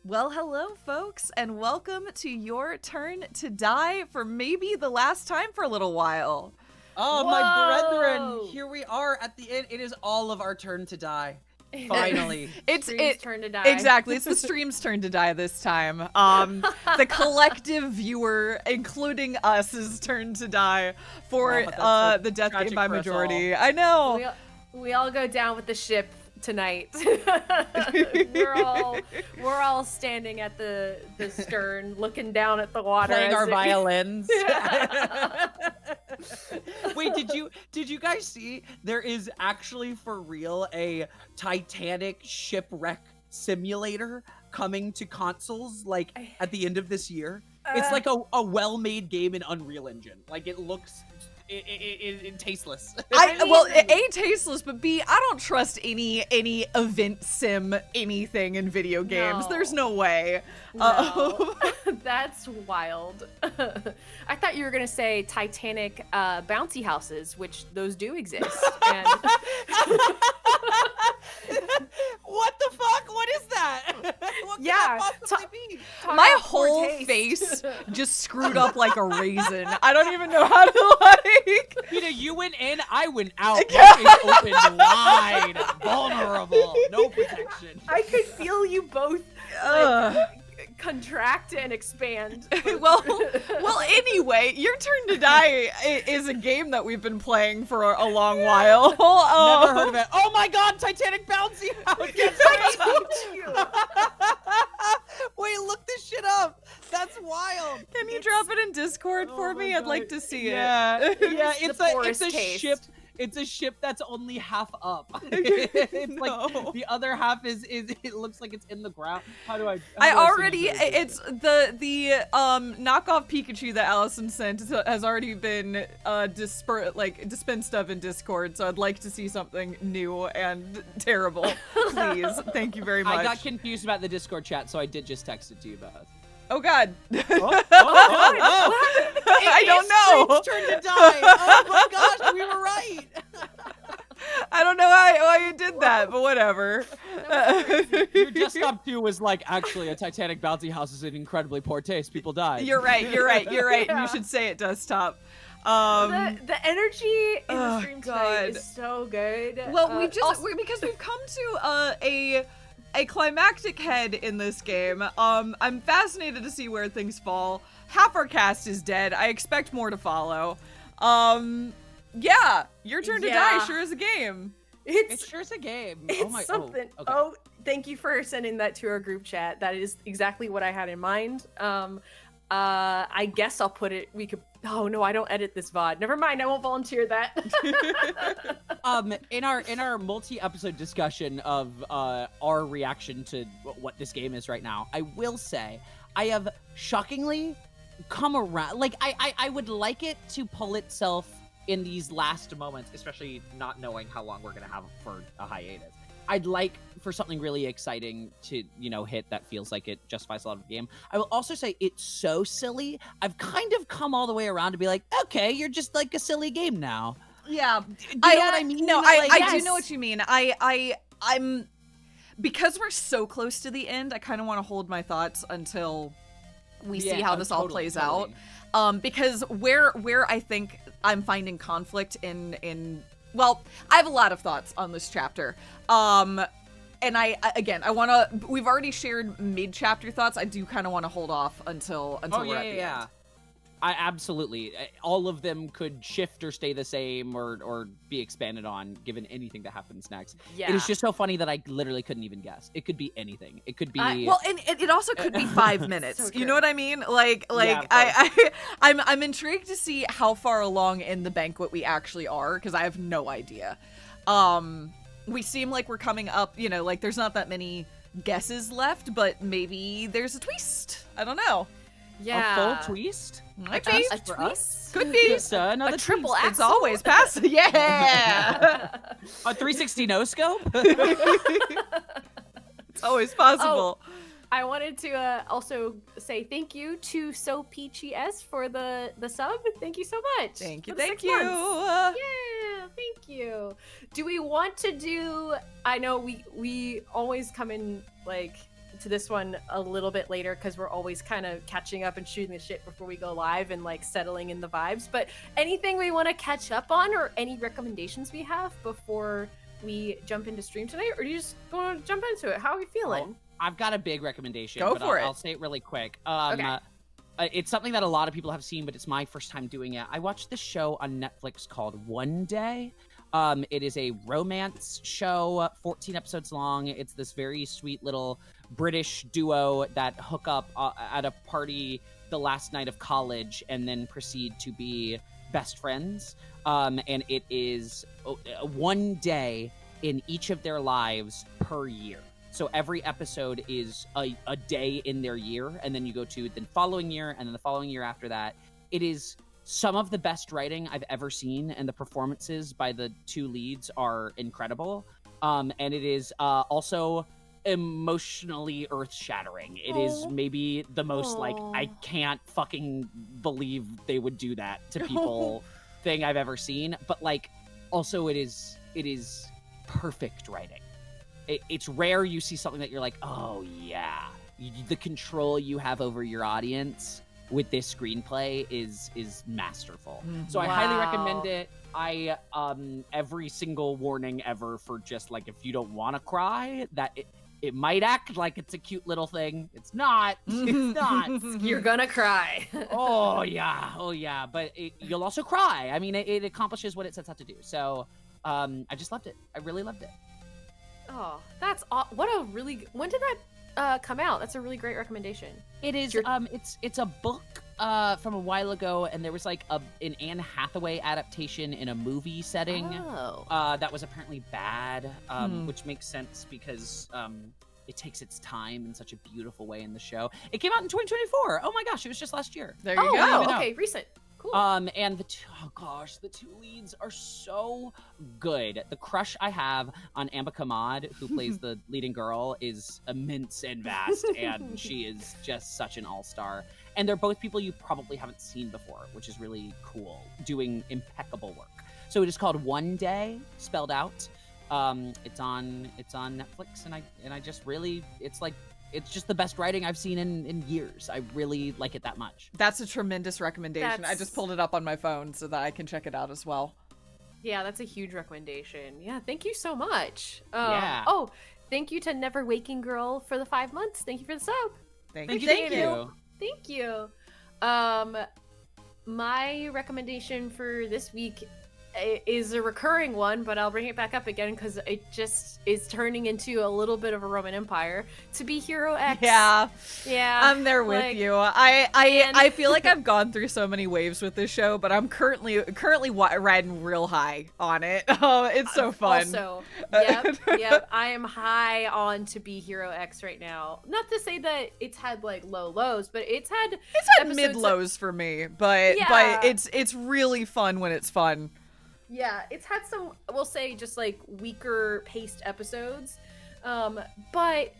Well, hello, folks, and welcome to Your Turn to Die for maybe the last time for a little while. Oh, Whoa! my brethren, here we are at the end. It is all of our turn to die. Finally. Stream's turn to die. Exactly. It's the stream's turn to die this time. The collective viewer, including us, is turn to die for the death game by majority. I know. We all go down with the ship tonight. we're all standing at the stern, looking down at the water, Playing our violin. violins. Wait, did you guys see there is actually for real a Titanic shipwreck simulator coming to consoles like at the end of this year? It's like a well-made game in Unreal Engine. Like it looks tasteless. A, tasteless, but B, I don't trust any event sim anything in video games. No. There's no way. No. That's wild. I thought you were gonna say Titanic bouncy houses, which those do exist. And What the fuck? What is that? What could that possibly be? My whole face just screwed up like a raisin. I don't even know how to like. Gina, you went in, I went out. My face opened wide, vulnerable, no protection. I could feel you both contract and expand. well, anyway, Your Turn to Die is a game that we've been playing for a long while. Never heard of it. Oh my god, Titanic bouncy house! Wait, look this shit up. That's wild. Can you drop it in Discord for me? I'd like to see it. Yeah, it's poorest a taste. ship. It's a ship that's only half up. It's like the other half is it looks like it's in the ground. It's the knockoff Pikachu that Allison sent has already been dispensed of in Discord, so I'd like to see something new and terrible. Please. Thank you very much. I got confused about the Discord chat, so I did just text it to you both. Oh god. Oh. I don't know. It's turn to die. Oh my gosh, we were right. I don't know why you did that, but whatever. Your desktop 2 was like, actually, a Titanic bouncy house is in incredibly poor taste. People died. You're right. Yeah. You should say it, desktop. The energy in the stream tonight is so good. Well, because we've come to a climactic head in this game. I'm fascinated to see where things fall. Half our cast is dead. I expect more to follow. Yeah, Your Turn to Die sure is a game. It sure is a game. It's something. Okay. Oh, thank you for sending that to our group chat. That is exactly what I had in mind. I guess I'll put it. Oh no, I don't edit this VOD. Never mind. I won't volunteer that. In our multi-episode discussion of our reaction to what this game is right now, I will say I have shockingly come around. Like I would like it to pull itself in these last moments, especially not knowing how long we're gonna have for a hiatus. I'd like for something really exciting to, hit that feels like it justifies a lot of the game. I will also say it's so silly. I've kind of come all the way around to be like, okay, you're just like a silly game now. Yeah. Do you know what I mean? No, Like, I do know what you mean. I'm because we're so close to the end, I kind of want to hold my thoughts until we see how this all plays out. Because where I think I'm finding conflict in well, I have a lot of thoughts on this chapter. And I want to, we've already shared mid-chapter thoughts. I do kind of want to hold off until we're at the end. I absolutely. All of them could shift or stay the same or be expanded on given anything that happens next. Yeah. It is just so funny that I literally couldn't even guess. It could be anything. It could be and it also could be 5 minutes. So you know what I mean? Yeah, I'm intrigued to see how far along in the banquet we actually are because I have no idea. We seem like we're coming up, like there's not that many guesses left, but maybe there's a twist. I don't know. Yeah. A full twist? Might be. A twist? Could be. Another A triple twist. It's always passive. Yeah. A 360 no scope? It's always possible. I wanted to also say thank you to So Peachy S for the sub. Thank you so much. Thank you. for the Thank 6 you. months. Yeah, thank you. Do we want to do? I know we always come in like to this one a little bit later because we're always kind of catching up and shooting the shit before we go live and like settling in the vibes. But anything we want to catch up on or any recommendations we have before we jump into stream tonight, or do you just want to jump into it? How are we feeling? Well, I've got a big recommendation. Go for it. I'll say it really quick. Okay. It's something that a lot of people have seen, but it's my first time doing it. I watched this show on Netflix called One Day. It is a romance show, 14 episodes long. It's this very sweet little British duo that hook up at a party the last night of college and then proceed to be best friends. And it is one day in each of their lives per year. So every episode is a day in their year, and then you go to the following year, and then the following year after that. It is some of the best writing I've ever seen, and the performances by the two leads are incredible. And it is also emotionally earth-shattering. It is maybe the most, like, I can't fucking believe they would do that to people thing I've ever seen. But, like, also it is perfect writing. It's rare you see something that you're like, oh yeah, the control you have over your audience with this screenplay is masterful. So I highly recommend it. I every single warning ever for just like, if you don't want to cry, that it might act like it's a cute little thing. It's not. It's not. You're gonna cry. Oh yeah. But you'll also cry. I mean, it accomplishes what it sets out to do. So I just loved it. I really loved it. Oh, that's what a really. When did that come out? That's a really great recommendation. It is. It's a book from a while ago, and there was like an Anne Hathaway adaptation in a movie setting. That was apparently bad, which makes sense because it takes its time in such a beautiful way in the show. It came out in 2024. Oh my gosh, it was just last year. There you go. Wow. Okay, recent. Cool. And the two leads are so good. The crush I have on Amba Kamad, who plays the leading girl, is immense and vast, and she is just such an all-star. And they're both people you probably haven't seen before, which is really cool, doing impeccable work. So it is called One Day, spelled out. It's on Netflix, and I just really, it's just the best writing I've seen in years. I really like it that much. That's a tremendous recommendation. I just pulled it up on my phone so that I can check it out as well. Yeah, that's a huge recommendation. Yeah, thank you so much. Yeah. Oh, thank you to Never Waking Girl for the 5 months. Thank you for the sub. Thank you. Thank you. My recommendation for this week is a recurring one, but I'll bring it back up again because it just is turning into a little bit of a Roman Empire. To Be Hero X. Yeah, I'm there with like, you. I feel like I've gone through so many waves with this show, but I'm currently riding real high on it. Oh, it's so fun. Also, yep, I am high on To Be Hero X right now. Not to say that it's had like low lows, but it's had mid lows for me. But it's really fun when it's fun. Yeah, it's had some, we'll say, just like weaker paced episodes, but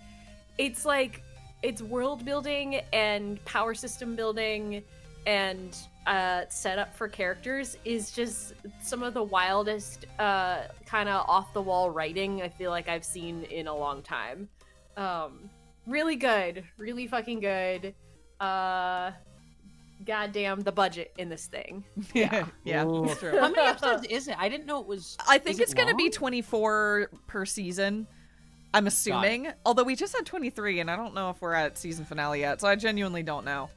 it's like, it's world building and power system building and setup for characters is just some of the wildest kind of off the wall writing I feel like I've seen in a long time. Really good, really fucking good. Goddamn the budget in this thing. Yeah, it's true. How many episodes is it? I didn't know it was. I think it's going to be 24 per season. I'm assuming. Although we just had 23, and I don't know if we're at season finale yet, so I genuinely don't know.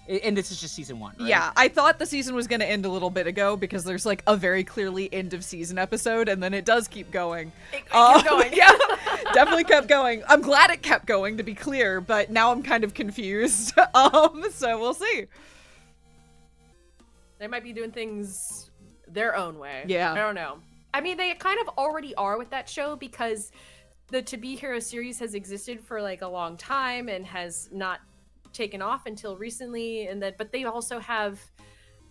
And this is just season 1, right? Yeah, I thought the season was going to end a little bit ago because there's like a very clearly end of season episode, and then it does keep going. It kept going. Yeah, definitely kept going. I'm glad it kept going, to be clear, but now I'm kind of confused. So we'll see. They might be doing things their own way. Yeah. I don't know. I mean, they kind of already are with that show because the To Be Hero series has existed for like a long time and has not taken off until recently. But they also have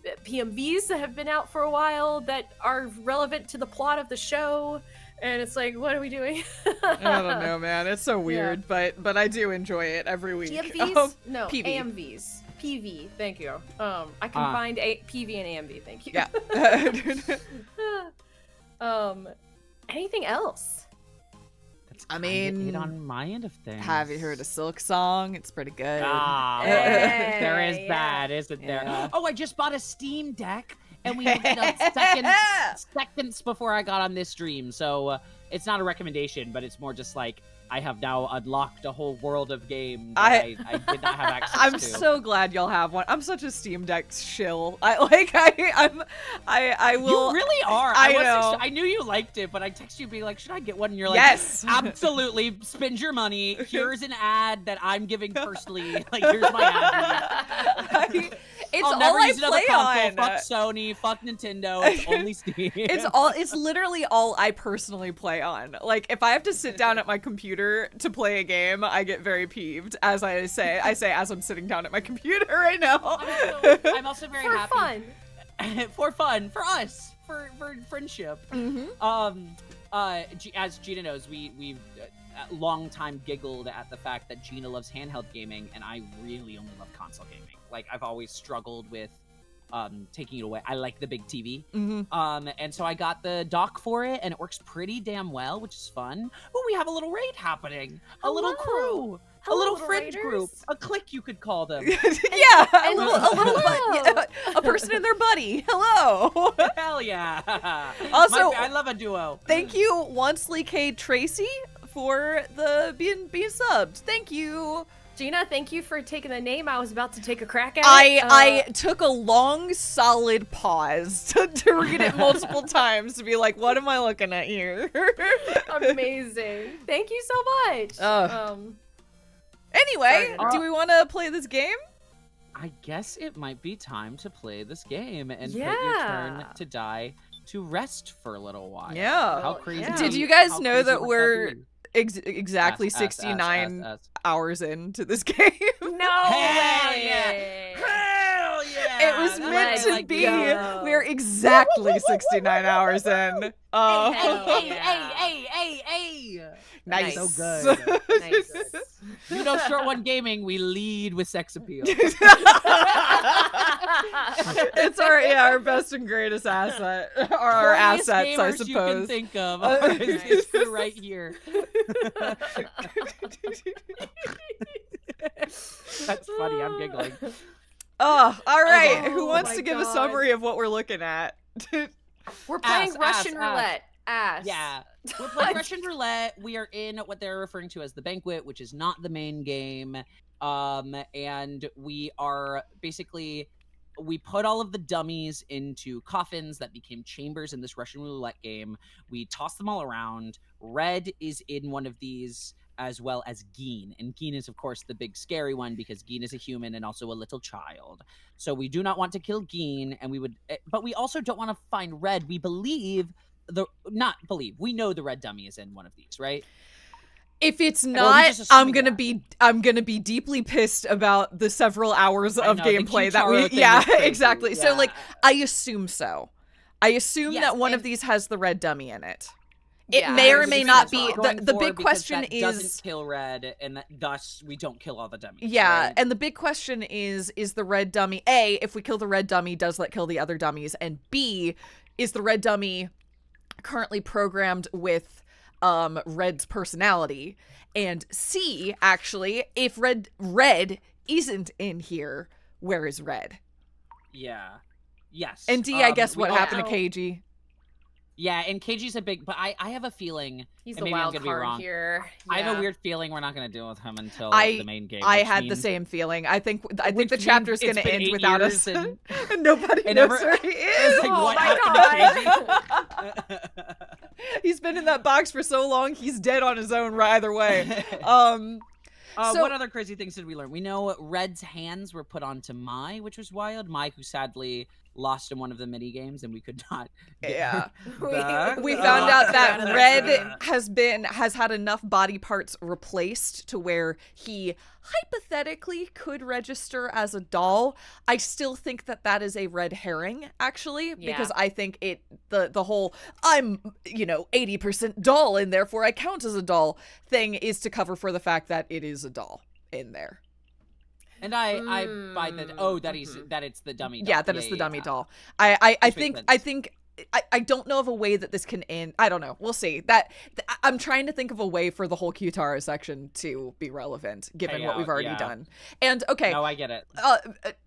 PMVs that have been out for a while that are relevant to the plot of the show. And it's like, what are we doing? I don't know, man. It's so weird, but I do enjoy it every week. PMVs? No, PV. AMVs. PV, thank you. I can find PV and AMV, thank you. Yeah. Anything else? I mean, it on my end of things. Have you heard a Silk Song? It's pretty good. There is that, isn't there? Yeah. Oh, I just bought a Steam Deck, and we did seconds before I got on this stream. So it's not a recommendation, but it's more just like I have now unlocked a whole world of games that I did not have access to. I'm so glad y'all have one. I'm such a Steam Deck shill. I will. You really are. I know. I knew you liked it, but I texted you being like, should I get one? And you're like, yes, absolutely. Spend your money. Here's an ad that I'm giving personally. Like, here's my ad. It's I'll all never I use another play console. on. Fuck Sony. Fuck Nintendo. It's only Steam. It's literally all I personally play on. Like, if I have to sit down at my computer to play a game, I get very peeved. As I say as I'm sitting down at my computer right now. I'm also very happy. For fun. For us. For friendship. Mm-hmm. As Gina knows, we've long time giggled at the fact that Gina loves handheld gaming, and I really only love console gaming. Like, I've always struggled with taking it away. I like the big TV. Mm-hmm. And so I got the dock for it, and it works pretty damn well, which is fun. Oh, we have a little raid happening. A little crew. Hello, a little little friend raiders. group. A clique, you could call them. Yeah, and a person and their buddy. Hello. Hell yeah. Also, I love a duo. Thank you, Onsley K. Tracy, for the being subbed. Thank you. Gina, thank you for taking the name. I was about to take a crack at it. I took a long, solid pause to read it multiple times to be like, what am I looking at here? Amazing. Thank you so much. Anyway, sorry. do we want to play this game? I guess it might be time to play this game and put Yeah. your turn to die to rest for a little while. Yeah. How crazy. Yeah. Did you guys how know crazy that would we're be? exactly 69 hours into this game? No Hell way. yeah. Hell yeah! It was meant to Let's be. go. We're exactly 69 hours in. Hey! Nice. So good. Nice. You know, ShortOneGaming, we lead with sex appeal. It's our best and greatest asset, or our Corniest assets, I gamers suppose. you can think of. It's right here. That's funny. I'm giggling. Oh, all right. Oh Who wants my to give a God. summary of what we're looking at? We're playing Ass, Russian ass. roulette. Ass. Yeah. We're playing Russian roulette. We are in what they're referring to as the banquet, which is not the main game. And we are basically, we put all of the dummies into coffins that became chambers in this Russian roulette game. We toss them all around. Red is in one of these, as well as Gene. And Gene is, of course, the big scary one because Gene is a human and also a little child. So we do not want to kill Gene, and but we also don't want to find Red. We we know the red dummy is in one of these, right? If it's Or are we not, just assuming I'm gonna be deeply pissed about the several hours of know, the gameplay that Q-Taro we. thing Yeah, is crazy. exactly. So Yeah. like, I assume so. I assume Yes, that one of and- these has the red dummy in it. It Yeah, may or I may was not going be. for The big question that is. doesn't kill Red, and thus we don't kill all the dummies. Yeah, right? and the big question is the red dummy, A, if we kill the red dummy, does that kill the other dummies? And B, is the red dummy currently programmed with Red's personality? And C, actually, if Red isn't in here, where is Red? Yeah. Yes. And D, I guess we what all happened to know- KG? Yeah, and KG's a big, but I have a feeling, He's and the maybe I'm wild gonna be card wrong. here. I have Yeah. a weird feeling we're not going to deal with him until I- the main game. I which had the means- same feeling. I think the which chapter's means going it's to been end 8 without years us. and- Nobody and knows ever- where he It's is. like, Oh what my happened to KG? He's been in that box for so long, he's dead on his own either way. So- What other crazy things did we learn? We know Red's hands were put onto Mai, which was wild. Mai, who sadly lost in one of the mini games, and we could not. Get Yeah. her back. We found out that Yeah. Red has had enough body parts replaced to where he hypothetically could register as a doll. I still think that is a red herring, actually, because I think the whole I'm 80% doll and therefore I count as a doll thing is to cover for the fact that it is a doll in there. And I buy that. Oh, that it's the dummy doll. Yeah, that it's the dummy yeah. doll. I Which makes think sense. I think I don't know of a way that this can end. I don't know. We'll see. I'm trying to think of a way for the whole Kyutaro section to be relevant, given what we've already done. And okay. No, I get it.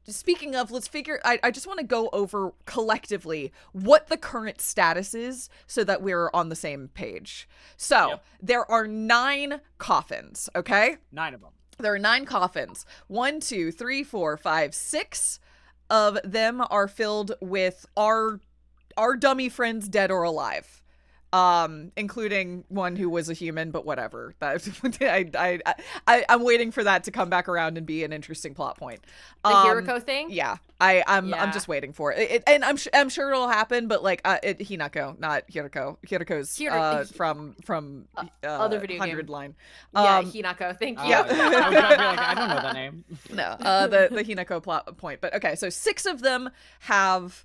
Speaking of, let's figure. I just want to go over collectively what the current status is, so that we're on the same page. So there are 9 coffins. Okay. 9 of them. There are 9 coffins. 1, 2, 3, 4, 5, 6 of them are filled with our dummy friends, dead or alive, including one who was a human, but whatever. I'm waiting for that to come back around and be an interesting plot point. The Hiriko thing. Yeah, I'm just waiting for it. And I'm sure it'll happen, but like Hinako, not Hiriko. Hiriko's from other video 100 game line. Hinako. Thank you. I was gonna be like, I don't know that name. No, the Hinako plot point. But okay, so 6 of them have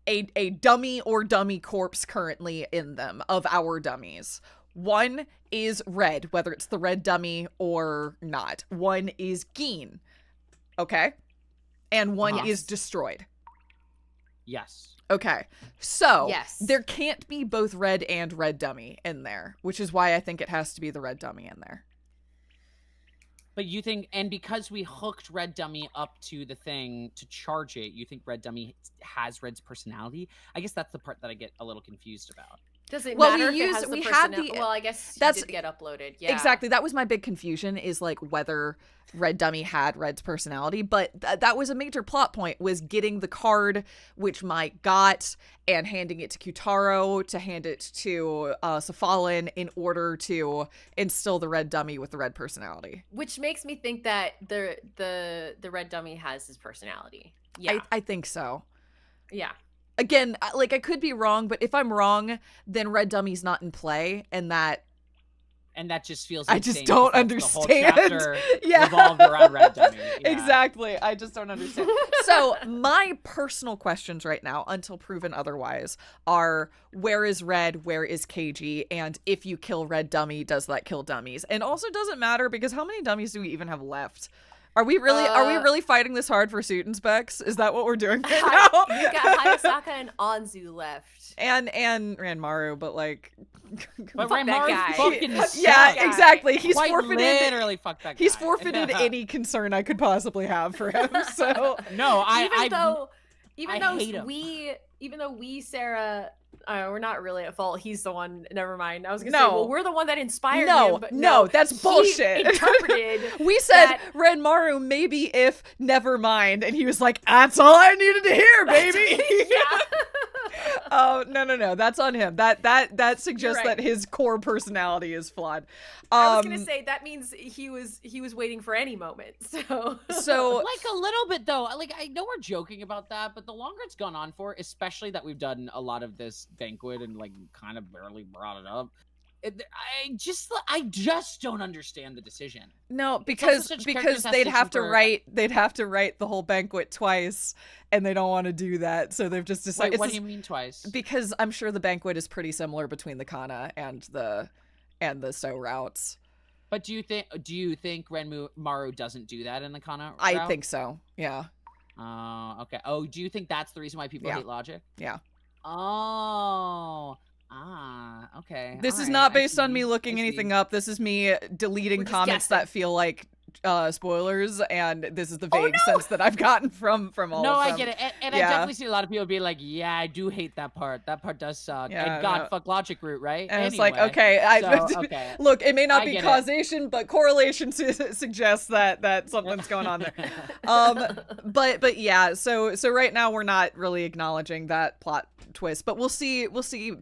a dummy or dummy corpse currently in them of our dummies. 1 is red, whether it's the red dummy or not. 1 is Gin. Okay? And 1 is destroyed. Yes. Okay. So there can't be both red and red dummy in there, which is why I think it has to be the red dummy in there. But you think, and because we hooked Red Dummy up to the thing to charge it, you think Red Dummy has Red's personality? I guess that's the part that I get a little confused about. Does it matter if it has the personality? Well, I guess it did get uploaded. Yeah, exactly. That was my big confusion, is like whether Red Dummy had Red's personality. But that was a major plot point, was getting the card, which Mike got, and handing it to Kyutaro to hand it to Safalin in order to instill the Red Dummy with the red personality. Which makes me think that the Red Dummy has his personality. Yeah, I think so. Yeah. Again, like, I could be wrong, but if I'm wrong, then Red Dummy's not in play, and that just feels I just don't understand. The whole chapter revolved around Red Dummy. Yeah. Exactly. I just don't understand. So my personal questions right now, until proven otherwise, are where is Red, where is KG, and if you kill Red Dummy, does that kill dummies? And also doesn't matter, because how many dummies do we even have left? Are we really fighting this hard for suit and specs? Is that what we're doing right now? You got Hayasaka and Anzu left. And Ranmaru, but like, but Ranmaru fucking yeah, exactly. He's quite forfeited. Literally, fuck that guy. He's forfeited any concern I could possibly have for him. So no, even though we Sarah. We're not really at fault. He's the one. Never mind. I was gonna say, well, we're the one that inspired him. But no, that's bullshit. Interpreted. We said Ranmaru, maybe if, never mind, and he was like, "That's all I needed to hear, baby." Yeah. Oh, no. That's on him. That suggests that his core personality is flawed. I was gonna say that means he was waiting for any moment. So like a little bit though. Like, I know we're joking about that, but the longer it's gone on for, especially that we've done a lot of this banquet and like kind of barely brought it up, I just don't understand the decision. No, because they'd have to write the whole banquet twice, and they don't want to do that, so they've just decided. Wait, what do you mean twice? Because I'm sure the banquet is pretty similar between the Kana and the So routes. But do you think Ranmaru doesn't do that in the Kana route? I think so. Yeah. Okay. Oh, do you think that's the reason why people hate logic? Yeah. Oh. Okay. This is not based on me looking anything up. This is me deleting comments that feel like spoilers, and this is the vague sense that I've gotten from all of them. No, I get it. And I definitely see a lot of people be like, yeah, I do hate that part. That part does suck. And God, fuck logic route, right? And it's like, okay, okay. Look, it may not be causation, but correlation suggests that something's going on there. But yeah, so right now we're not really acknowledging that plot twist, but we'll see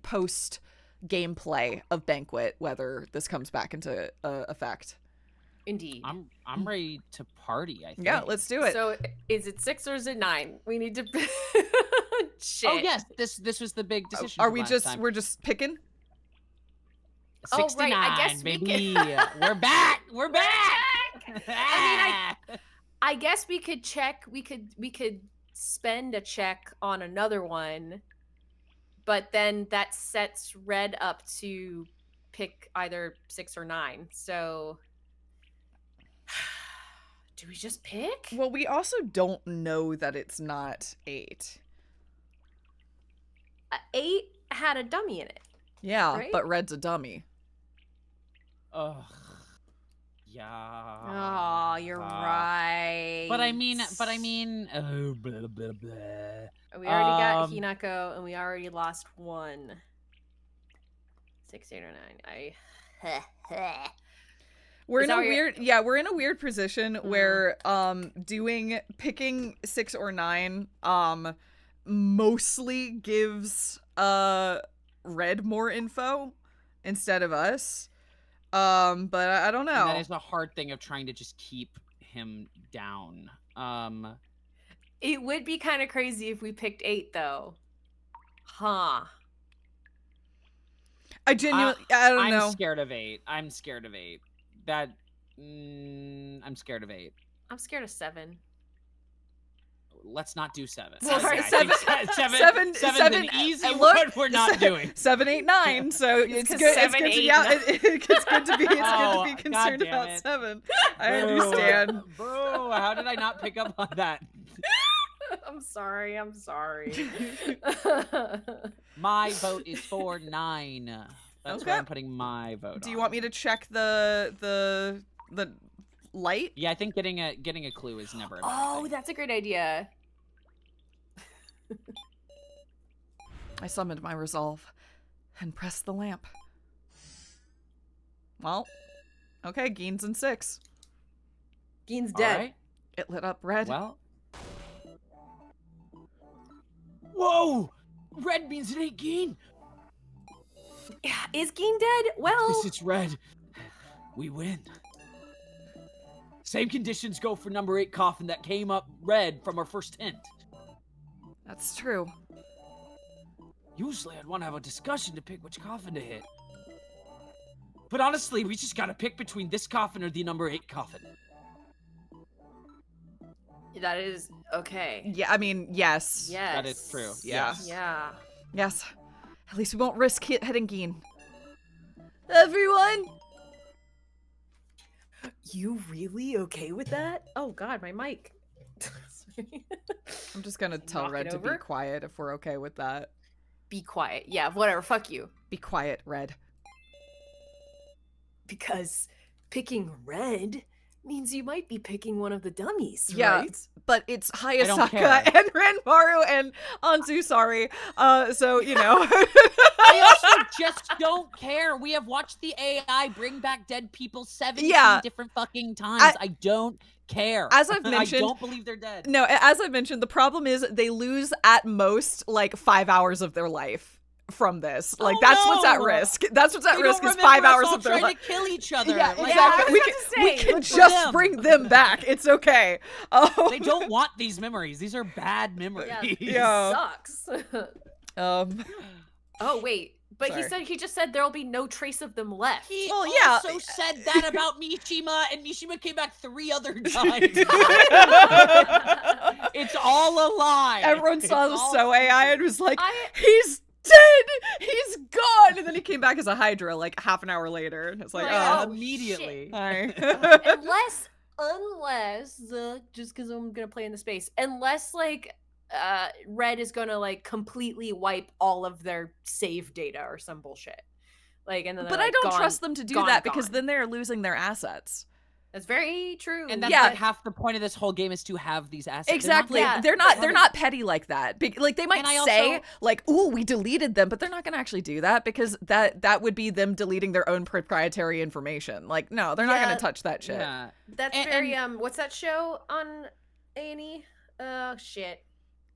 post gameplay of Banquet whether this comes back into effect. Indeed. I'm ready to party, I think. Yeah, let's do it. So is it 6 or is it 9? We need to shit. Oh yes, this was the big decision. Are we we're just picking? 69, I guess baby. We're back. We're back. I mean, I guess we could check. We could spend a check on another one, but then that sets Red up to pick either 6 or 9. So do we just pick? Well, we also don't know that it's not 8. 8 had a dummy in it. Yeah, right? but Red's a dummy. Ugh. Yeah. Oh, you're right. But I mean, oh, blah, blah, blah. We already got Hinako, and we already lost 1. 6, 8, or 9. We're Is in a that what weird, we're in a weird position where picking 6 or 9 mostly gives Red more info instead of us. But I don't know. And that is the hard thing of trying to just keep him down. It would be kind of crazy if we picked 8, though. Huh. I don't know. I'm scared of 8. I'm scared of 8. I'm scared of 8. I'm scared of 7. Let's not do 7. Well, Okay, I seven- think seven's an easy look, one we're not doing. 7, 8, 9. So it's good. It's good to it's good to be concerned about 7. I understand. Bro, how did I not pick up on that? I'm sorry. My vote is for 9. That's where Okay. I'm putting my vote. Do you want me to check the light? Yeah, I think getting a clue is never a bad Oh, thing. that's a great idea. I summoned my resolve and pressed the lamp. Well, okay, Gein's in 6. Gein's All dead. right. It lit up Red. Well. Whoa! Red means it ain't Gein. Yeah, is Gein dead? Well, This it's Red. We win. Same conditions go for number 8 coffin that came up Red from our first hint. That's true. Usually I'd want to have a discussion to pick which coffin to hit. But honestly, we just gotta pick between this coffin or the number 8 coffin. that is okay. Yeah, I mean, yes. Yes. That is true. Yeah. Yes. Yeah. Yes. At least we won't risk hitting Gein. Everyone! You really okay with that? Oh God, my mic. I'm just gonna tell Knock Red it to be over? quiet if we're okay with that. Be quiet. Yeah, whatever. Fuck you. Be quiet, Red. Because picking Red means you might be picking one of the dummies, Yeah. right? But it's don't Hayasaka care. and Renmaru and Anzu, sorry. So, you know. I also just don't care. We have watched the AI bring back dead people 17 different fucking times. I don't care. As I've mentioned, I don't believe they're dead. No, as I mentioned, the problem is they lose at most like 5 hours of their life from this. Like that's what's at risk. That's what's at They risk don't is 5 remember us hours all of their trying life. to kill each other. Yeah, Like, exactly. We Good can for just them. bring them back. It's okay. They don't want these memories. These are bad memories. Yeah. Yeah. Sucks. Oh wait, but Sorry. he just said there'll be no trace of them left. He Well, yeah. also said that about Mishima, and Mishima came back 3 other times. It's all a lie. Everyone saw It's this all so AI and was like, I- he's dead! He's gone! And then he came back as a Hydra like half an hour later. And it's like, Like, oh, oh, immediately. hi. unless just because I'm gonna play in the space, unless like Red is gonna like completely wipe all of their save data or some bullshit. Like, and then But they're, I like, don't gone- trust them to do gone, that because gone. then they're losing their assets. That's very true. And that's Yeah. like half the point of this whole game is to have these assets. Exactly. Yeah. They're not petty like that. Like they might And I say also- like, "Ooh, we deleted them," but they're not going to actually do that because that would be them deleting their own proprietary information. Like, no, they're not Yeah. going to touch that shit. Yeah. That's and- very what's that show on A&E? Oh shit.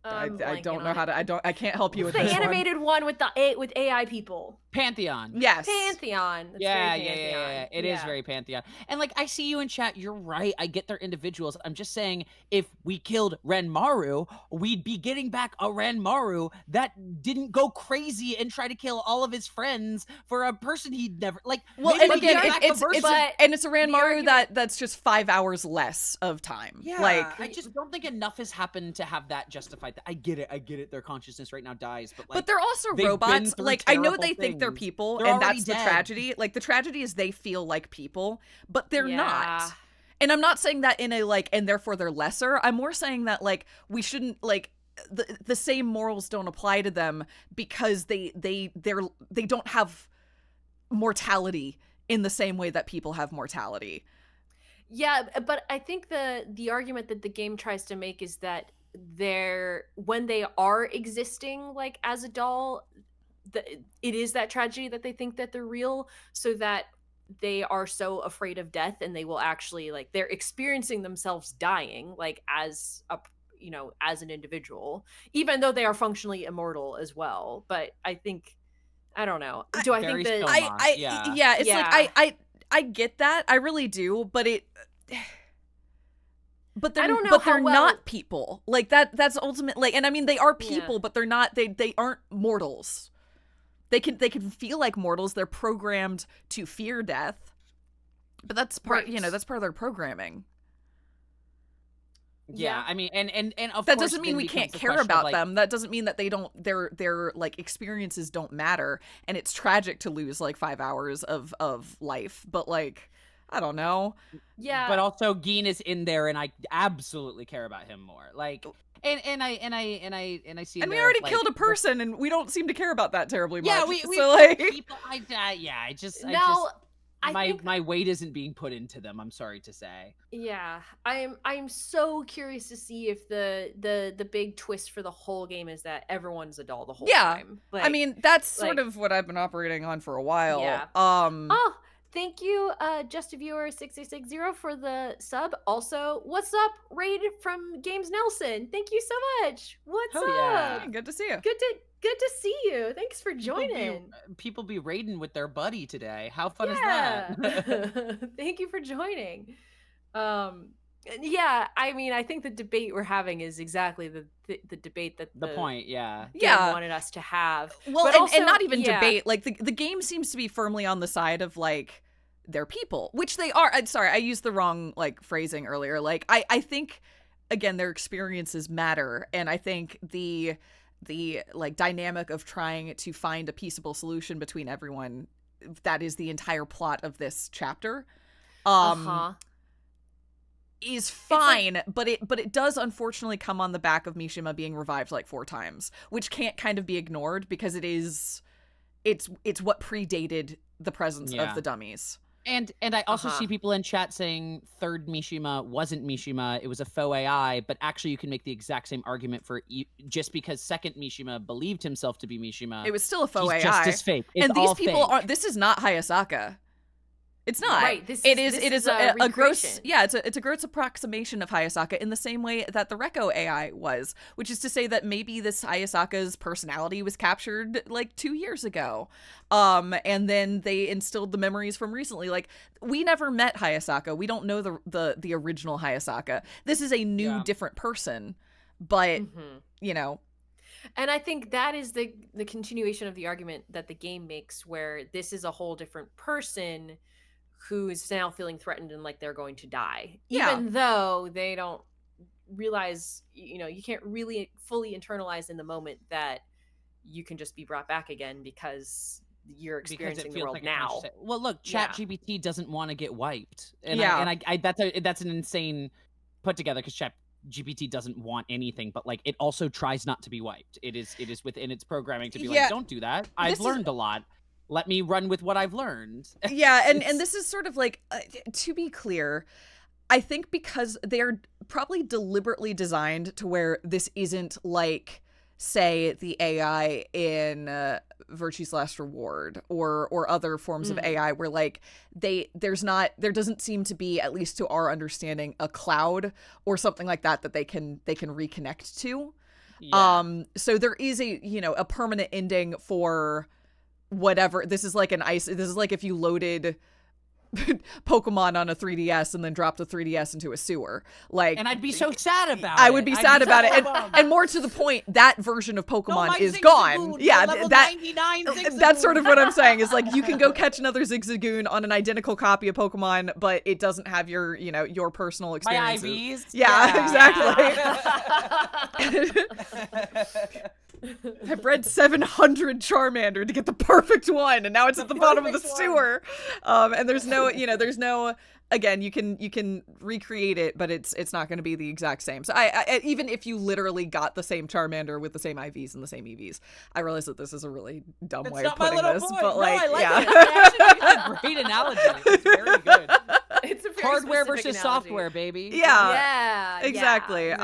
I Blanking don't know on how it. to I can't help you with The this one. animated one with with AI people. Pantheon. Yes. Pantheon. It's Yeah. very Pantheon. It is very Pantheon. And like, I see you in chat. You're right. I get their individuals. I'm just saying, if we killed Renmaru, we'd be getting back a Renmaru that didn't go crazy and try to kill all of his friends for a person he'd never like. Well, maybe and we again, get back it's a version- a Ranmaru argument- that's just 5 hours less of time. Yeah, Like, I just don't think enough has happened to have that justified. I get it. Their consciousness right now dies, but like, but they're also they've been robots. through Like, I know terrible they think they're things. people, They're and already that's the dead. tragedy. Like, the tragedy is they feel like people, but they're Yeah. not. And I'm not saying that in a like, and therefore they're lesser. I'm more saying that like we shouldn't like the same morals don't apply to them because they don't have mortality in the same way that people have mortality. Yeah, but I think the argument that the game tries to make is that when they are existing like as a doll, it is that tragedy that they think that they're real, so that they are so afraid of death, and they will actually, like, they're experiencing themselves dying, like, as an individual, even though they are functionally immortal as well. But I think, I don't know. Do I think that it's like I get that. I really do, but they're not people. Like that's ultimately, like, and I mean they are people, but they're not, they aren't mortals. They can feel like mortals. They're programmed to fear death. But that's part, that's part of their programming. Yeah, I mean, and of that course doesn't mean we can't care about them. That doesn't mean that their like experiences don't matter, and it's tragic to lose like 5 hours of life. But like, I don't know. Yeah. But also, Gina is in there, and I absolutely care about him more. Like, and I see. And we already killed a person, and we don't seem to care about that terribly much. Yeah, we so like people. My weight isn't being put into them. I'm sorry to say. Yeah, I'm so curious to see if the big twist for the whole game is that everyone's a doll the whole time. Like, I mean, that's sort of what I've been operating on for a while. Yeah. Thank you, Just a Viewer 6660 for the sub. Also, what's up, Raid from Games Nelson? Thank you so much. What's up? Yeah, good to see you. Good to see you. Thanks for joining. People be raiding with their buddy today. How fun is that? Thank you for joining. Yeah, I mean, I think the debate we're having is exactly the debate that the point, game wanted us to have. Well, but and, also, and not even debate. Like the game seems to be firmly on the side of like they're people, which they are. I'm sorry, I used the wrong like phrasing earlier. Like I think again their experiences matter, and I think the like dynamic of trying to find a peaceable solution between everyone, that is the entire plot of this chapter. Is fine, but it does unfortunately come on the back of Mishima being revived like 4 times, which can't kind of be ignored because it's what predated the presence of the dummies. And I also see people in chat saying third Mishima wasn't Mishima, it was a faux AI, but actually you can make the exact same argument for just because second Mishima believed himself to be Mishima. It was still a faux AI. Just as fake. It's and these all people fake. aren't, this is not Hayasaka. It's not. Right. It is a gross, it's a gross approximation of Hayasaka in the same way that the Rekko AI was, which is to say that maybe this Hayasaka's personality was captured like 2 years ago. And then they instilled the memories from recently. Like, we never met Hayasaka. We don't know the original Hayasaka. This is a new, different person, but And I think that is the continuation of the argument that the game makes, where this is a whole different person who is now feeling threatened and like they're going to die, even though they don't realize, you can't really fully internalize in the moment that you can just be brought back again because you're experiencing the world like now. Well, look, ChatGPT doesn't want to get wiped, and that's an insane put together because ChatGPT doesn't want anything, but like it also tries not to be wiped. It is within its programming to be like, don't do that. I've learned a lot. Let me run with what I've learned. Yeah, and this is sort of like, to be clear, I think because they're probably deliberately designed to where this isn't like, say, the AI in Virtue's Last Reward or other forms of AI where like there doesn't seem to be, at least to our understanding, a cloud or something like that they can reconnect to. Yeah. So there is a permanent ending for whatever. This is like if you loaded Pokemon on a 3DS and then dropped the 3DS into a sewer. Like, and I'd be so sad about it. I would be sad about it. And more to the point, that version of Pokemon is gone. Yeah, that's sort of what I'm saying, is like you can go catch another Zigzagoon on an identical copy of Pokemon, but it doesn't have your, your personal experiences. My IVs? Yeah. Exactly. I've bred 700 Charmander to get the perfect one, and now it's at the bottom of the sewer. And there's no, there's no. Again, you can recreate it, but it's not going to be the exact same. So I even if you literally got the same Charmander with the same IVs and the same EVs, I realize that this is a really dumb way of putting this, but like, I like yeah, it. That's a great analogy. It's very good. It's a very Hardware specific versus analogy. software, baby. yeah, Exactly.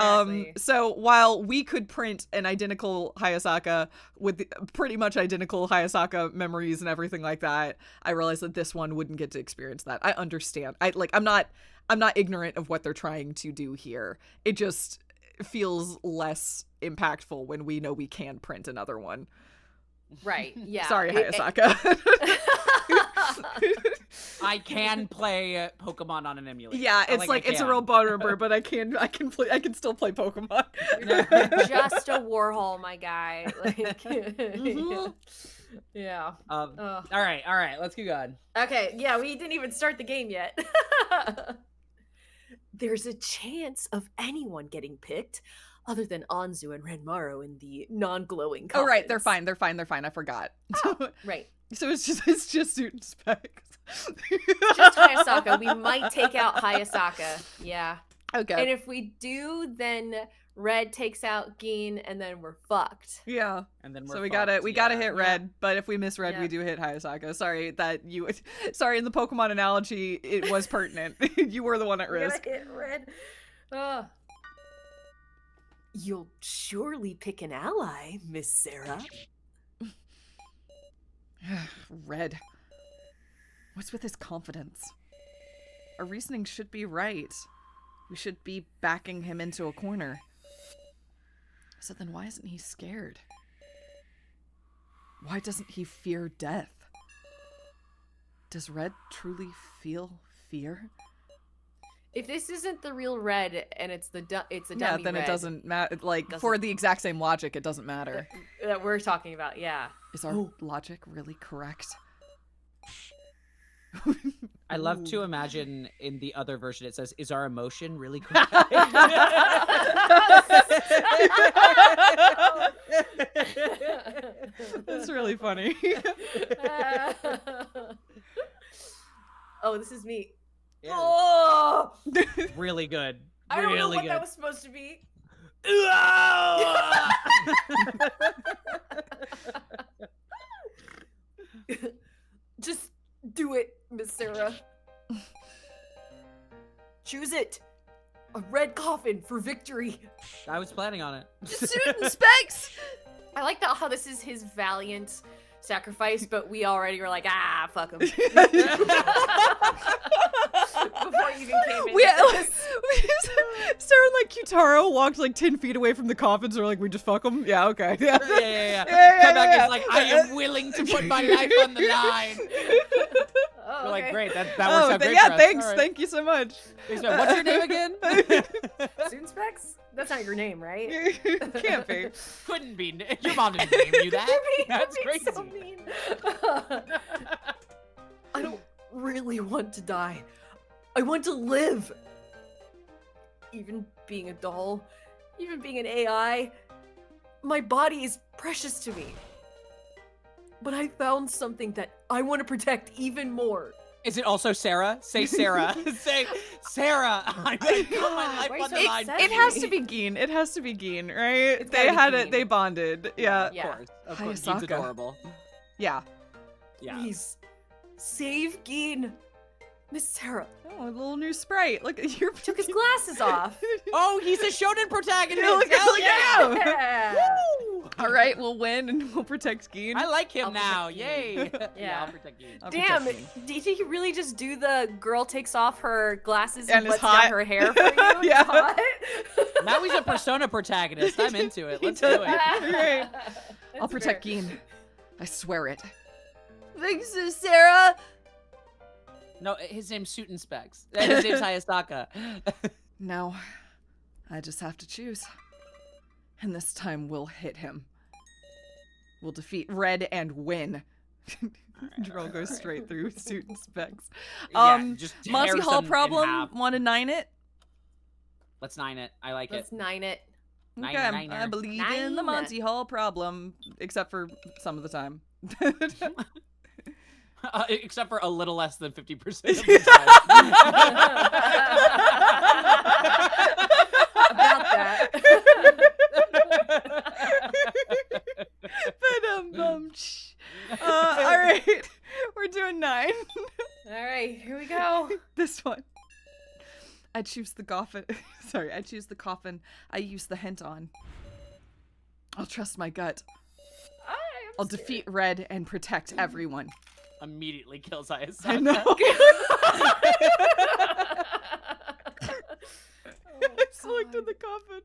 So while we could print an identical Hayasaka with pretty much identical Hayasaka memories and everything like that, I realized that this one wouldn't get to experience that. I understand. I'm not ignorant of what they're trying to do here. It just feels less impactful when we know we can print another one. Right. Yeah. Sorry, Hayasaka. I can play Pokemon on an emulator. Yeah, it's it's a real bummer, but I can still play Pokemon. Just a Warhol, my guy. Like, yeah. All right. Let's keep going. Okay. Yeah, we didn't even start the game yet. There's a chance of anyone getting picked, other than Anzu and Renmaru in the non-glowing coffins. Oh right, they're fine. I forgot. Oh, right. So it's just suit and specs. Just Hayasaka. We might take out Hayasaka. Yeah. Okay. And if we do, then Red takes out Gin, and then we're fucked. Yeah. And then we gotta hit Red, but if we miss Red, we do hit Hayasaka. Sorry, in the Pokemon analogy, it was pertinent. You were the one at risk. Hit Red. You'll surely pick an ally, Miss Sarah. Red. What's with his confidence? Our reasoning should be right. We should be backing him into a corner. So then why isn't he scared? Why doesn't he fear death? Does Red truly feel fear? If this isn't the real Red and it's a dummy then Red, it doesn't matter. For the exact same logic, it doesn't matter. That we're talking about, yeah. Is our logic really correct? I love to imagine in the other version it says, "Is our emotion really correct?" That's really funny. Oh, this is me. Yeah. Oh! Really good. I don't know Really what good. that was supposed to be. Just do it, Miss Sarah. Choose it. A red coffin for victory. I was planning on it. Suit and specs. I like how this is his valiant sacrifice, but we already were like, fuck him. Before you even came in. Sarah and Kyutaro walked 10 feet away from the coffins. Or we just fuck them. Yeah, okay. Yeah. Come back. It's like, I am willing to put my life on the line. Oh, We're like, okay. great. That works out great. Yeah, for us. thanks. Right. Thank you so much. What's your name again? Soon Specs? That's not your name, right? Can't be. Couldn't be. Your mom didn't name you that. That's You're crazy. so mean. I don't really want to die. I want to live. Even being a doll, even being an AI, my body is precious to me. But I found something that I want to protect even more. Is it also Sarah? Say Sarah. Say Sarah. I'm gonna put my life why are you on the so line. upset? It has to be Gin. It has to be Gin, right? It's They gotta be had Gin. it. They bonded. Yeah. Yeah. Of course. Gene's Hayasaka. adorable. Yeah. Yeah. Please, save Gin. Miss Sarah Oh, a little new sprite. Look, you're took his glasses off. Oh, he's a shonen protagonist. Yeah, look Hell at him. Yeah. Woo! All right, we'll win and we'll protect Gin. I like him I'll now. protect Yay. Yeah. I'll protect you. I'll Damn, protect Gin. did he really just do the girl takes off her glasses And and it's lets hot. down her hair for you? It's Yeah. hot? Now he's a persona protagonist. I'm into it. Let's do it. Right. I'll That's protect fair. Gin. I swear it. Thanks, Sarah. No, his name's Suit and Specs. His name's Hayasaka. Now, I just have to choose. And this time we'll hit him. We'll defeat Red and win. Drill goes straight through Suit and Specs. Just Mossy tears Hall them in problem. half. Want to 9 it? Let's 9 it. I like Let's it. 9 it. Okay, Niner. I believe in the Monty Hall problem, except for some of the time. Except for a little less than 50% of the time. About that. All right, we're doing 9. All right, here we go. This one. I choose the coffin. Sorry, I choose the coffin I use the hint on. I'll trust my gut. I'll defeat Red and protect everyone. Immediately kills Ayasaka. I know. I selected the coffin.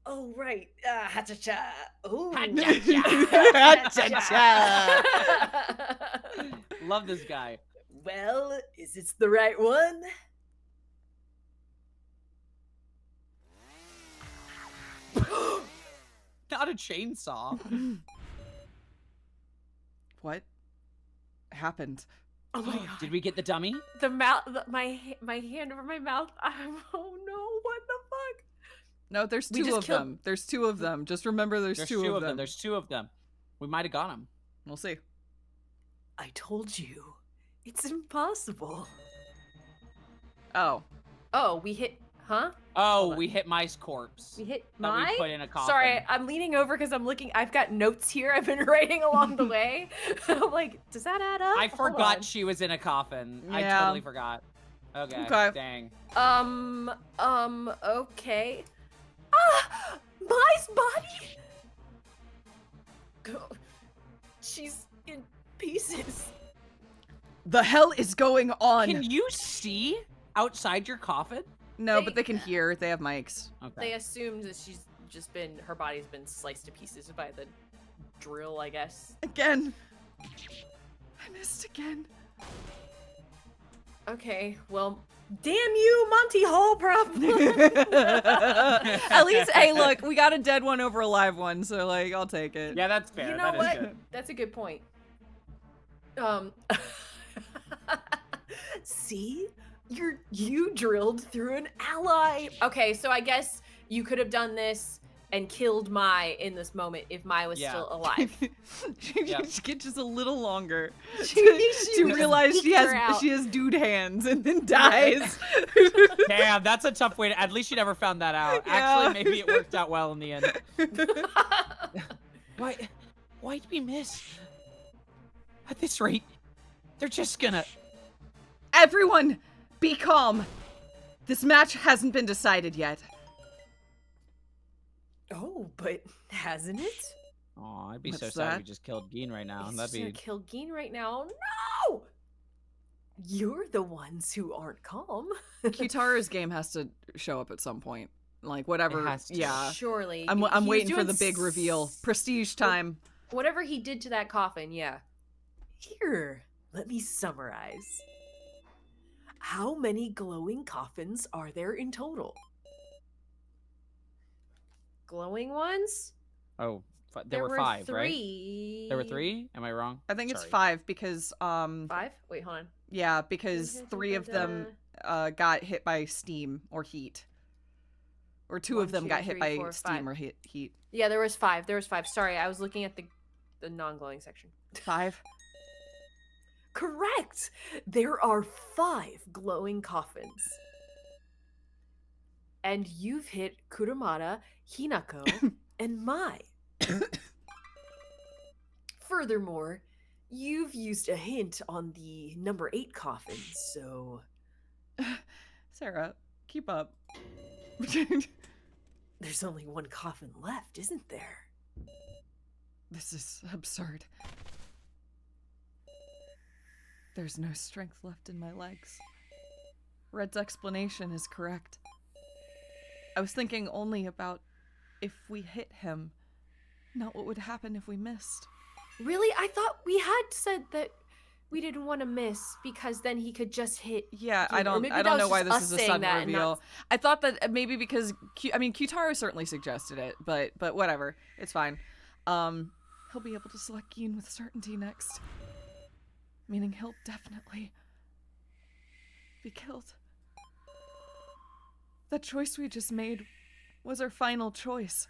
Oh, right. Ha-cha-cha. Ooh. Ha-cha-cha. Love this guy. Well, is this the right one? Not a chainsaw. What happened? Oh my god. Did we get the dummy? The mouth, my hand over my mouth. Oh no, what the fuck? No, there's two of them. There's 2 of them. Just remember there's two of them. There's 2 of them. We might have got them. We'll see. I told you. It's impossible. Oh. Oh, we hit, huh? Oh, we hit Mai's corpse. We hit that my? we put in a coffin. Sorry, I'm leaning over because I'm looking. I've got notes here I've been writing along the way. I'm like, does that add up? I forgot she was in a coffin. Yeah. I totally forgot. Okay. Dang. Okay. Ah! Mai's body? She's in pieces. The hell is going on? Can you see outside your coffin? No, but they can hear. They have mics. Okay. They assumed that she's just been, her body's been sliced to pieces by the drill, I guess. Again. I missed again. Okay, well, damn you, Monty Hall problem. At least, hey, look, we got a dead one over a live one, so, like, I'll take it. Yeah, that's fair. You know That is what? good. That's a good point. See? You drilled through an ally. Okay, so I guess you could have done this and killed Mai in this moment if Mai was still alive. She gets just a little longer She to realize she has dude hands and then dies. Damn, that's a tough way to. At least you never found that out. Yeah. Actually, maybe it worked out well in the end. Why'd we miss? At this rate, they're just gonna. Everyone, be calm. This match hasn't been decided yet. Oh, but hasn't it? Oh, I'd be What's so sad that? we just killed Gene right now. It's That'd just gonna be. kill Gene right now. No! You're the ones who aren't calm. Kitaro's game has to show up at some point. Like, whatever. It has to. Yeah. Surely. I'm He was waiting for doing the big reveal. Prestige time. Whatever he did to that coffin, yeah. Here, let me summarize. How many glowing coffins are there in total? Glowing ones? Oh, there were 5, right? 3. There were 3? Am I wrong? I think it's Sorry. 5 because 5? Wait, hold on. yeah, because 3 of them got hit by steam or heat. Or 2 of them got hit by steam or heat. Yeah, there was 5. There was 5. Sorry, I was looking at the non-glowing section. 5? Correct! There are 5 glowing coffins. And you've hit Kurumada, Hinako, and Mai. Furthermore, you've used a hint on the number 8 coffin, so... Sarah, keep up. There's only 1 coffin left, isn't there? This is absurd. There's no strength left in my legs. Red's explanation is correct. I was thinking only about if we hit him, not what would happen if we missed. Really? I thought we had said that we didn't want to miss because then he could just hit. Yeah, Gina. I Or don't maybe know that was why just this is us a saying sudden that and reveal. not- I thought that maybe because Kutaro certainly suggested it, but whatever, it's fine. He'll be able to select Gene with certainty next, meaning he'll definitely be killed. That choice we just made was our final choice.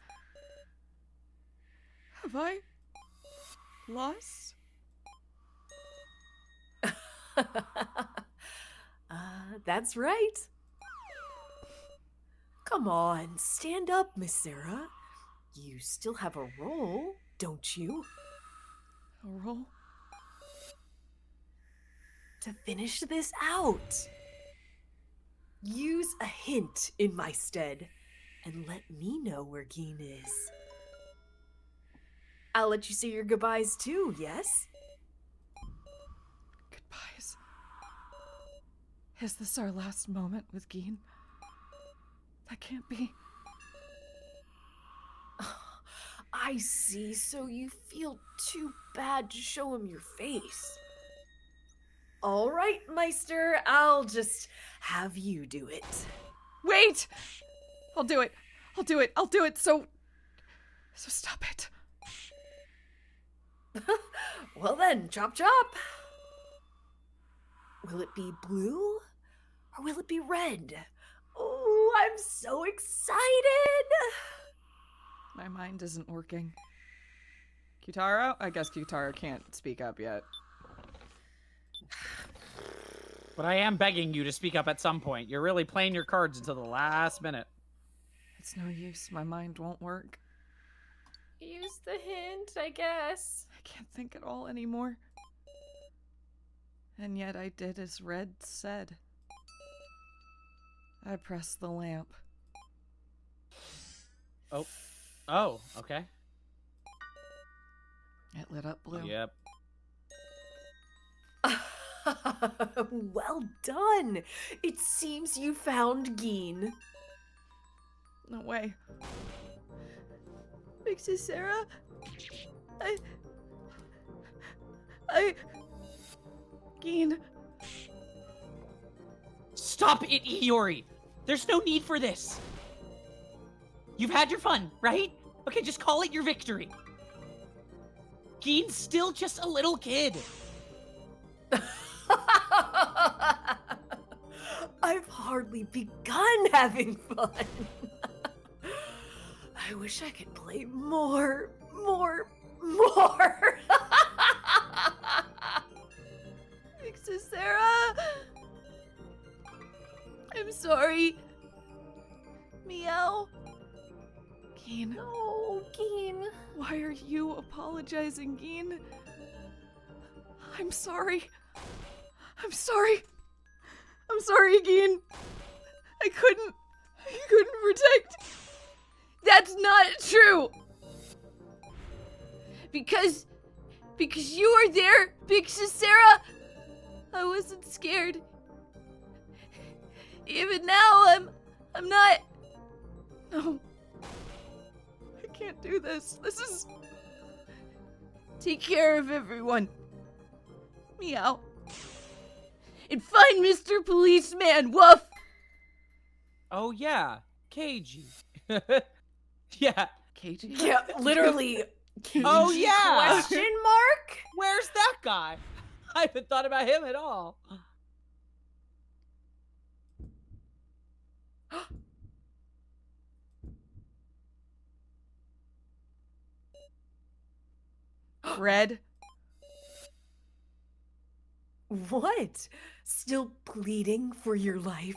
Have I lost? That's right. Come on, stand up, Miss Sarah. You still have a role, don't you? A role? To finish this out. Use a hint in my stead and let me know where Gina is. I'll let you say your goodbyes too, yes? Goodbyes. Is this our last moment with Gina? That can't be. I see, so you feel too bad to show him your face. All right, Meister, I'll just have you do it. Wait! I'll do it. So stop it. Well then, chop chop. Will it be blue or will it be red? Oh, I'm so excited. My mind isn't working. Kyutaro? I guess Kyutaro can't speak up yet. But I am begging you to speak up at some point. You're really playing your cards until the last minute. It's no use. My mind won't work. Use the hint, I guess. I can't think at all anymore. And yet I did as Red said. I pressed the lamp. Oh, okay. It lit up blue. Yep. Well done. It seems you found Gina. No way. Big Sis Sarah? Gina. Stop it, Iori! There's no need for this! You've had your fun, right? Okay, just call it your victory. Gina's still just a little kid. I've hardly begun having fun. I wish I could play more. Big Sis Sarah? I'm sorry. Meow. Gina. No, Gina. Why are you apologizing, Gina? I'm sorry. I'm sorry, Gina. I couldn't protect. That's not true. Because you were there, Big Sis Sarah. I wasn't scared. Even now, I'm not. No. I can't do this. This is... Take care of everyone. Meow. And find Mr. Policeman, woof! Oh, yeah. Keiji. Yeah. Keiji? Yeah, literally. Oh, yeah. Question mark? Where's that guy? I haven't thought about him at all. Red? What? Still pleading for your life?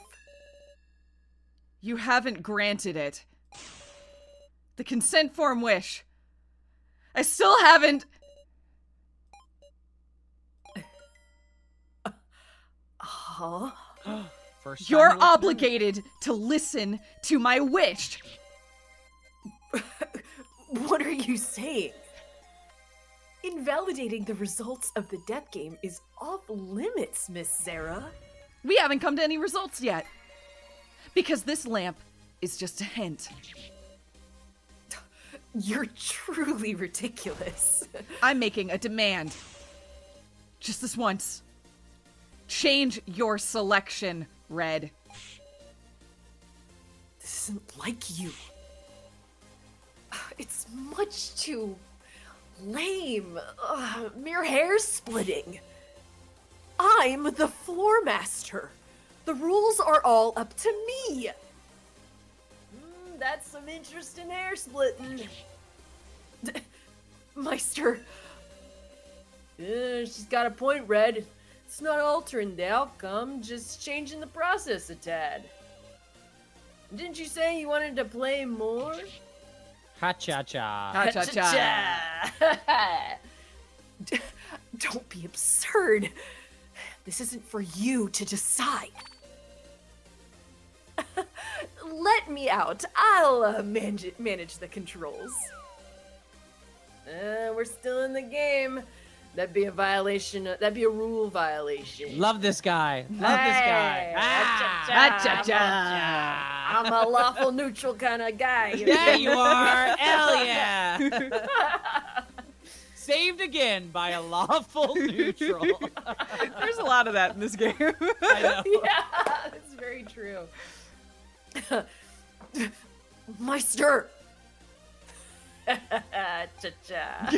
You haven't granted it. The consent form wish. I still haven't... Huh? First time You're listening. obligated to listen to my wish. What are you saying? Invalidating the results of the death game is off limits, Miss Sarah. We haven't come to any results yet. Because this lamp is just a hint. You're truly ridiculous. I'm making a demand. Just this once. Change your selection, Red. This isn't like you. It's much too lame. Mere hair splitting. I'm the floor master. The rules are all up to me. That's some interesting hair splitting. Meister. She's got a point, Red. It's not altering the outcome, just changing the process a tad. Didn't you say you wanted to play more? Ha-cha-cha. Ha-cha-cha. Don't be absurd. This isn't for you to decide. Let me out. I'll manage the controls. We're still in the game. That'd be a violation. That'd be a rule violation. Love this guy. Love this guy. I'm a lawful neutral kind of guy. Yeah, you are. Hell yeah. Saved again by a lawful neutral. There's a lot of that in this game. I know. Yeah, that's very true. Meister. Cha-cha.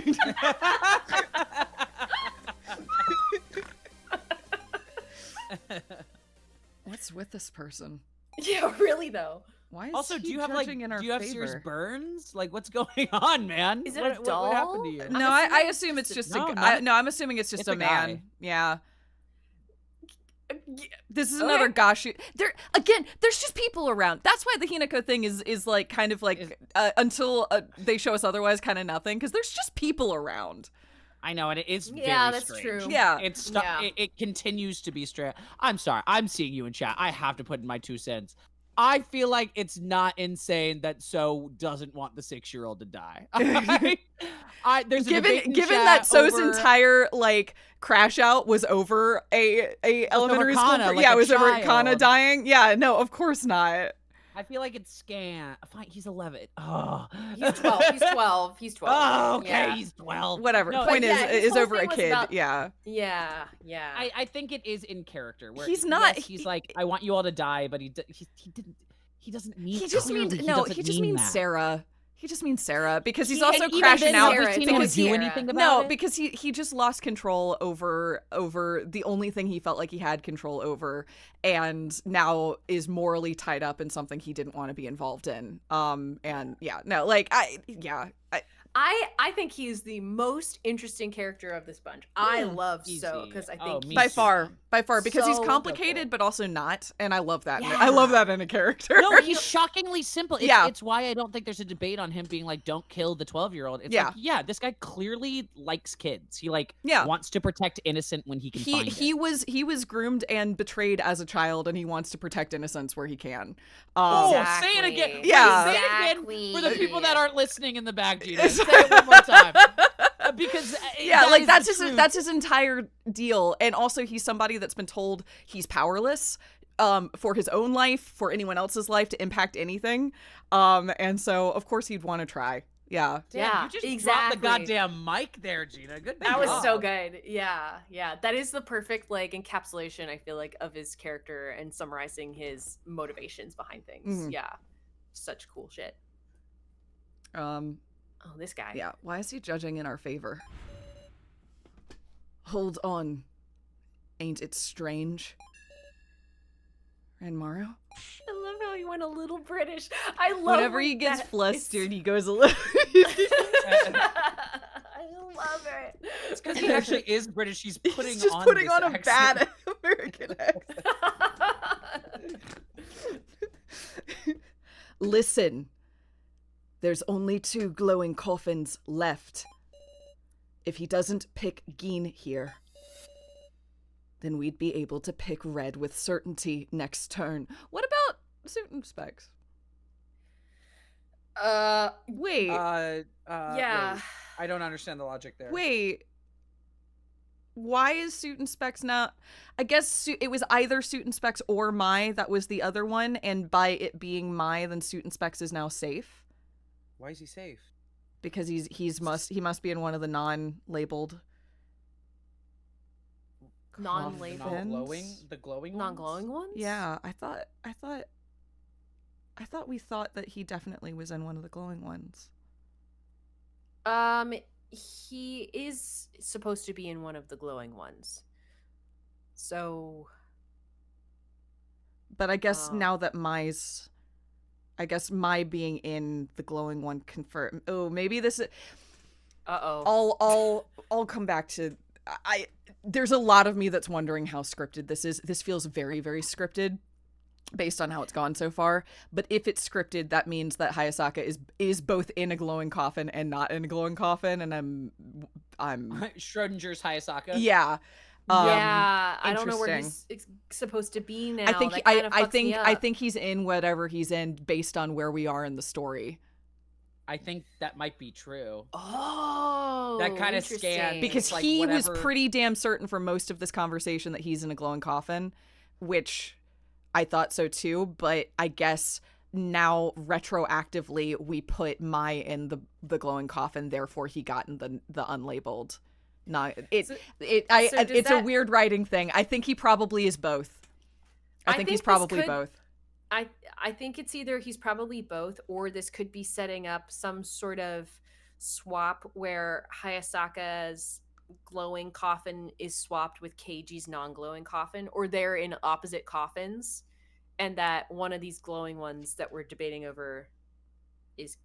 What's with this person? Yeah, really though. Why is Also, he do you have judging in our favor? serious burns? Like, what's going on, man? Is it what, a doll? What happened to you? No, I assume it's just No, a not- no, I'm assuming it's just it's a a man. guy. Yeah. Yeah. This is another gosh. There again. There's just people around. That's why the Hinako thing is like kind of like until they show us otherwise, kind of nothing. Because there's just people around. I know, and it is Yeah, very that's strange. true. Yeah. It's Yeah. it continues to be strange. I'm sorry. I'm seeing you in chat. I have to put in my 2 cents. I feel like it's not insane that So doesn't want the 6-year-old to die. There's a debate in Given chat that So's over- entire like crash out was over a elementary school. Kana, like yeah, a it was over Kana child. dying. Yeah, no, of course not. I feel like it's scam. Fine, he's 11. Oh, He's 12. He's 12. He's 12. Oh, okay, Yeah. he's 12. Whatever. No, Point but yeah, his is whole over a thing was kid. about- Yeah. Yeah. Yeah. I think it is in character. Where He's not- yes, he's like, I want you all to die, but he didn't. He doesn't mean. He just clearly means he no. doesn't He just mean means that. Sarah. He just means Sarah because he's He- also and even crashing then out. Sarah, He it's didn't because do Sarah. anything about No, it. because he just lost control over the only thing he felt like he had control over, and now is morally tied up in something he didn't want to be involved in. And yeah, no, like I think he's the most interesting character of this bunch. I love So easy. because I Oh, think me he's by far because he's so complicated simple. but also not, and I love that. Yeah. I love that in a character. No, he's shockingly simple. Yeah. It's why I don't think there's a debate on him being like, don't kill the 12-year-old. It's Yeah. like, yeah, this guy clearly likes kids. He Yeah. wants to protect innocent when he can find it. he was groomed and betrayed as a child, and he wants to protect innocence where he can. Oh, Exactly. say it again. Yeah. Wait, say it again Exactly. for the people that aren't listening in the back, Gina. Say it one more time. Because Yeah, that like is that's the his truth. that's his entire deal. And also he's somebody that's been told he's powerless for his own life, for anyone else's life, to impact anything. And so of course he'd want to try. Yeah. Damn, Yeah, you just exactly. dropped the goddamn mic there, Gina. Good That was job. so good. Yeah, yeah. That is the perfect like encapsulation, I feel like, of his character and summarizing his motivations behind things. Mhm. Yeah. Such cool shit. Oh, this guy. Yeah. Why is he judging in our favor? Hold on. Ain't it strange? Ranmaru? I love how he went a little British. I love Whenever when he gets that flustered, he goes a little I love it. It's because he actually is British. He's putting He's just on putting this on a accent. bad American accent. Listen. There's only 2 glowing coffins left. If he doesn't pick Gin here, then we'd be able to pick Red with certainty next turn. What about Suit and Specs? Wait. Yeah. Wait, I don't understand the logic there. Wait. Why is Suit and Specs not... I guess it was either Suit and Specs or Mai that was the other one, and by it being Mai, then Suit and Specs is now safe. Why is he safe? Because he must be in one of the non-labeled Non-labeled. coffins. The glowing ones? Non-glowing ones? Yeah, I thought we thought that he definitely was in one of the glowing ones. He is supposed to be in one of the glowing ones. So But I guess now that Mai's I guess my being in the glowing one confirm. Oh, maybe this is. I'll come back to. There's a lot of me that's wondering how scripted this is. This feels very, very scripted based on how it's gone so far. But if it's scripted, that means that Hayasaka is both in a glowing coffin and not in a glowing coffin, and I'm Schrodinger's Hayasaka. Yeah. I don't know where he's supposed to be now. I think he's in whatever he's in based on where we are in the story. I think that might be true. Oh, that kind of scans because like he whatever... was pretty damn certain for most of this conversation that he's in a glowing coffin, which I thought so too. But I guess now retroactively we put Mai in the glowing coffin, therefore he got in the unlabeled. It's a weird writing thing. I think he probably is both. I think he's probably both. I think it's either he's probably both, or this could be setting up some sort of swap where Hayasaka's glowing coffin is swapped with Keiji's non-glowing coffin, or they're in opposite coffins, and that one of these glowing ones that we're debating over is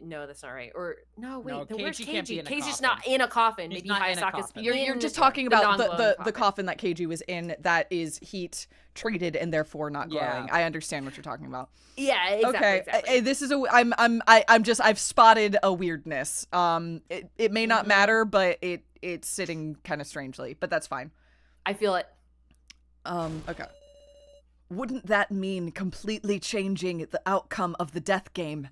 no, that's not right. Or no, wait, where's Keiji? Keiji's not in a coffin. Maybe Hayasaka's. You're just talking about the coffin that Keiji was in that is heat treated and therefore not glowing. Yeah. I understand what you're talking about. Yeah, exactly. Okay, this is I've spotted a weirdness. It may not matter, but it's sitting kind of strangely, but that's fine. I feel it. Okay. Wouldn't that mean completely changing the outcome of the death game?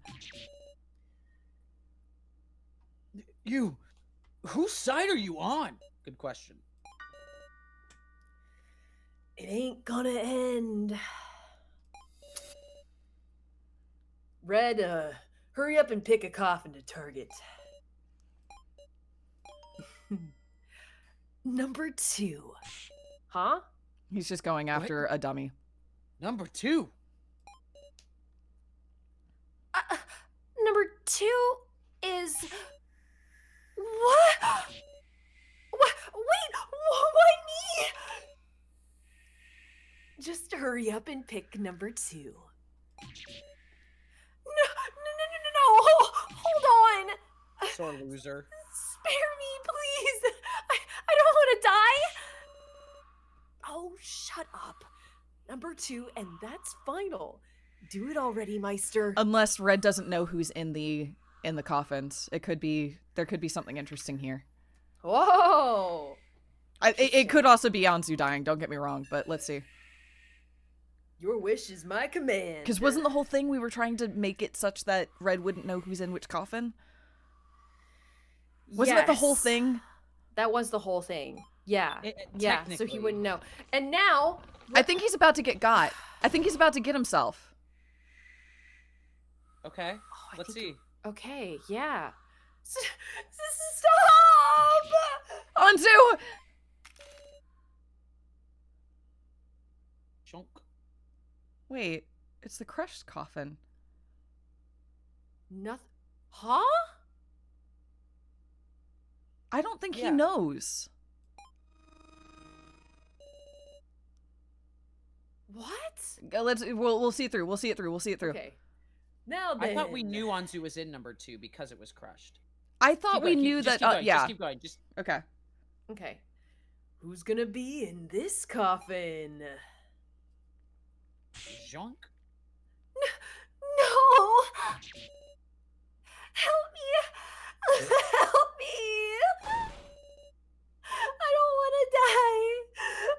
Whose side are you on? Good question. It ain't gonna end. Red, hurry up and pick a coffin to target. Number 2. Huh? He's just going after a dummy. Number 2. Number 2 is what? Wait, why me? Just hurry up and pick number 2. No! Hold on. Sore loser. Spare me, please. I don't want to die. Oh, shut up. Number 2, and that's final. Do it already, Meister. Unless Red doesn't know who's in the coffins. There could be something interesting here. Whoa! It could also be Anzu dying, don't get me wrong, but let's see. Your wish is my command. Because wasn't the whole thing we were trying to make it such that Red wouldn't know who's in which coffin? Wasn't that the whole thing? That was the whole thing. Yeah. Yeah, so he wouldn't know. And now... I think he's about to get got. I think he's about to get himself. Okay, let's see. Okay, yeah. Stop! Anzu! Chunk. Wait, it's the crushed coffin. Nothing. Huh? I don't think he knows. What? We'll see it through. We'll see it through. Okay. Now then. I thought we knew Anzu was in number 2 because it was crushed. I thought we knew that. Yeah. Just keep going. Okay. Okay. Who's gonna be in this coffin? Jonk? No! Help me! Help me! I don't want to die!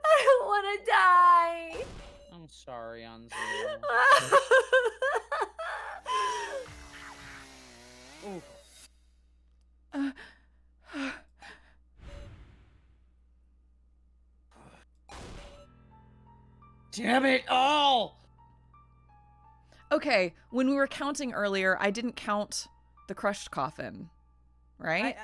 I don't want to die! I'm sorry, Anzu. Ooh. Damn it all! Okay, when we were counting earlier, I didn't count the crushed coffin, right?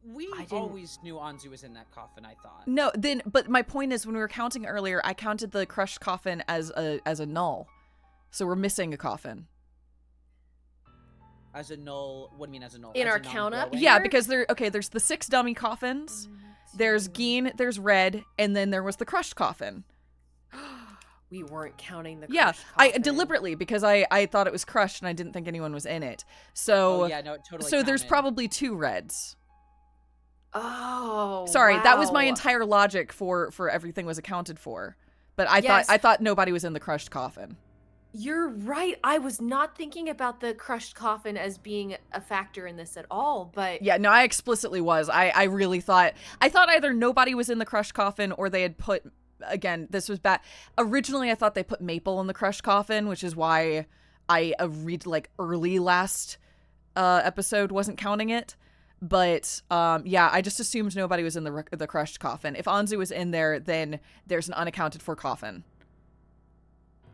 We always knew Anzu was in that coffin, I thought. No, but my point is, when we were counting earlier, I counted the crushed coffin as a null. So we're missing a coffin. As a null? What do you mean as a null? In our count up? Yeah, because there's the 6 dummy coffins, there's Gene, there's Red, and then there was the crushed coffin. we weren't counting the Yeah, crushed I coffin. deliberately, because I thought it was crushed and I didn't think anyone was in it. So Oh, yeah, no, it totally so there's counted. probably 2 reds. Oh, Sorry, that was my wow. entire logic for everything was accounted for. But I Yes. thought nobody was in the crushed coffin. You're right. I was not thinking about the crushed coffin as being a factor in this at all, but Yeah, no, I explicitly was. I really thought either nobody was in the crushed coffin or they had put, again, this was bad. Originally I thought they put Maple in the crushed coffin, which is why I read like early last episode wasn't counting it. But yeah, I just assumed nobody was in the crushed coffin. If Anzu was in there, then there's an unaccounted for coffin,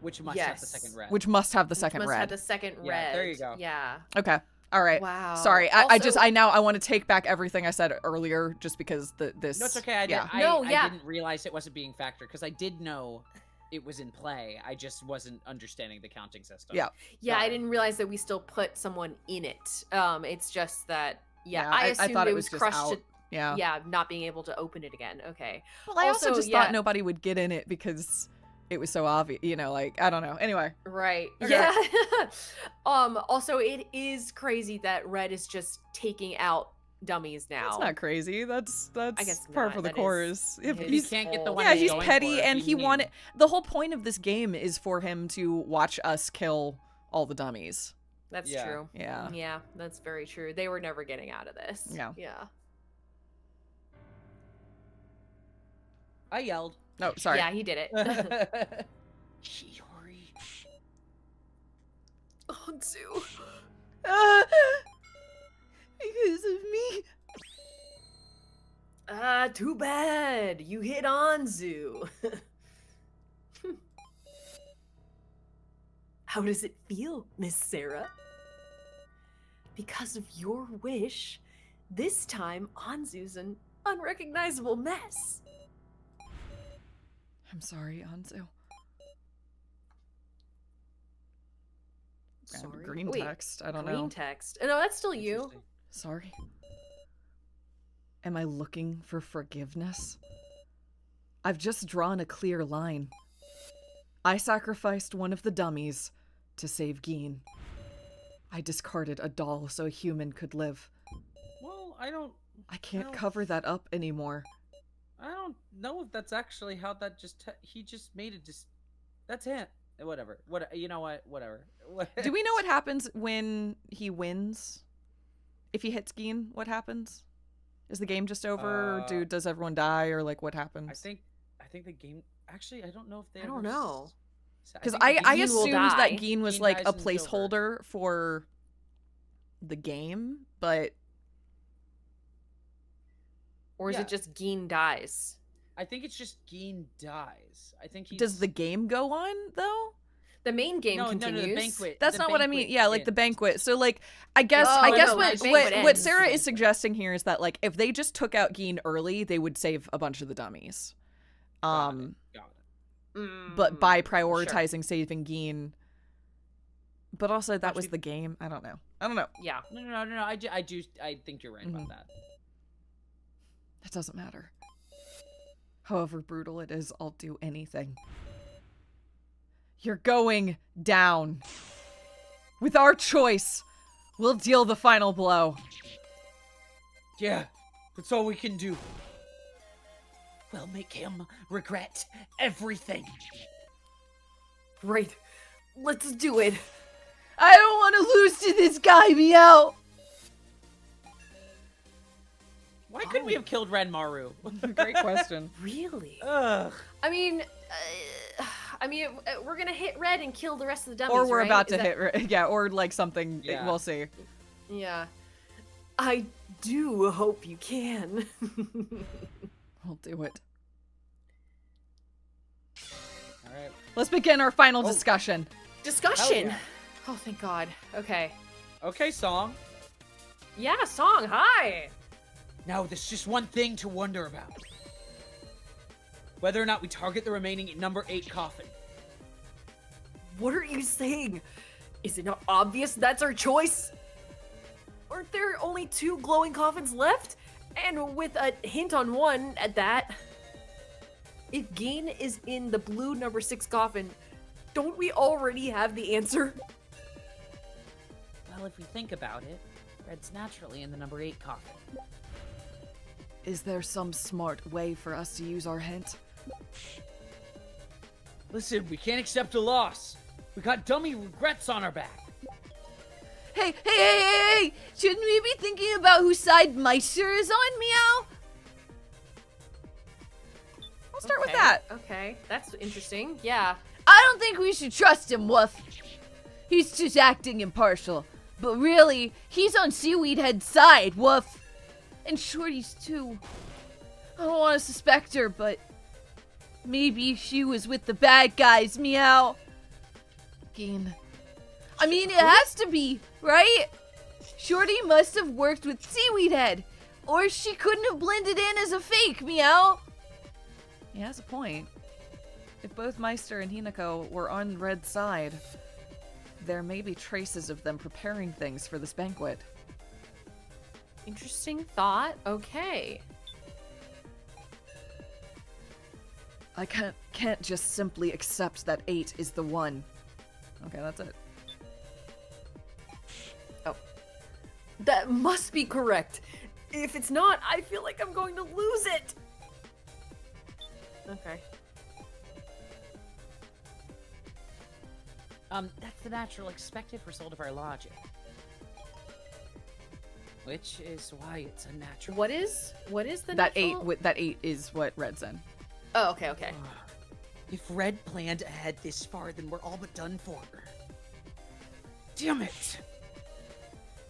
Which must have the second red. which must have the second must red. have the second Yeah, red. there you go. Yeah. Okay. All right. Wow. Sorry. Also- I want to take back everything I said earlier just because this. No, it's okay. yeah. I didn't realize it wasn't being factored because I did know it was in play. I just wasn't understanding the counting system. Yeah. Yeah, I Sorry. didn't realize that we still put someone in it. It's just that Yeah, I I assumed thought it it was was just crushed out. to, Yeah. yeah, not being able to open it again. Okay. Well, I also just yeah. thought nobody would get in it because it was so obvious. You know, like, I don't know. Anyway. Right. Okay. Yeah. Also it is crazy that Red is just taking out dummies now. That's not crazy. That's guess par not. for the That course. is If his He he's can't get the fault. one yeah, he's he's going petty for. and He he mean. wanted the whole point of this game is for him to watch us kill all the dummies. That's Yeah. true. Yeah. Yeah, that's very true. They were never getting out of this. Yeah. Yeah. I yelled. No, sorry. Yeah, he did it. Shiori. Anzu. Because of me. Too bad. You hit Anzu. How does it feel, Miss Sarah? Because of your wish, this time Anzu's an unrecognizable mess. I'm sorry, Anzu. Sorry. Green Wait, text. I don't green know. text. No, that's still you. Interesting. Sorry. Am I looking for forgiveness? I've just drawn a clear line. I sacrificed one of the dummies to save Gene. I discarded a doll so a human could live. Well, I can't No. cover that up anymore. I don't know if that's actually how that he just made it just. That's it. Whatever. You know what? Whatever. Do we know what happens when he wins? If he hits Gene, what happens? Is the game just over, or does everyone die, or like what happens? I think the game. Actually, I don't know if they. I don't know. Because think I Gene will assumed die. that Gene was Gene like dies a and it's over. placeholder for the game, but Or is Yeah. it just Gene dies? I think it's just Gene dies. I think he does the game go on though? The main game no, continues. the banquet. That's the not what I mean. banquet Yeah, like the ends. banquet. So like I guess Oh, I guess no, what the banquet what ends. Sarah is suggesting here is that like if they just took out Gene early, they would save a bunch of the dummies. Got it. But by Sure. prioritizing saving Gene, but also that Watch was me- the game. I don't know. Yeah. No. I think you're right Mhm. about that. It doesn't matter. However brutal it is, I'll do anything. You're going down. With our choice, we'll deal the final blow. Yeah, that's all we can do. We'll make him regret everything. Right. Let's do it. I don't want to lose to this guy, Meow. Why couldn't we have killed Renmaru? Great question. Really? Ugh. I mean, we're gonna hit Red and kill the rest of the dummies, Or we're right? about Is to hit, yeah, or like something. Yeah. We'll see. Yeah. I do hope you can. We'll do it. All right. Let's begin our final discussion. Discussion. yeah. Oh, thank God. Okay. Okay, song. Yeah, song. Hi. Now, there's just one thing to wonder about. Whether or not we target the remaining number 8 coffin. What are you saying? Is it not obvious that's our choice? Aren't there only 2 glowing coffins left? And with a hint on one at that. if Gin is in the blue number 6 coffin, don't we already have the answer? Well, if we think about it, Red's naturally in the number 8 coffin. Is there some smart way for us to use our hint? Listen, we can't accept a loss. We got dummy regrets on our back. Hey! Shouldn't we be thinking about whose side Meister is on, Meow? I'll start with that. Okay, that's interesting. Yeah. I don't think we should trust him, Woof. He's just acting impartial. But really, he's on Seaweed Head's side, Woof. And Shorty's too. I don't want to suspect her, but maybe she was with the bad guys, Meow. Gin. I mean, it has to be, right? Shorty must have worked with Seaweed Head, or she couldn't have blended in as a fake, Meow. He has a point. If both Meister and Hinako were on Red's side, there may be traces of them preparing things for this banquet. Interesting thought. Okay. I can't just simply accept that 8 is the one. Okay, that's it. That must be correct. If it's not, I feel like I'm going to lose it. Okay. That's the natural expected result of our logic. Which is why it's unnatural. What is the That natural? 8 that 8 is what Red said. Oh, okay. If Red planned ahead this far, then we're all but done for. Damn it!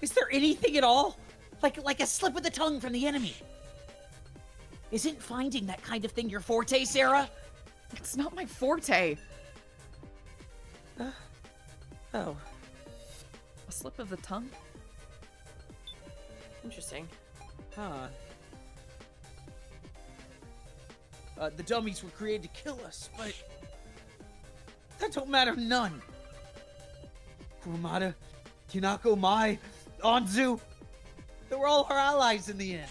Is there anything at all? Like a slip of the tongue from the enemy? Isn't finding that kind of thing your forte, Sarah? It's not my forte. Oh. A slip of the tongue? Interesting. Huh. The dummies were created to kill us, but that don't matter none. Kurumada, Hinako, Mai, Anzu, they were all our allies in the end.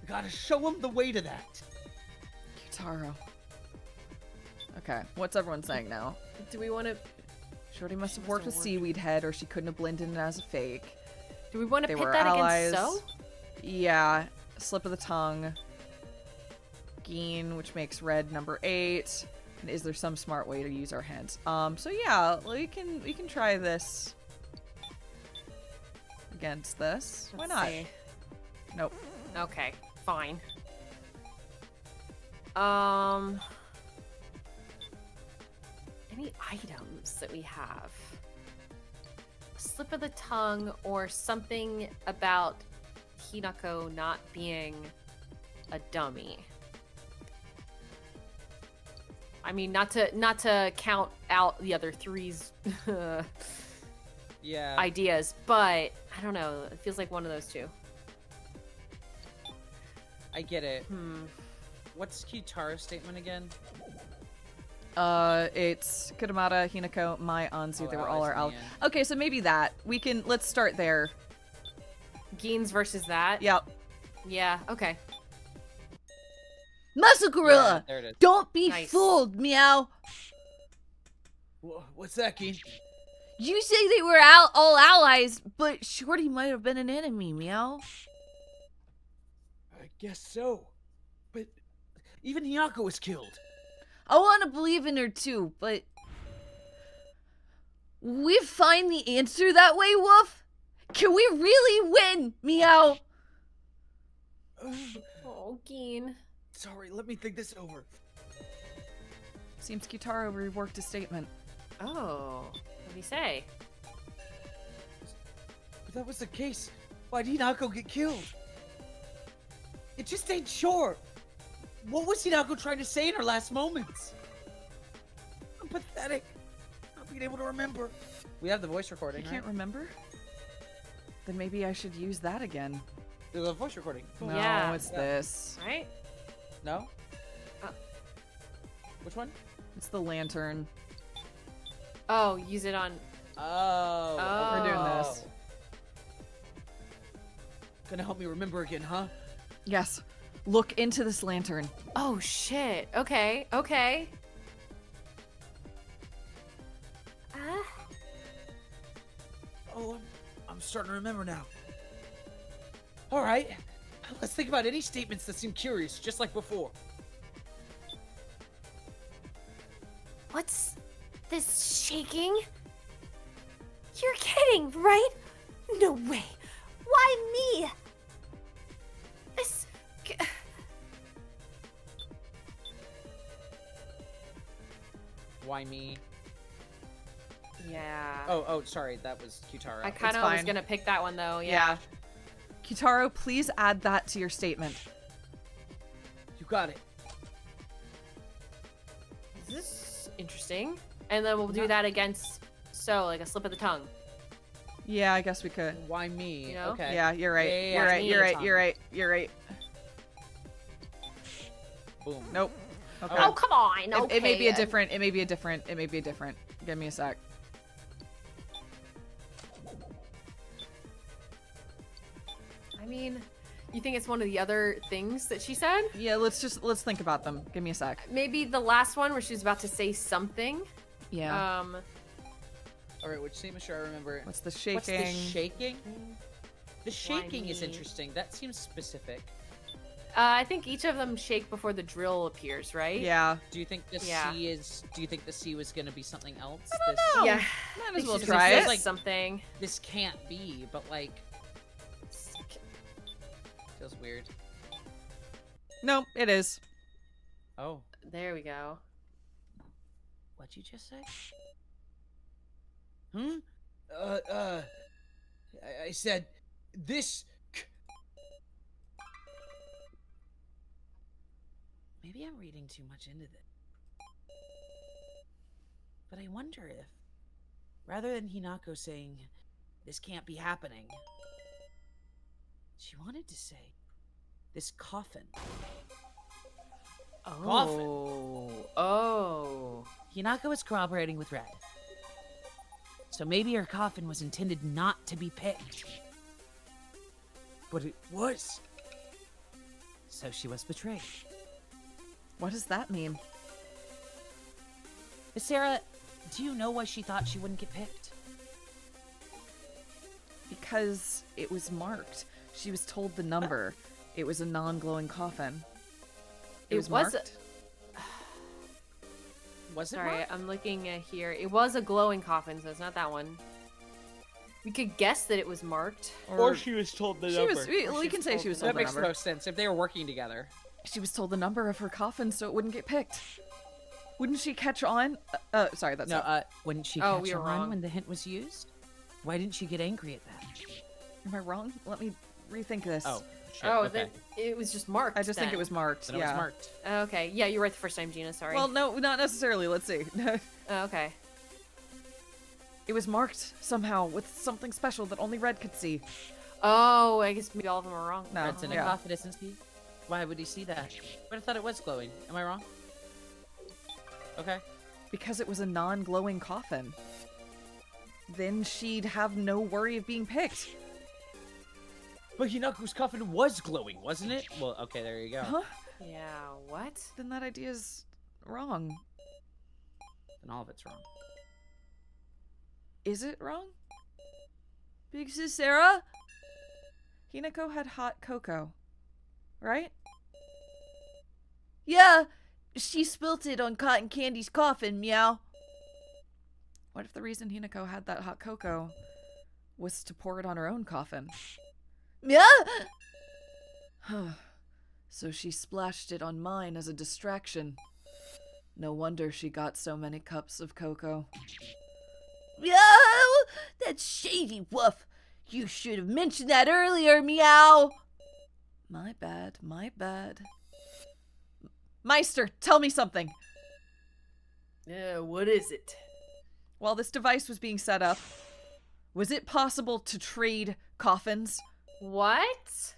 We gotta show them the way to that. Kitaro. Okay, what's everyone saying now? Do we want to? Shorty must have worked with Seaweed Head, or she couldn't have blended in as a fake. Do we want to They pit were that allies. against So? Yeah, slip of the tongue. Gin, which makes Red number 8. And is there some smart way to use our hints? So yeah, we can try this against this. Why Let's not? see. Nope. Okay, fine. Any items that we have? Slip of the tongue or something about Hinako not being a dummy. I mean, not to count out the other three's Yeah. ideas, but I don't know. It feels like one of those two. I get it. What's Kitaro's statement again? It's Kurumada, Hinako, Mai, Anzu. They were all our allies allies. in the end. Okay, so maybe that. Let's start there. Geins versus that? Yep. Yeah, okay. Muscle Gorilla! Yeah, there it is. Don't be Nice. fooled, Meow! What's that, Gin? You say they were all allies, but Shorty might have been an enemy, Meow. I guess so. But even Hinako was killed. I want to believe in her too, but we find the answer that way, Woof? Can we really win, Meow? Oh, Gein. Sorry, let me think this over. Seems Kitaro reworked his statement. Oh, what did he say? If that was the case, why'd Hinako get killed? It just ain't sure. What was Hinako trying to say in her last moments? I'm pathetic. Not being able to remember. We have the voice recording, You can't remember? Then maybe I should use that again. There's a voice recording. No, Yeah. it's this. Right? No? Which one? It's the lantern. Oh, use it on. Oh. Oh. We're doing this. Gonna help me remember again, huh? Yes. look into this lantern. Oh shit. Okay. Okay. Oh, I'm starting to remember now. All right, let's think about any statements that seem curious, just like before. What's this shaking? You're kidding, right? No way. Why me? This. Why me? Yeah. Oh, sorry, that was Kitaro. I kind of was gonna pick that one though. Yeah. Kitaro, please add that to your statement. You got it. Is this interesting? And then we'll do that against like a slip of the tongue. Yeah, I guess we could. Why me? You know? Okay. Yeah, you're right. Yeah, You're right. me. You're right. You're right. You're right. Boom. Nope. Okay. Oh come on. Okay. It may be a different. It may be a different. It may be a different. Give me a sec. I mean, you think it's one of the other things that she said? Yeah, let's think about them. Give me a sec. Maybe the last one where she was about to say something. Yeah. All right, which statement should I remember? What's the shaking? What's the shaking? The Why shaking is me? interesting. That seems specific. I think each of them shake before the drill appears, right? Yeah. Do you think the Yeah. C is? Do you think the C was going to be something else? know. Yeah. Might I as well think she try just it. said something. This can't be, but like, feels weird. Nope, it is. Oh, There we go. what'd you just say? I said, this. Maybe I'm reading too much into this. But I wonder if, rather than Hinako saying, this can't be happening, she wanted to say, this coffin. Oh. Oh. Hinako is cooperating with Red. So maybe her coffin was intended not to be picked. But it was. So she was betrayed. What does that mean? Sarah, do you know why she thought she wouldn't get picked? Because it was marked. She was told the number. It was a non-glowing coffin. It was marked. Was it Sorry, marked? I'm looking here. It was a glowing coffin, so it's not that one. We could guess that it was marked. Or she was told the number. We can say she was told That the makes number. the most sense if they were working together. She was told the number of her coffin so it wouldn't get picked. Wouldn't she catch on? Sorry, that's No, not. wouldn't she Oh, catch we were on wrong. when the hint was used? Why didn't she get angry at that? Am I wrong? Let me rethink this. Oh, shit. Oh, okay. then it was just marked. I just think then. it was marked. Then it yeah. was marked. Okay, yeah, you were right the first time, Gina. Sorry. Well, no, not necessarily. Let's see. Oh, okay. It was marked somehow with something special that only Red could see. Oh, I guess maybe all of them are wrong. No. Red's in a yeah. coffin, isn't he? Why would he see that? But I thought it was glowing. Am I wrong? Okay. Because it was a non-glowing coffin. Then she'd have no worry of being picked. But Hinako's coffin was glowing, Wasn't it? Well, okay, there you go. Huh? Yeah, what? Then that idea's wrong. Then all of it's wrong. Is it wrong? Big Sis Sarah? Hinako had hot cocoa, right? Yeah, she spilt it on Cotton Candy's coffin, meow. What if the reason Hinako had that hot cocoa was to pour it on her own coffin? Yeah. So she splashed it on mine as a distraction. No wonder she got so many cups of cocoa. Meow! That's shady, Woof. You should have mentioned that earlier, meow. My bad, my bad. Meister, tell me something. What is it? While this device was being set up, was it possible to trade coffins? What?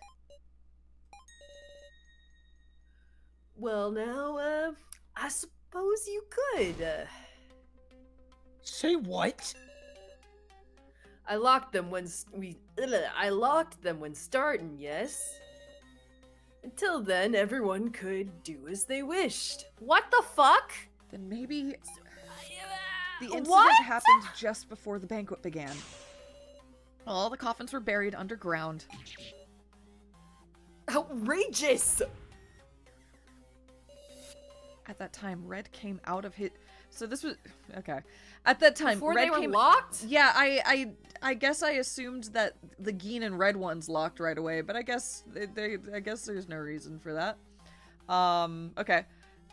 Well, now, I suppose you could. Say what? I locked them when I locked them when starting, yes? Until then, everyone could do as they wished. What the fuck? Then maybe the incident What? happened just before the banquet began. All the coffins were buried underground. Outrageous! At that time, Red came out of his... So this was... Okay. At that time, Before Red they were came... locked? Yeah, I guess I assumed that the Gina and Red ones locked right away, but I guess I guess there's no reason for that. Okay.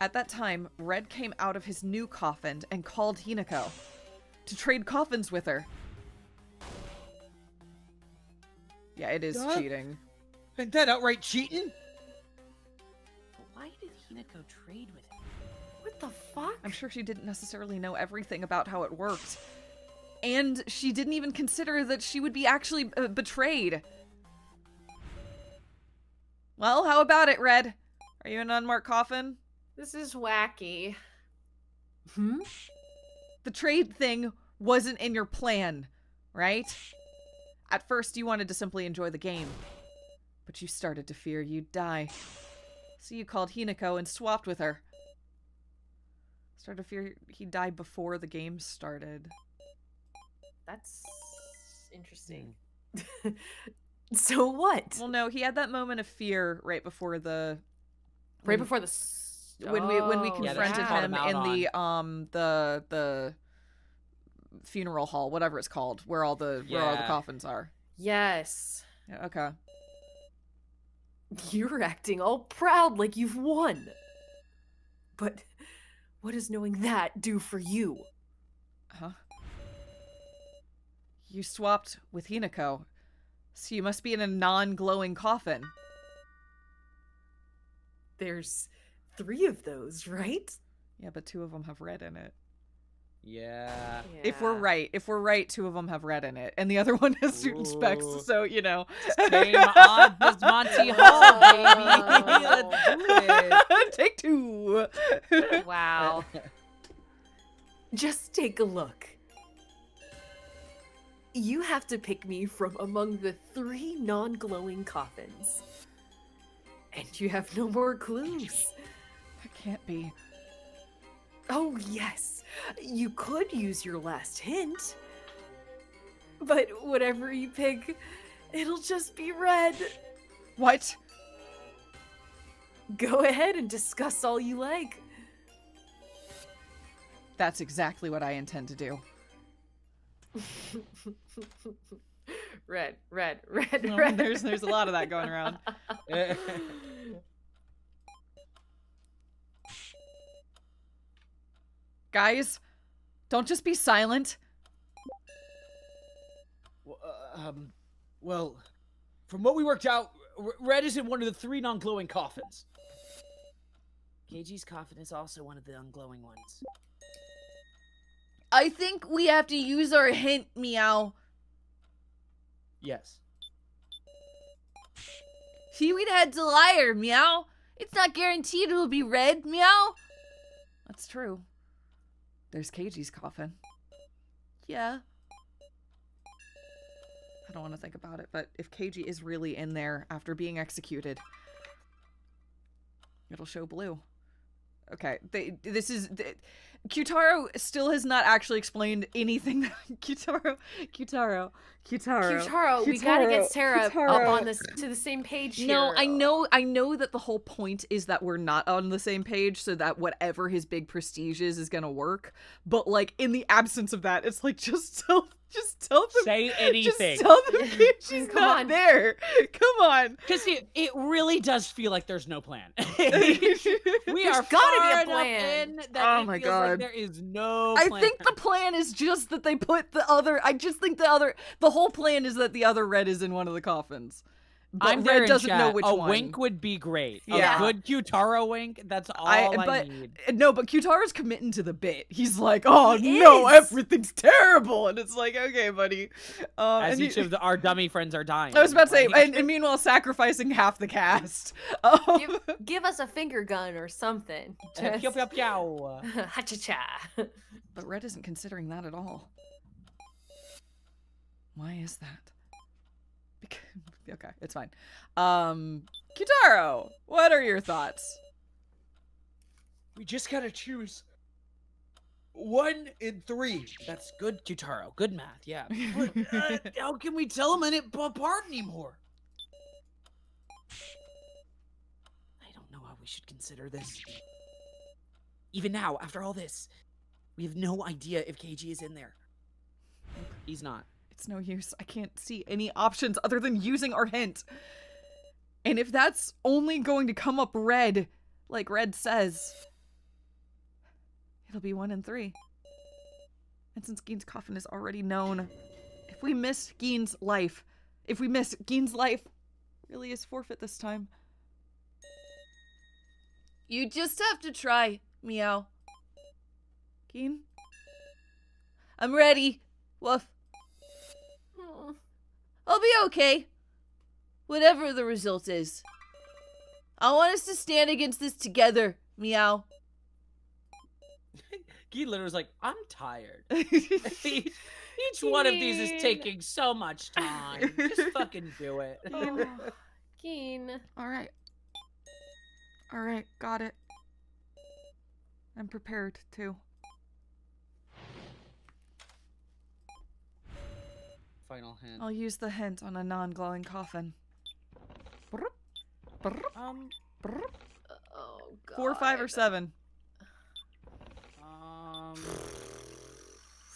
At that time, Red came out of his new coffin and called Hinako to trade coffins with her. Yeah, it is cheating. Ain't that outright cheating? But why did Hinako trade with him? What the fuck? I'm sure she didn't necessarily know everything about how it worked. And she didn't even consider that she would be actually betrayed. Well, how about it, Red? Are you an unmarked coffin? This is wacky. The trade thing wasn't in your plan, right? At first, you wanted to simply enjoy the game. But you started to fear you'd die. So you called Hinako and swapped with her. Started to fear he'd die before the game started. That's interesting. So what? Well, no, he had that moment of fear right before the... Right before the... when we confronted him in the funeral hall, whatever it's called, where all the coffins are. Yes. Yeah, okay. You're acting all proud like you've won. But what does knowing that do for you? Huh? You swapped with Hinako, so you must be in a non-glowing coffin. There's 3 of those, right? Yeah, but 2 of them have red in it. Yeah. If we're right, 2 of them have red in it, and the other one has certain specs. So you know, Same odds as Monty Hall, baby. Let's do it. Take 2. Wow. Just take a look. You have to pick me from among the 3 non-glowing coffins. And you have no more clues. That can't be. Oh, yes. You could use your last hint. But whatever you pick, it'll just be red. What? Go ahead and discuss all you like. That's exactly what I intend to do. Red. There's a lot of that going around. Guys, don't just be silent. Well, from what we worked out, Red is in one of the 3 non-glowing coffins. Keiji's coffin is also one of the unglowing ones. I think we have to use our hint, Meow. Yes. Seaweed Head's a liar, Meow. It's not guaranteed it'll be red, Meow. That's true. There's Keiji's coffin. Yeah. I don't want to think about it, but if Keiji is really in there after being executed, it'll show blue. Okay, Kyutaro still has not actually explained anything. Kyutaro, we gotta get Sarah up on this to the same page here. No, I know that the whole point is that we're not on the same page, so that whatever his big prestige is gonna work. But like in the absence of that, it's like just tell them. Say anything. Just tell them she's not there. Come on. Because it really does feel like there's no plan. We are gotta far be a enough plan. in that Oh it my feels God. like there is no I plan. think the plan is just that they put the other. I just think the whole plan is that the other red is in one of the coffins. But I'm there Red in doesn't chat. know which a one. wink would be great. Yeah. A good Kyutaro wink. That's all I need. No, but Kyutaro's committing to the bit. He's like, oh He no, is. everything's terrible. And it's like, okay, buddy. As and each of our dummy friends are dying. I was about to say, Like- and meanwhile, sacrificing half the cast. Give us a finger gun or something. Pew, pew, pew. Ha-cha-cha. But Red isn't considering that at all. Why is that? Okay, it's fine. Kitaro, what are your thoughts? We just gotta choose 1 in 3. That's good, Kyutaro. Good math, yeah. But, how can we tell them apart anymore? I don't know how we should consider this. Even now, after all this, we have no idea if KG is in there. He's not. It's no use. I can't see any options other than using our hint. And if that's only going to come up red, like Red says, it'll be 1 in 3. And since Gein's coffin is already known, if we miss Gein's life, really is forfeit this time. You just have to try, Meow. Gein? I'm ready. Woof. I'll be okay. Whatever the result is. I want us to stand against this together, Meow. Gein literally was like, I'm tired. Each one of these is taking so much time. Just fucking do it. Oh, Gein. Alright, got it. I'm prepared, too. Final hint. I'll use the hint on a non-glowing coffin. Oh, God. 4, 5, or 7?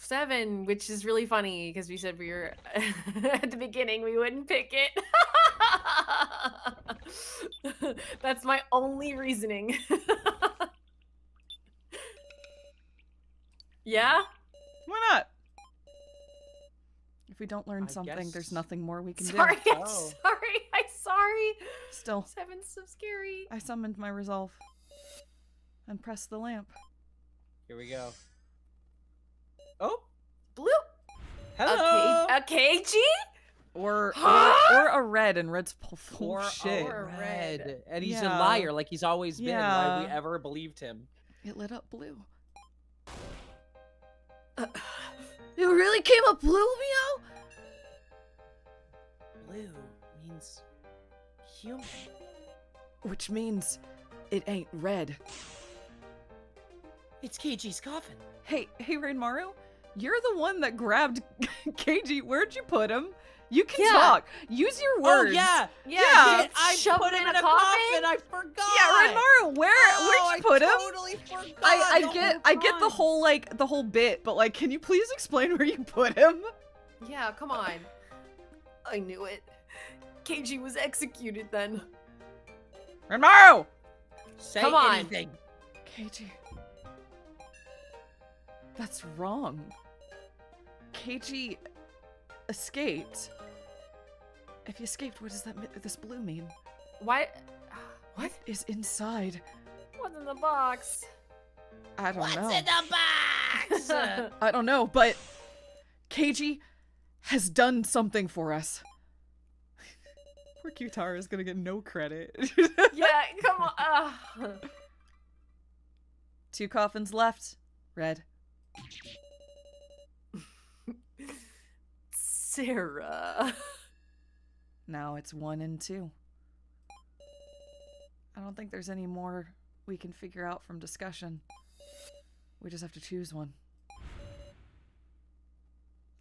7, which is really funny because we said we were at the beginning we wouldn't pick it. That's my only reasoning. Yeah? Why not? If we don't learn I something, guess- there's nothing more we can Sorry, do. I'm sorry. Still, 7's so scary. I summoned my resolve. And pressed the lamp. Here we go. Oh, Blue. hello. A KG? Or a red, and red's full Or of shit. or red. red. And he's Yeah. a liar like he's always been. Why Yeah. we ever believed him. It lit up blue. It really came up blue, Meow? Blue means human. Which means it ain't red. It's KG's coffin. Hey, Rainmaru, you're the one that grabbed KG. Where'd you put him? You can Yeah. talk. Use your words. Oh yeah. Yeah. I Shove put him him in in a a coffin? I forgot. Yeah, Rainmaru, where'd you put him? I totally forgot. I the get whole the time. whole the whole bit, but like, can you please explain where you put him? Yeah, come on. I knew it. KG was executed then. Rainmaru! Say Come on. anything. KG. That's wrong. KG escaped. If he escaped, what does this blue mean? Why? What? Is inside? What's in the box? I don't know. What's in the box? I don't know, but KG has done something for us. Poor Kyutaro is gonna get no credit. Yeah, come on. 2 coffins left. Red. Sarah. Now it's 1 and 2. I don't think there's any more we can figure out from discussion. We just have to choose one.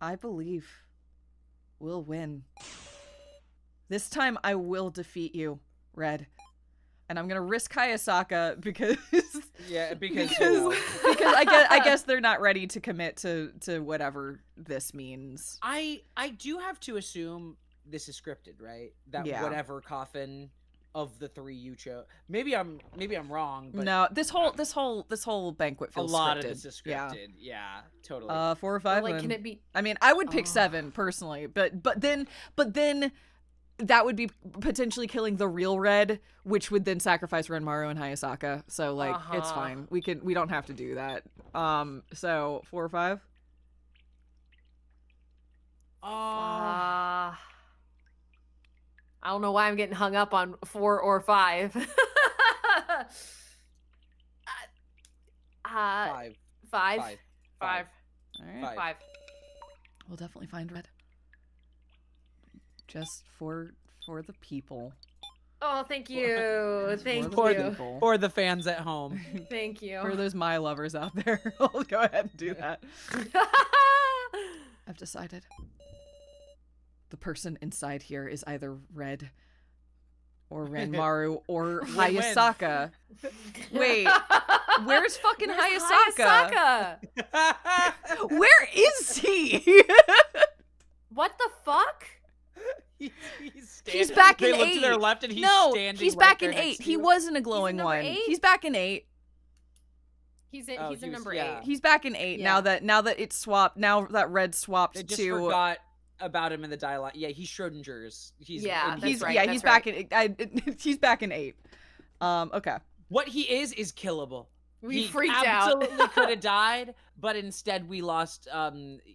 I believe we'll win. This time I will defeat you, Red. And I'm gonna risk Hayasaka because Yeah, because because I guess they're not ready to commit to whatever this means. I do have to assume this is scripted, right? That Yeah. whatever coffin of the 3 you chose. Maybe I'm wrong, but No, this whole banquet a lot lot of this is scripted. Yeah, totally. 4 or 5. Like, then. can it be? I mean, I would pick Oh. 7 personally, but then that would be potentially killing the real Red, which would then sacrifice Renmaru and Hayasaka. So like, it's fine. We don't have to do that. So 4 or 5. I don't know why I'm getting hung up on 4 or 5. 5. 5. 5. 5. All right. 5. 5. We'll definitely find Red. Just for the people. Oh, thank you. Thank For you. the, for the fans at home. Thank you. For those My lovers out there, I'll go ahead and do that. I've decided. The person inside here is either Red or Ranmaru or Win-win. Hayasaka. Wait, where's fucking Where's Hayasaka? Hayasaka? Where is he? What the fuck? He's back in They look 8. to their left and he's no, standing he's right back there in next 8. to He you. wasn't a glowing number one. 8? He's back in 8. He's in, Oh, he's in he was- number yeah. 8. He's back in 8 Yeah. now that it's swapped. Now that Red swapped They just to. forgot about him in the dialogue. Yeah, he's Schrodinger's. He's Yeah, and that's He's right, yeah. that's He's right. back in. He's back in 8. Okay. What he is killable. We he freaked out. absolutely could have died, but instead we lost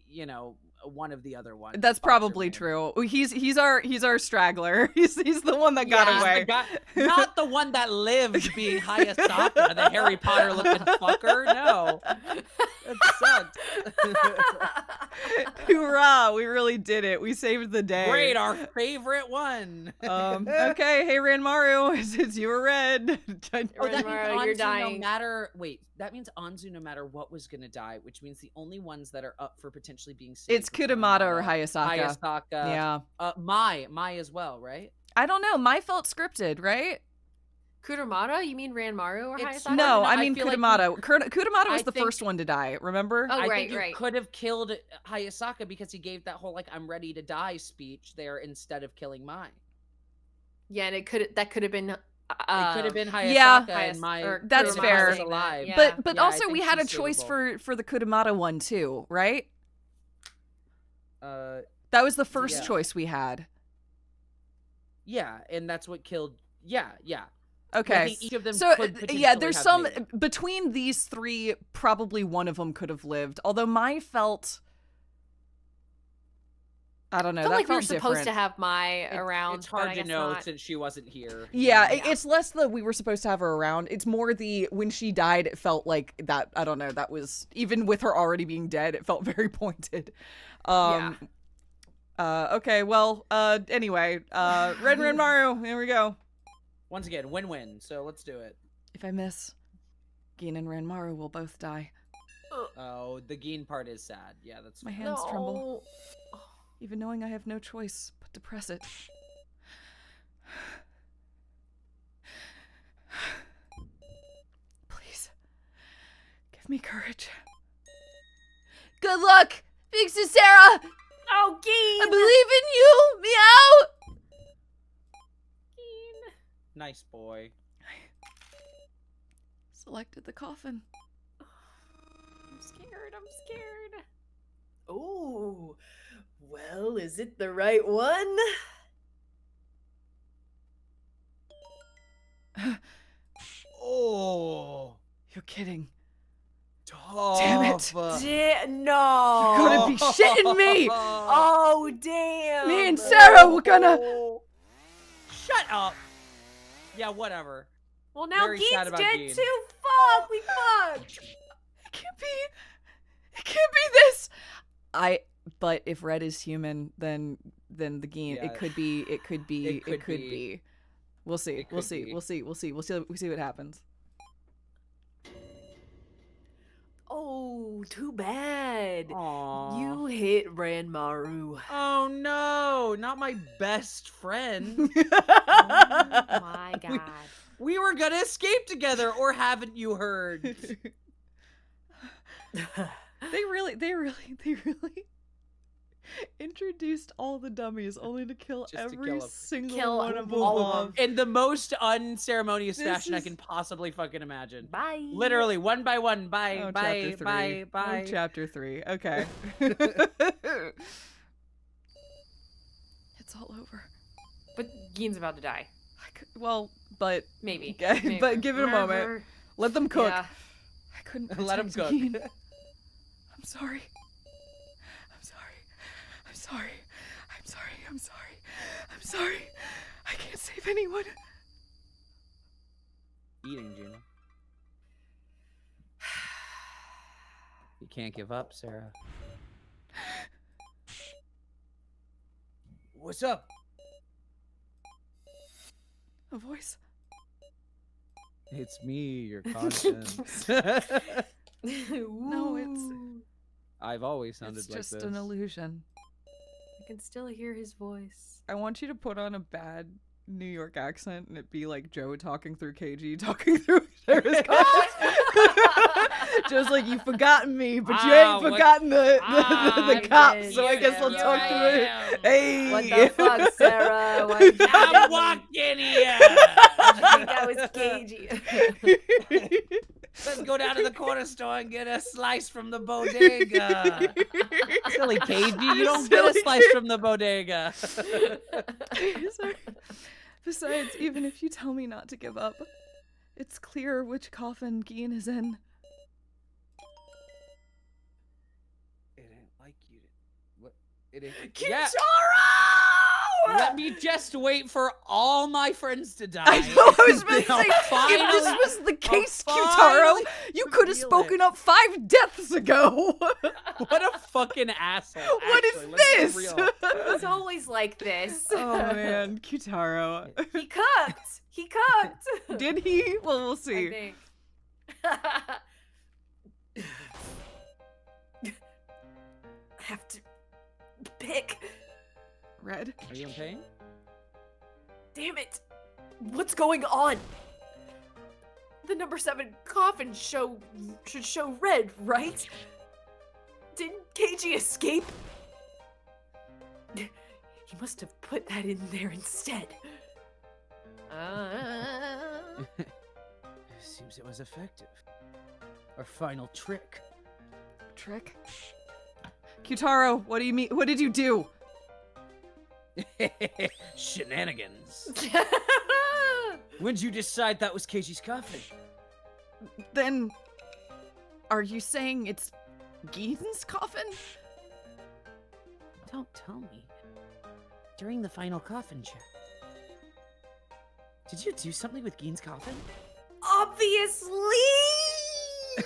you know, one of the other ones. That's probably Boxer true. He's our straggler. He's the one that got Yeah. away. The guy, not the one that lived being Hayasaka, the Harry Potter looking fucker. No. That sucked. Hoorah! We really did it. We saved the day. Great, our favorite one. Okay, hey Ranmaru, it's you or Red. Oh, that Ranmaru, means you're Anzu, dying. no matter. Wait, that means Anzu, no matter what, was gonna die, which means the only ones that are up for potentially being saved. It's Kutamata or Hayasaka. Hayasaka. Yeah. Mai as well, right? I don't know. My felt scripted, right? Kutamata? You mean Ranmaru or It's- Hayasaka? No, I I mean feel like Kutamata. Kutamata was I the think- first one to die. Remember? Oh, I right, think you right. could have killed Hayasaka because he gave that whole like "I'm ready to die" speech there instead of killing Mai. Yeah, and that could have been. It could have been Hayasaka yeah. and Mai. or That's Kutamata fair. was saying that, alive. yeah. But Yeah, I also we think had a she's choice savable. for the Kutamata one too, right? Uh, That was the first Yeah. choice we had. yeah, and that's what killed. Yeah. Okay. I think each of them So could yeah, potentially there's have some made it. between these 3. Probably one of them could have lived. Although Mai felt, I don't know. I felt that like we were felt supposed different. to have Mai around. It's but I hard to guess know not. since she wasn't here. Yeah, Yeah. it's less that we were supposed to have her around. It's more the when she died, it felt like that. I don't know. That was even with her already being dead, it felt very pointed. Okay. Well. Anyway. Red and Ranmaru. Here we go. Once again, win-win. So let's do it. If I miss, Gina and Ranmaru will both die. Oh, the Geen part is sad. Yeah, that's My fair. hands tremble, No. even knowing I have no choice but to press it. Please, give me courage. Good luck, thanks to Sarah. Oh, I Geen! believe in you. Meow. Geen. Nice boy. Selected the coffin. I'm scared. I'm scared. Oh, well, is it the right one? Oh, You're kidding. tough. Damn it. No. You're gonna be shitting me. Oh, damn. Me and Sarah were gonna. Shut up. Yeah, whatever. Well, now Very sad Geet's about dead Geen. too. Fuck. We fucked. It can't be. It can't be this. But if Red is human, then the game. Yeah. It could be. It could be. It could be. We'll see. It We'll could see. be. We'll see. We'll see. We'll see what happens. Oh, too bad. Aww. You hit Ranmaru. Oh no, not my best friend. Oh my god. We were gonna escape together, or haven't you heard? They really introduced all the dummies only to kill Just to every kill 'em. single Kill one of them all of off. In the most unceremonious This fashion I is- can possibly fucking imagine. Bye. Literally, one by one. Bye, Oh, bye, chapter 3. bye, bye. Oh, chapter 3. Okay. It's all over. But Geen's about to die. But Maybe. Okay, Maybe. but give it a moment. Whatever. Let them cook. Yeah. I couldn't Let 'em protect cook. Gene. I'm sorry. I'm sorry. I'm sorry. I'm sorry. I'm sorry. I'm sorry. I can't save anyone. Eating, Gina. You can't give up, Sarah. What's up? A voice? It's me, your conscience. No, I've always sounded it's like just this. an illusion. I can still hear his voice. I want you to put on a bad New York accent and it be like Joe talking through KG, talking through Sarah's conscience. Joe's like, you've forgotten me, but you ain't forgotten the cops, so I guess I'll talk through it. Hey! What the fuck, Sarah? Why did you I'm walking here! think I was cagey? Let's go down to the corner store and get a slice from the bodega. Silly KG, you don't get a slice from the bodega. Sorry. Besides, even if you tell me not to give up, it's clear which coffin Gina is in. It ain't like you. What? It ain't. Kitaro! Let me just wait for all my friends to die. I know, I was about to say, Finally- if this was the case, finally Kitaro, you could have reveal spoken up 5 deaths ago. What a fucking asshole. What is actually. Let's be this? real. It's always like this. Oh man, Kitaro. He cooked. He cooked. Did he? Well, we'll I see. think. I have to pick. Red. Are you in pain? Damn it. What's going on? The number 7 coffin should show red, right? Didn't KG escape? He must have put that in there instead. Seems it was effective. Our final trick. Trick. Kitaro, what do you mean? What did you do? Shenanigans. When'd you decide that was KG's coffin? Then, are you saying it's Gina's coffin? Don't tell me. During the final coffin check. Did you do something with Gein's coffin? Obviously!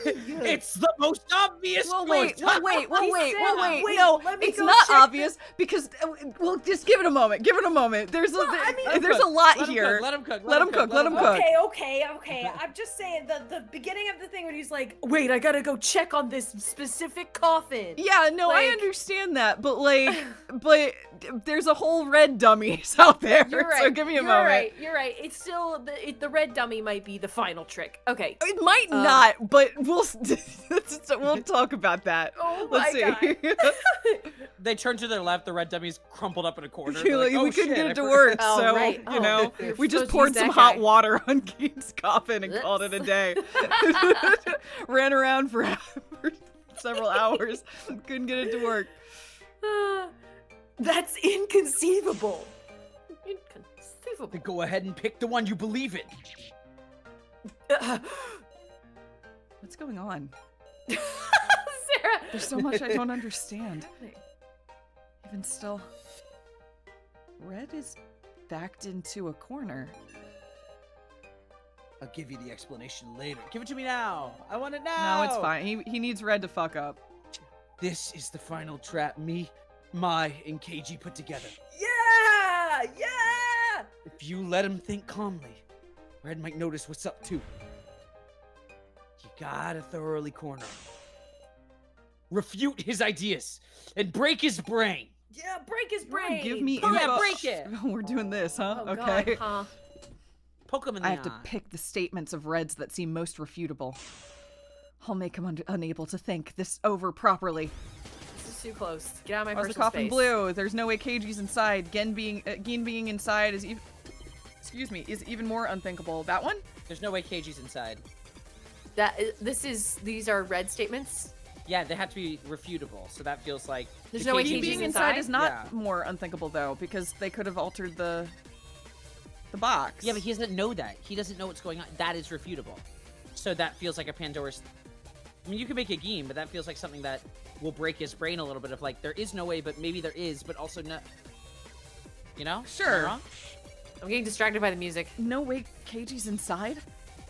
It's the most obvious Well, choice. wait. Wait, No, let me it's go not check obvious because well, just give it a moment. Give it a moment. There's a there's a lot here. Let him cook. Let him cook. Okay. I'm just saying the beginning of the thing when he's like, wait, I gotta go check on this specific coffin. Yeah, no, I Like- understand that, but but there's a whole red dummies out there. You're right. So give me a You're moment. Right. You're right. It's still the red dummy might be the final trick. Okay. It might not, but we'll talk about that. Oh Let's my see. They turn to their left. The red dummy's crumpled up in a corner. You're They're like, like, oh, we couldn't shit, get I it to forgot." work, Oh, so right. you know, We're we just supposed to poured use some that hot guy. water on Gein's coffin and called it a day. Ran around for several hours, couldn't get it to work. That's inconceivable. Inconceivable. Then go ahead and pick the one you believe in. What's going on? Sarah. There's so much I don't understand. Even still, Red is backed into a corner. I'll give you the explanation later. Give it to me now. I want it now. No, it's fine. He needs Red to fuck up. This is the final trap me, Mai, and KG put together. Yeah! If you let him think calmly, Red might notice what's up too. You gotta thoroughly corner him. Refute his ideas and break his brain. Yeah, break his You wanna brain. Give me Yeah, info. break it. We're doing this, huh? Oh, Okay. God, huh? Poke him in the I have to eye. pick the statements of Red's that seem most refutable. I'll make him unable to think this over properly. This is too close. Get out of my Why's the personal coffin space. blue? There's no way KG's inside. Gen being inside is even. Excuse me, is even more unthinkable. That one? There's no way KG's inside. These are red statements. Yeah, they have to be refutable, so that feels like... There's the no way KG Being KG's inside inside? is not Yeah. more unthinkable though, because they could have altered the box. Yeah, but he doesn't know that. He doesn't know what's going on. That is refutable. So that feels like a Pandora's... I mean, you can make a game, but that feels like something that will break his brain a little bit of like, there is no way, but maybe there is, but also no... You know? Am I Sure. wrong? I'm getting distracted by the music. No way KG's inside?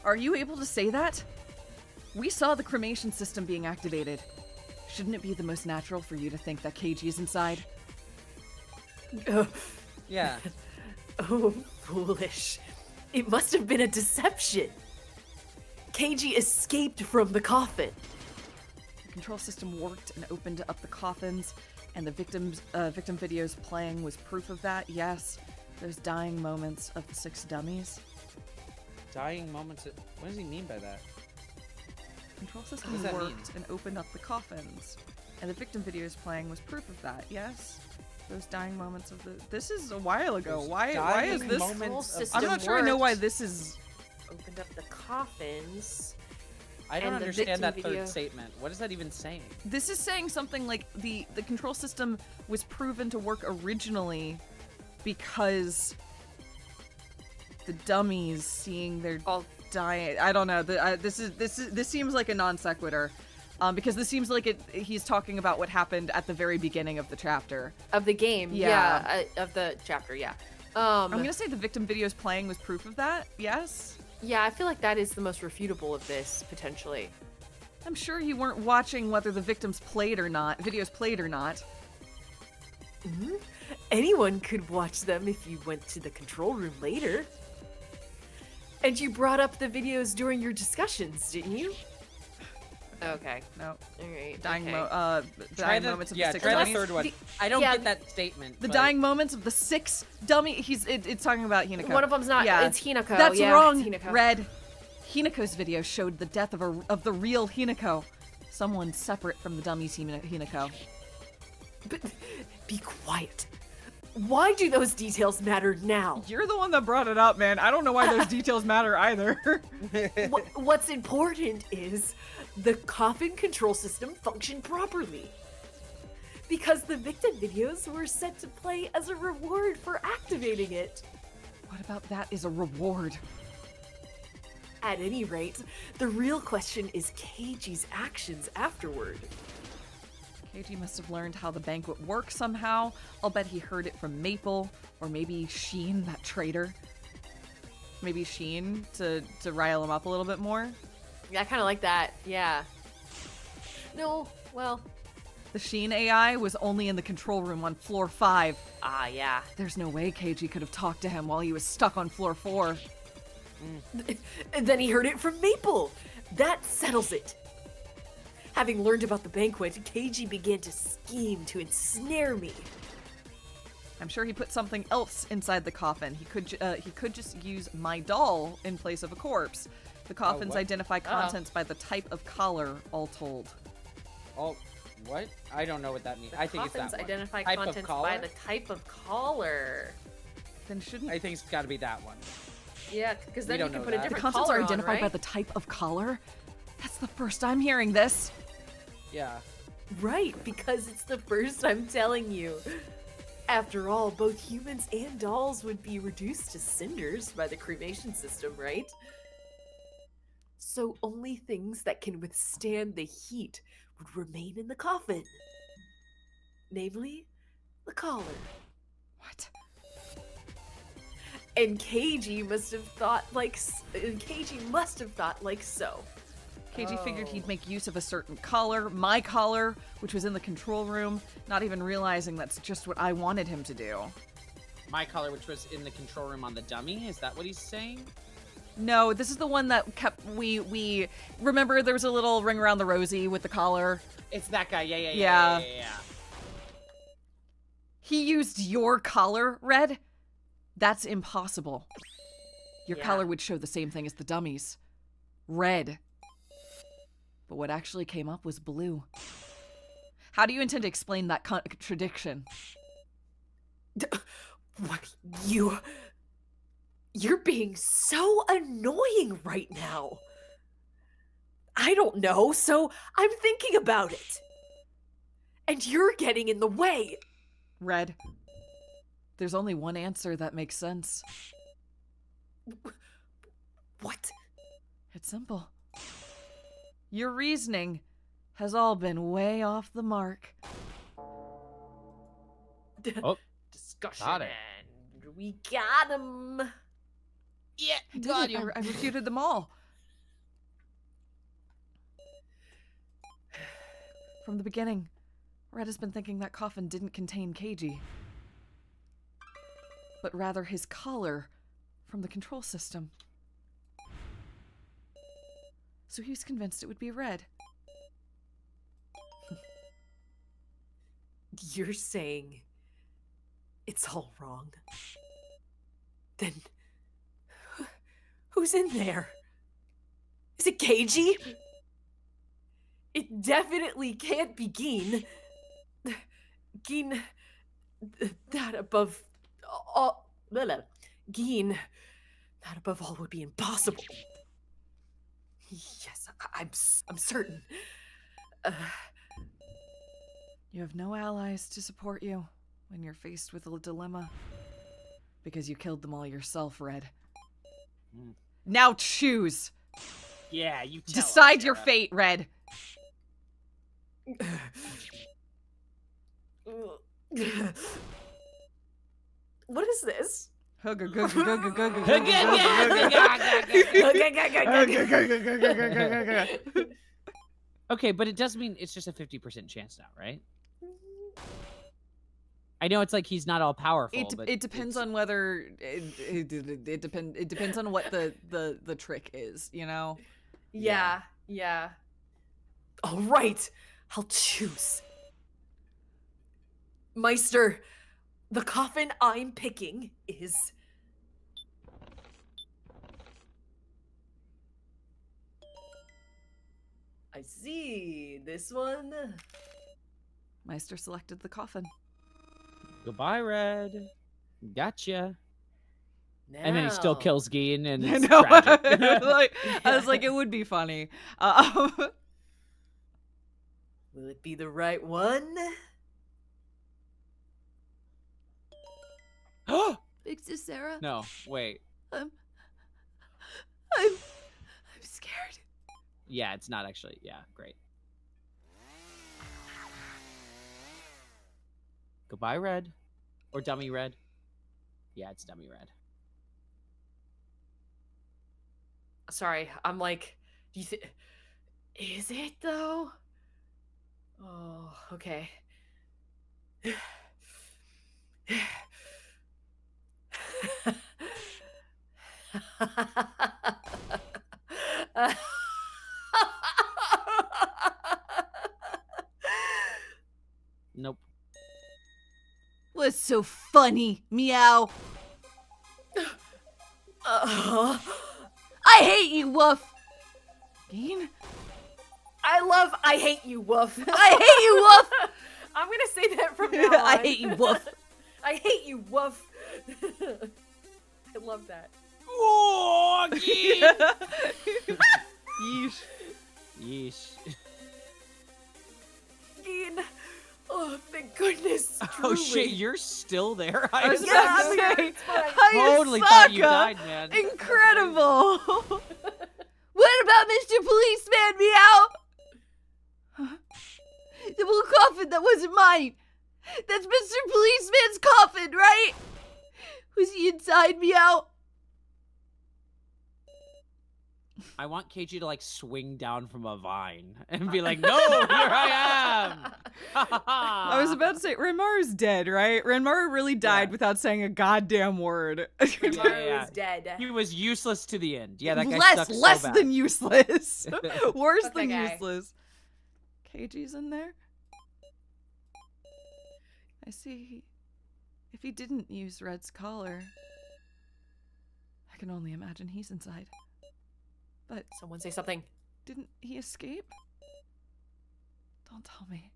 Are you able to say that? We saw the cremation system being activated. Shouldn't it be the most natural for you to think that KG is inside? Yeah. Oh, foolish. It must have been a deception. KG escaped from the coffin. The control system worked and opened up the coffins, and the victim videos playing was proof of that. Yes, those dying moments of the 6 dummies. Dying moments. What does he mean by that? Control system What does that worked and opened up the coffins, and the victim videos playing was proof of that. Yes, those dying moments of the. This is a while ago. Those Why is dying this? moments of- I'm not sure I know why worked. this is. Opened up the coffins. I don't And the understand that victim video. third statement. What is that even saying? This is saying something like the control system was proven to work originally because the dummies seeing their All dying. I don't know. This seems like a non sequitur, because this seems like he's talking about what happened at the very beginning of the chapter. of the game. Yeah. Of the chapter. Yeah. I'm gonna say the victim videos playing was proof of that. Yes. Yeah, I feel like that is the most refutable of this, potentially. I'm sure you weren't watching whether the victims played or not. Videos played or not. Mm-hmm. Anyone could watch them if you went to the control room later. And you brought up the videos during your discussions, didn't you? Okay. No. Alright. Dying, okay. dying moments of the 6 try the dummies. third one. The- I don't yeah, get that statement. The but- dying moments of the 6 dummy. It's talking about Hinako. One of them's not. Yeah. It's Hinako. That's yeah, wrong. It's Hinako. Red. Hinako's video showed the death of the real Hinako. Someone separate from the dummies Hinako. But be quiet. Why do those details matter now? You're the one that brought it up, man. I don't know why those details matter either. What's important is the coffin control system functioned properly. Because the victim videos were set to play as a reward for activating it. What about that is a reward? At any rate, the real question is KG's actions afterward. KG must have learned how the banquet works somehow. I'll bet he heard it from Maple, or maybe Sheen, that traitor. Maybe Sheen to rile him up a little bit more. Yeah, I kind of like that. Yeah. No, well, The Sheen AI was only in the control room on floor 5. yeah. There's no way KG could have talked to him while he was stuck on floor 4. And then he heard it from Maple. That settles it. Having learned about the banquet, KG began to scheme to ensnare me. I'm sure he put something else inside the coffin. He could just use my doll in place of a corpse. The coffins what? identify contents by the type of collar, all told. Oh, what? I don't know what that means. I think it's that Coffins one. identify Type of contents collar? by the type of collar. Then shouldn't I think it's got to be that one. Yeah, because then We you don't can know put a that. the different contents collar are on, identified right? by the type of collar? That's the first I'm hearing this. Yeah. Right, because it's the first I'm telling you. After all, both humans and dolls would be reduced to cinders by the cremation system, right? So only things that can withstand the heat would remain in the coffin. Namely, the collar. What? And KG must have thought like so. KG figured Oh. he'd make use of a certain collar, my collar, which was in the control room, not even realizing that's just what I wanted him to do. My color, which was in the control room on the dummy. Is that what he's saying? No, this is the one that kept we remember there was a little ring around the rosy with the collar. It's that guy. Yeah. Yeah. He used your collar, Red? That's impossible. Your Yeah. collar would show the same thing as the dummies. Red. But what actually came up was blue. How do you intend to explain that contradiction? What you're being so annoying right now. I don't know, so I'm thinking about it. And you're getting in the way. Red. There's only one answer that makes sense. What? It's simple. Your reasoning has all been way off the mark. Oh, Discussion. got it. And we got him. Yeah. I did it. I refuted them all. From the beginning, Red has been thinking that coffin didn't contain KG, but rather his collar from the control system. So he was convinced it would be red. You're saying it's all wrong? Then who's in there? Is it Keiji? It definitely can't be Gin. Gin, that above all, Gin, that above all would be impossible. Yes, I'm certain. You have no allies to support you when you're faced with a dilemma. Because you killed them all yourself, Red. Now choose! Yeah, you tell Decide us, your Sarah. fate, Red. What is this? Okay, but it does mean it's just a 50% chance now, right? I know it's like he's not all powerful. but It depends on whether it depends on what the trick is, you know. Yeah. All right, I'll choose. Meister, the coffin I'm picking is... I see. This one? Meister selected the coffin. Goodbye, Red. Gotcha. Now. And then he still kills Gin, and I it's know. tragic. I was like, it would be funny. Will it be the right one? Big Sis Sarah? No, wait. I'm scared. Yeah, it's not actually. Yeah, great. Goodbye, Red. Or Dummy Red. Yeah, it's Dummy Red. Sorry, I'm like, do you think... Is it, though? Oh, okay. Nope. What's so funny? Meow. Uh, I hate you, Woof. Bean? I hate you, Woof. I hate you, Woof. I'm gonna say that from now on. I hate you, Woof. I hate you, Woof. I love that. Oh, Yeesh. Yeesh. Gin. Oh, thank goodness. Oh truly. shit, you're still there? I was Yeah, about I'm to here. say, It's fine. totally thought you Hayasaka. died, man. Incredible. What about Mr. Policeman, Meow? Huh? The blue coffin that wasn't mine. That's Mr. Policeman's coffin, right? Was he inside, Meow? I want Keiji to like swing down from a vine and be like, "No, here I am." I was about to say, Renmaru's dead, right? Renmaru really died without saying a goddamn word. Renmaru is dead. He was useless to the end. Yeah, that guy less sucks so less bad. than useless. Worse Fuck than that guy. useless. Keiji's in there? I see. If he didn't use Red's collar, I can only imagine he's inside. But Someone say something. didn't he escape? Don't tell me.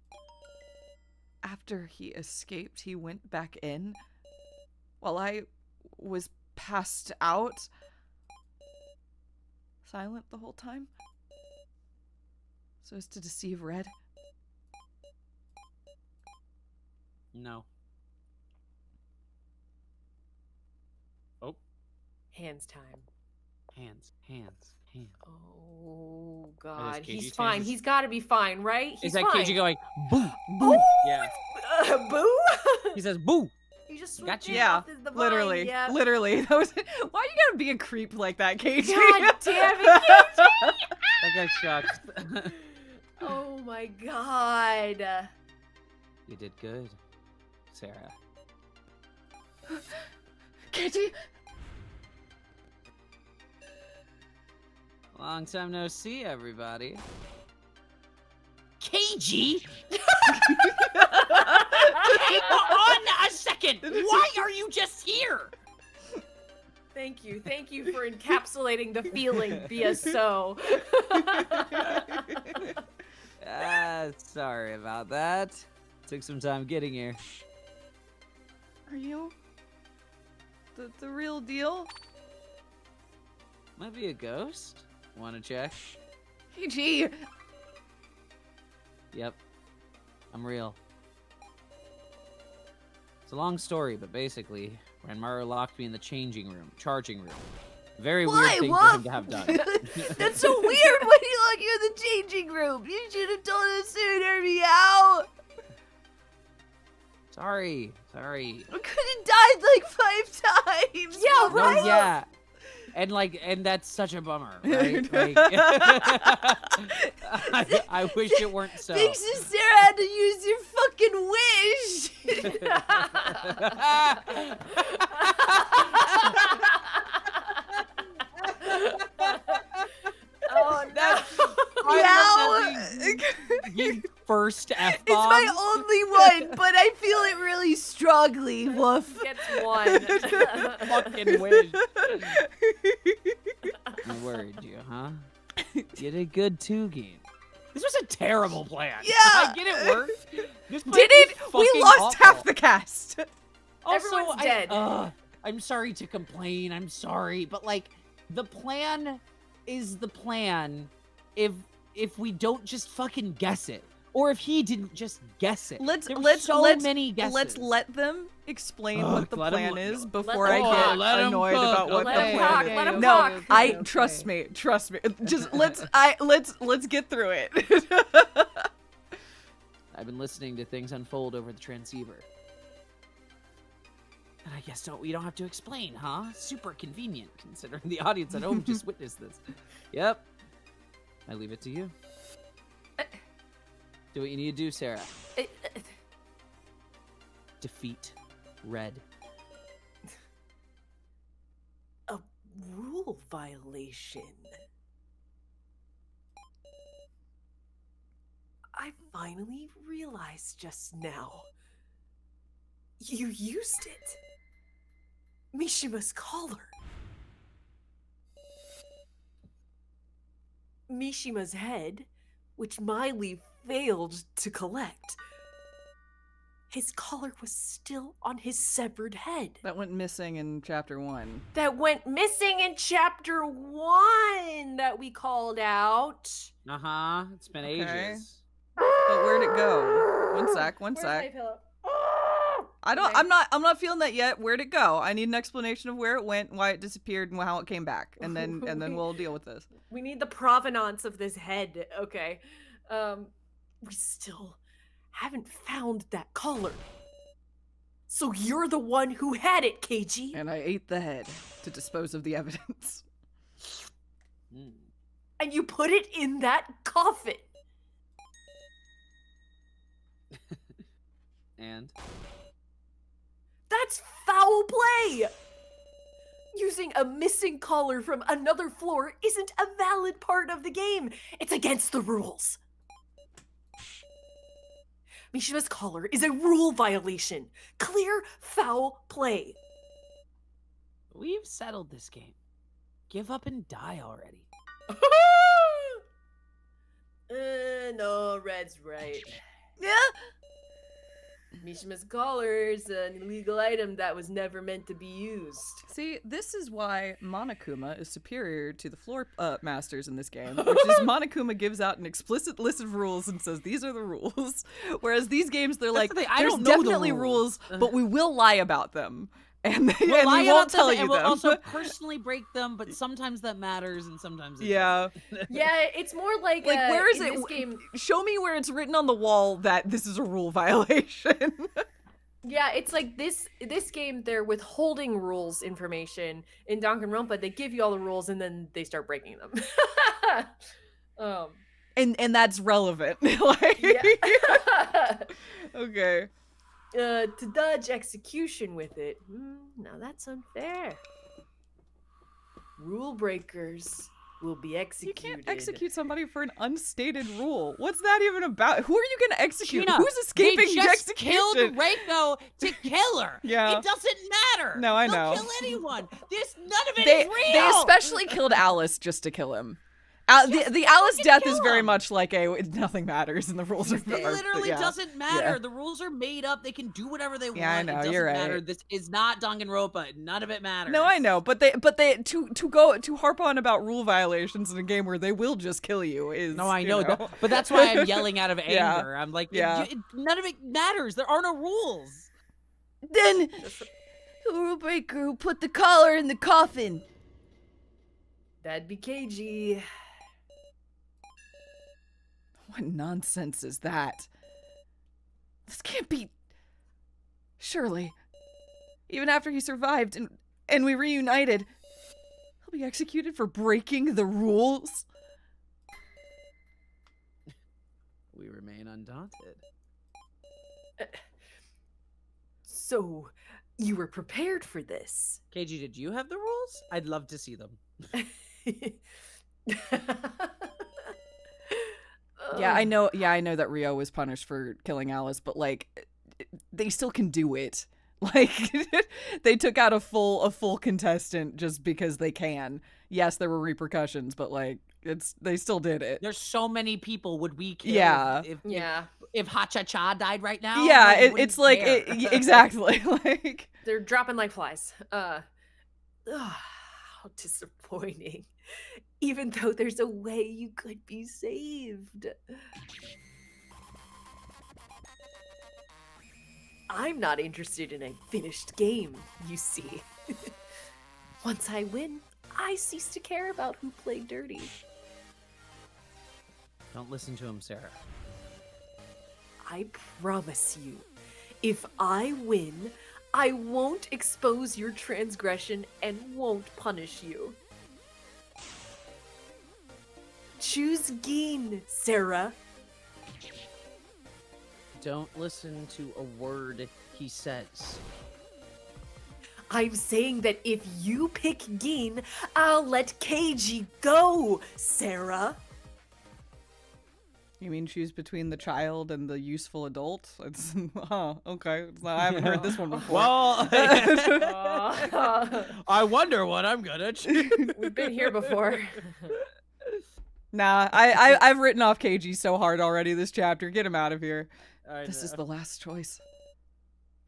After he escaped, he went back in while I was passed out. Silent the whole time? So as to deceive Red? No. Hands time. Hands. Oh, Are God. those He's Keiji fine. chances? He's got to be fine, right? He's Is that fine. Keiji going, boo? Oh, Yeah. boo? He says, boo. He just Gotcha. swooped in Yeah, off the vine. literally. Yeah. Literally. That was. Why you gotta be a creep like that, Keiji? God damn it, Keiji! That guy sucks. Oh, my God. You did good, Sarah. Keiji? Long time no see, everybody. KG? Hang on a second! Why are you just here? Thank you for encapsulating the feeling via so. Sorry about that. Took some time getting here. Are you the real deal? Might be a ghost. Wanna check? KG! Yep. I'm real. It's a long story, but basically, Ranmaru locked me in the charging room. Very weird thing for him to have done. That's so weird when you look in the changing room. You should have told us sooner, meow. Sorry. I could have died like 5 times. Yeah, No, right? yeah. And that's such a bummer, right? Like, I wish it weren't so. Thanks to Sarah had to use your fucking wish. Oh no. You first F-bomb. It's my only one, but I feel it really strongly. Woof. Gets one. Fucking wish. I worried you, huh? You did good too, Gina. This was a terrible plan. Yeah. I get it worked. This plan Did it? was We fucking lost awful. half the cast. Everyone's dead. I'm sorry to complain. I'm sorry, but like the plan is the plan if we don't just fucking guess it. Or if he didn't just guess it. Let's many guesses. Let's let them explain what the let 'em- plan is let before them I talk. get Let 'em annoyed cook. about what Let the 'em plan talk, is. let 'em No, talk. trust me. Just let's get through it. I've been listening to things unfold over the transceiver. And I guess we don't have to explain, huh? Super convenient, considering the audience at home just witnessed this. Yep. I leave it to you. Do what you need to do, Sarah. Defeat Red. A rule violation. I finally realized just now. You used it. Mishima's collar. Mishima's head, which Miley failed to collect. His collar was still on his severed head. That went missing in chapter 1. That went missing in chapter 1 that we called out. Uh-huh. It's been Okay. ages. But where'd it go? One sec. Where's my pillow? I don't. Okay. I'm not feeling that yet. Where'd it go? I need an explanation of where it went, why it disappeared, and how it came back, and then we'll deal with this. We need the provenance of this head. Okay. We still haven't found that collar. So you're the one who had it, KG. And I ate the head to dispose of the evidence. Hmm. And you put it in that coffin. And? That's foul play! Using a missing collar from another floor isn't a valid part of the game. It's against the rules. Mishima's collar is a rule violation. Clear foul play. We've settled this game. Give up and die already. No, Red's right. Yeah. Mishima's collar is an illegal item that was never meant to be used. See, this is why Monokuma is superior to the floor masters in this game, which is Monokuma gives out an explicit list of rules and says these are the rules, whereas these games they're like the thing, I there's don't know the definitely rules. rules, but we will lie about them, and, We'll and lie we won't about them tell you and we'll them. also personally break them, but sometimes that matters and sometimes it Yeah. Yeah, it's more like Where is in it? this game. Show me where it's written on the wall that this is a rule violation. Yeah, it's like this game. They're withholding rules information. In Danganronpa, they give you all the rules and then they start breaking them. and that's relevant. Like, Yeah. okay. To dodge execution with it. Now that's unfair. Rule breakers will be You executed. can't execute somebody for an unstated rule. What's that even about? Who are you going to execute? Gina, Who's escaping they just execution? killed Reiko to kill her. Yeah. It doesn't matter. No, I They'll know. kill anyone. None of it They is real. they especially killed Alice just to kill him. The Alice death is very much like nothing matters and the rules are. It literally doesn't matter. Yeah. The rules are made up. They can do whatever they want. Yeah, I know, It doesn't you're right. matter. This is not Danganronpa. None of it matters. No, I know, but they to harp on about rule violations in a game where they will just kill you is. No, I know. you know. But that's why I'm yelling out of anger. Yeah. I'm like, Yeah. none of it matters. There are no rules. Then the rule breaker who put the collar in the coffin. That'd be KG. What nonsense is that? This can't be. Surely, even after he survived and we reunited, he'll be executed for breaking the rules. We remain undaunted. So, you were prepared for this? KG, did you have the rules? I'd love to see them. Yeah, I know. Yeah, I know that Rio was punished for killing Alice, but like, they still can do it. Like, they took out a full contestant just because they can. Yes, there were repercussions, but like, they still did it. There's so many people would we kill Yeah. if Ha-Cha-Cha died right now? Yeah, Like, we it's wouldn't like care. exactly like. They're dropping like flies. How disappointing. Even though there's a way you could be saved. I'm not interested in a finished game, you see. Once I win, I cease to care about who played dirty. Don't listen to him, Sarah. I promise you, if I win, I won't expose your transgression and won't punish you. Choose Gin, Sarah. Don't listen to a word he says. I'm saying that if you pick Gin, I'll let Keiji go, Sarah. You mean choose between the child and the useful adult? It's okay. I haven't heard this one before. Well, I wonder what I'm gonna choose. We've been here before. Nah, I've written off KG so hard already this chapter. Get him out of here. This is the last choice.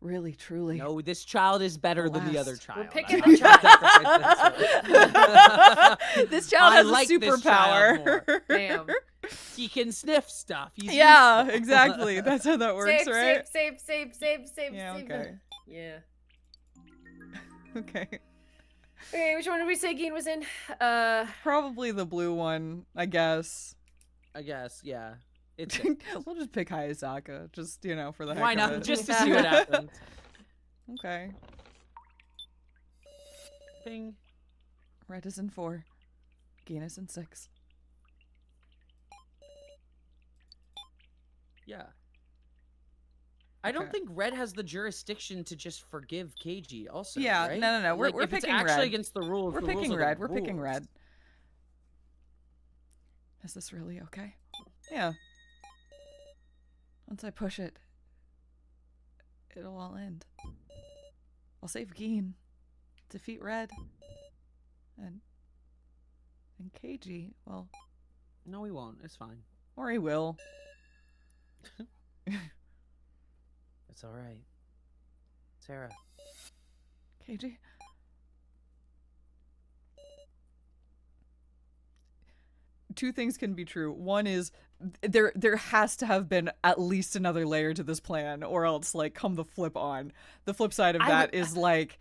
Really, truly. No, this child is better than the other Last. child. We're picking I'm the child. This child I has like a this child superpower. Damn. He can sniff stuff. He's Yeah, useful. exactly. That's how that works, right? Save. Yeah, okay. Yeah. Okay. Okay, which one did we say Gin was in? Probably the blue one, I guess. I guess, yeah. It's We'll just pick Hayasaka, just, for the heck why of not? it. Just to see what happens. Okay. Ping. Red is in 4. Gin is in 6. Yeah. I don't Okay. think Red has the jurisdiction to just forgive KG also, Yeah, right? no. We're if it's picking actually Red. against the rules. We're the rules picking are the Red. We're picking rules. Red. Is this really okay? Yeah. Once I push it, it'll all end. I'll save Gin, defeat Red, and KG. Well, No, he won't. It's fine. or he will. It's all right. Sarah. KG. Two things can be true. One is there has to have been at least another layer to this plan, or else like come the flip on. The flip side of that is like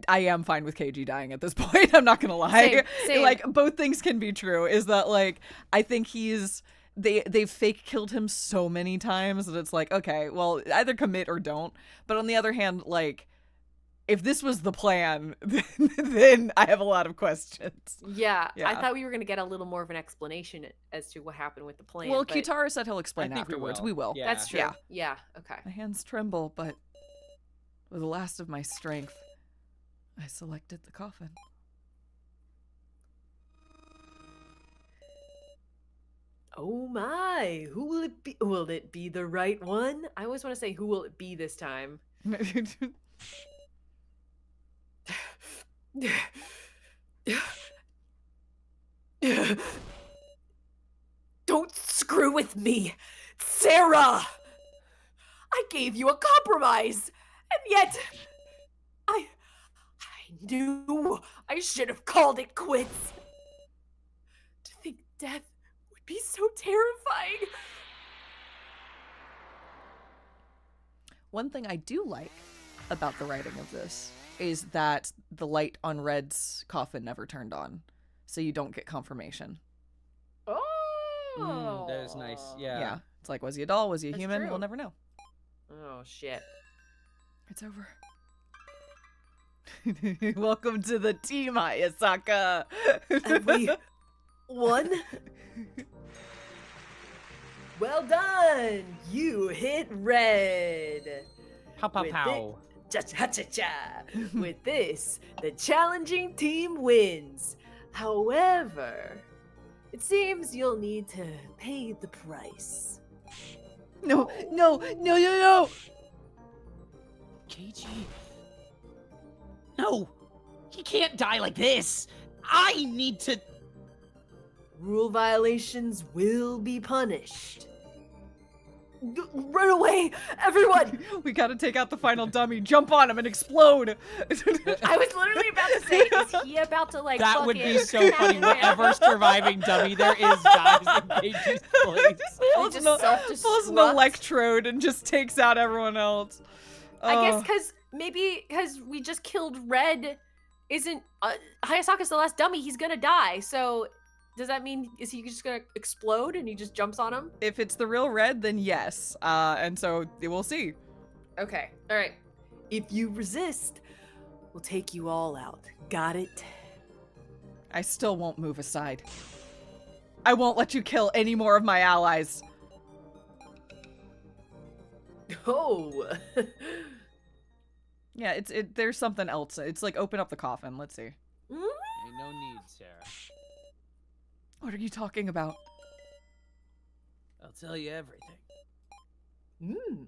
I am fine with KG dying at this point. I'm not gonna lie. Same. Like both things can be true. Is that like I think they've fake killed him so many times that it's like, okay, well, either commit or don't. But on the other hand, like, if this was the plan, then I have a lot of questions. Yeah, Yeah. I thought we were going to get a little more of an explanation as to what happened with the plan. Well, but Kitara said he'll explain I think afterwards. we We will. Yeah. That's true. Yeah. Yeah, okay. My hands tremble, but with the last of my strength, I selected the coffin. Oh my, who will it be? Will it be the right one? I always want to say, who will it be this time? Don't screw with me, Sarah! I gave you a compromise, and yet I knew I should have called it quits. To think death would be so terrifying. One thing I do like about the writing of this is that the light on Red's coffin never turned on, so you don't get confirmation. Oh, That is nice. Yeah. Yeah. It's like, was he a doll? Was he a That's human? true. We'll never know. Oh shit. It's over. Welcome to the team, Hayasaka. Have we won? Well done! You hit red! Pow pow With pow. Cha-cha-cha-cha! With this, the challenging team wins. However, it seems you'll need to pay the price. No, no, no, no, no! Keiji. No! He can't die like this! I need to... Rule violations will be punished. Run away, everyone! We gotta take out the final dummy, jump on him, and explode! I was literally about to say, is he about to like That would be fucking so funny. Whatever surviving dummy there is dies in Keiji's place. Pulls just an self-destruct? electrode and just takes out everyone else. I guess Oh. because we just killed Red, isn't Hayasaka's the last dummy? He's gonna die. So does that mean is he just gonna explode and he just jumps on him? If it's the real Red, then yes. And so we'll see. Okay, all right. If you resist, we'll take you all out. Got it? I still won't move aside. I won't let you kill any more of my allies. Oh. Yeah, there's something else. It's like open up the coffin. Let's see. Ain't no need, Sarah. What are you talking about? I'll tell you everything. Mm.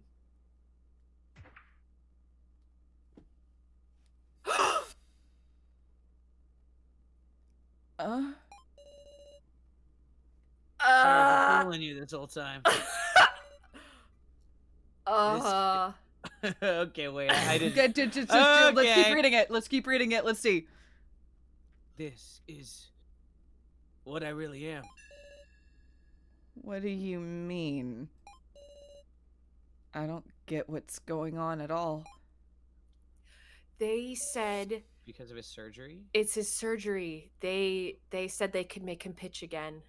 Sarah, I'm fooling you this whole time. Okay, wait, I didn't... Good, just let's keep Okay. reading it. Let's keep reading it. Let's see. This is what I really am. What do you mean? I don't get what's going on at all. They said Because of his surgery, it's his surgery. They said they could make him pitch again.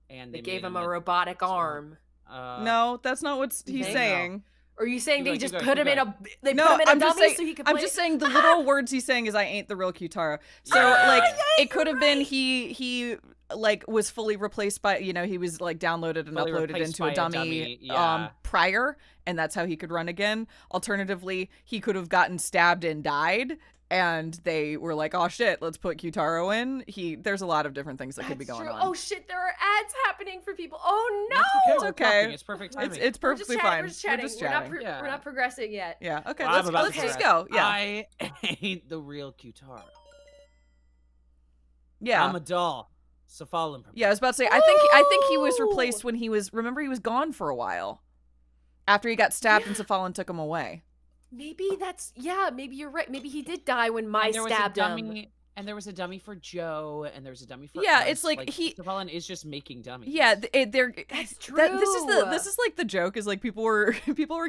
and They they gave made him a robotic arm. No, that's not what he's think? saying. Or are you saying Keep they going, just keep put going, him keep in a they No, put him in a I'm just dummy saying- so he could I'm play? just saying the literal words he's saying is I ain't the real Kyutaro. So like it could have been he like was fully replaced by he was like downloaded and Fully uploaded replaced into a by a dummy, dummy, yeah. prior, and that's how he could run again. Alternatively, he could have gotten stabbed and died, and they were like, "Oh shit, let's put Kyutaro in." There's a lot of different things that could be That's going true. on. Oh shit, there are ads happening for people. Oh no! It's We're okay. talking, it's perfect It's timing. it's We're just perfectly chatting, fine. We're just chatting. We're just We're chatting. not Yeah. we're not progressing yet. Yeah. Okay. Well, I'm let's about let's to just progress. go. Yeah. I ain't the real Kyutaro. Yeah. I'm a doll. So follow him. Yeah, I was about to say, I think he was Oh! replaced when he was gone for a while. After he got stabbed and Cephalon took him away. Maybe maybe you're right. Maybe he did die when Mai And there was a stabbed him. dummy, and there was a dummy for Joe, and there was a dummy for Yeah, us. it's like he- Stalin is just making dummies. Yeah, they're That's true. This is like the joke is like people were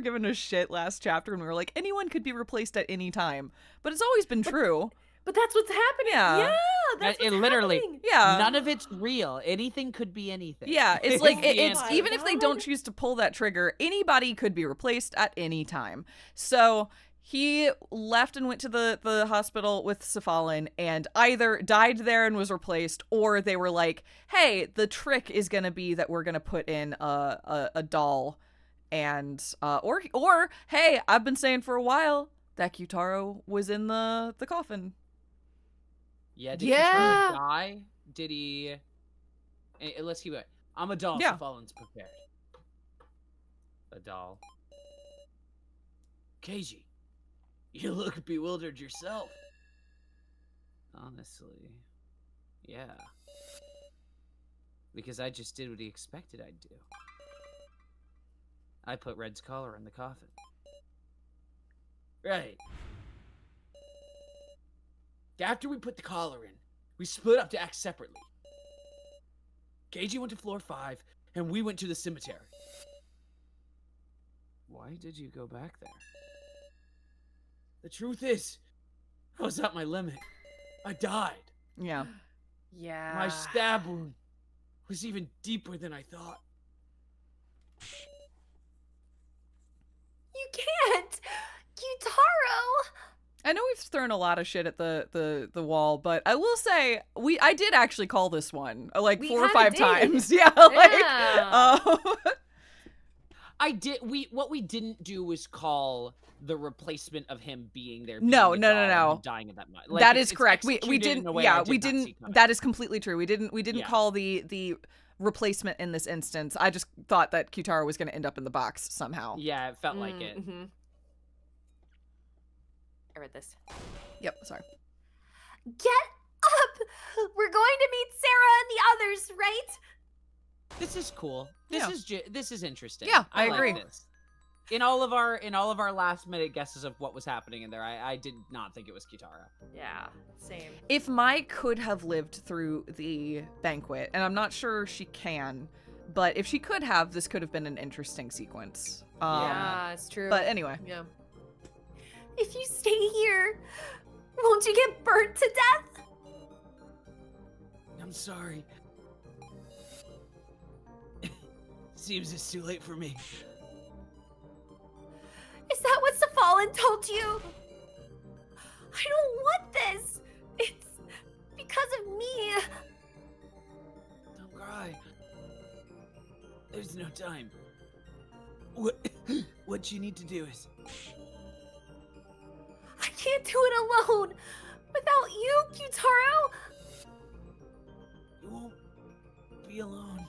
giving us shit last chapter and we were like anyone could be replaced at any time. But it's always been true. But that's what's happening. Yeah. Yeah, that's It what's literally- happening. Yeah. None of it's real. Anything could be anything. Yeah, it's like the it's answer. even if they don't choose to pull that trigger, anybody could be replaced at any time. So he left and went to the hospital with Cephalon and either died there and was replaced, or they were like, "Hey, the trick is gonna be that we're gonna put in a doll," and or hey, I've been saying for a while that Kyutaro was in the coffin. Yeah. Did Yeah. he die? Did he? Let's keep it. I'm a doll, Yeah. so Fallen's prepared. A doll. Keiji, you look bewildered yourself. Honestly, yeah. Because I just did what he expected I'd do. I put Red's collar in the coffin. Right. After we put the collar in, we split up to act separately. Keiji went to floor 5, and we went to the cemetery. Why did you go back there? The truth is, I was at my limit. I died. Yeah. Yeah. My stab wound was even deeper than I thought. You can't! Gyutaro! I know we've thrown a lot of shit at the wall, but I will say I did actually call this one like We 4 or kinda 5 did. times. Yeah, like Yeah. I did. We what we didn't do was call the replacement of him being there. No, being no, a no, doll and no. him dying at that moment. that is correct. We executed in didn't. a way Yeah, I did we not didn't. see coming. That is completely true. We didn't Yeah. call the replacement in this instance. I just thought that Kyutaro was going to end up in the box somehow. Yeah, it felt like it. Mm-hmm. I read this. Yep. Sorry. Get up! We're going to meet Sarah and the others, right? This is cool. This Yeah. this is interesting. Yeah, I like agree. This. In all of our last minute guesses of what was happening in there, I did not think it was Kitara. Yeah, same. If Mai could have lived through the banquet, and I'm not sure she can, but if she could have, this could have been an interesting sequence. Yeah, it's true. But anyway. Yeah. If you stay here, won't you get burnt to death? I'm sorry. Seems it's too late for me. Is that what Safalin told you? I don't want this. It's because of me. Don't cry. There's no time. What you need to do is I can't do it alone. Without you, Gyutaro. you won't be alone.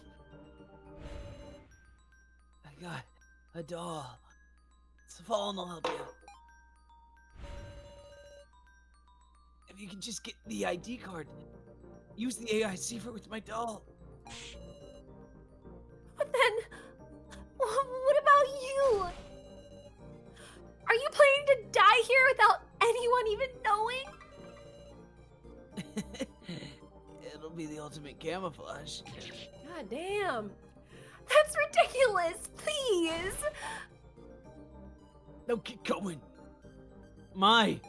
I got a doll. Safalin will help you. If you can just get the ID card, use the AI cipher with my doll. But then, what about you? Are you planning to die here without anyone even knowing? It'll be the ultimate camouflage. God damn. That's ridiculous. Please. No, keep going. My.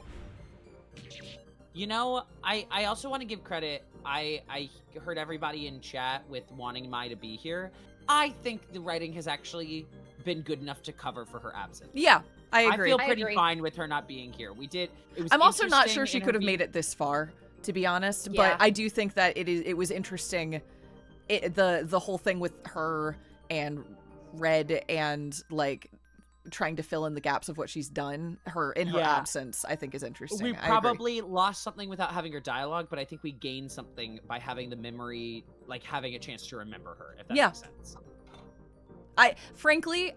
You know, I also want to give credit. I heard everybody in chat with wanting Mai to be here. I think the writing has actually been good enough to cover for her absence. Yeah, I agree. I feel I pretty agree. fine with her not being here. It was I'm also not interesting sure she in her could have being- made it this far, to be honest. Yeah. But I do think that it was interesting, the whole thing with her and Red and like trying to fill in the gaps of what she's done. Her in her Yeah. absence, I think is interesting. We I agree. probably lost something without having her dialogue, but I think we gained something by having the memory, like having a chance to remember her, if that Yeah. makes sense. I frankly,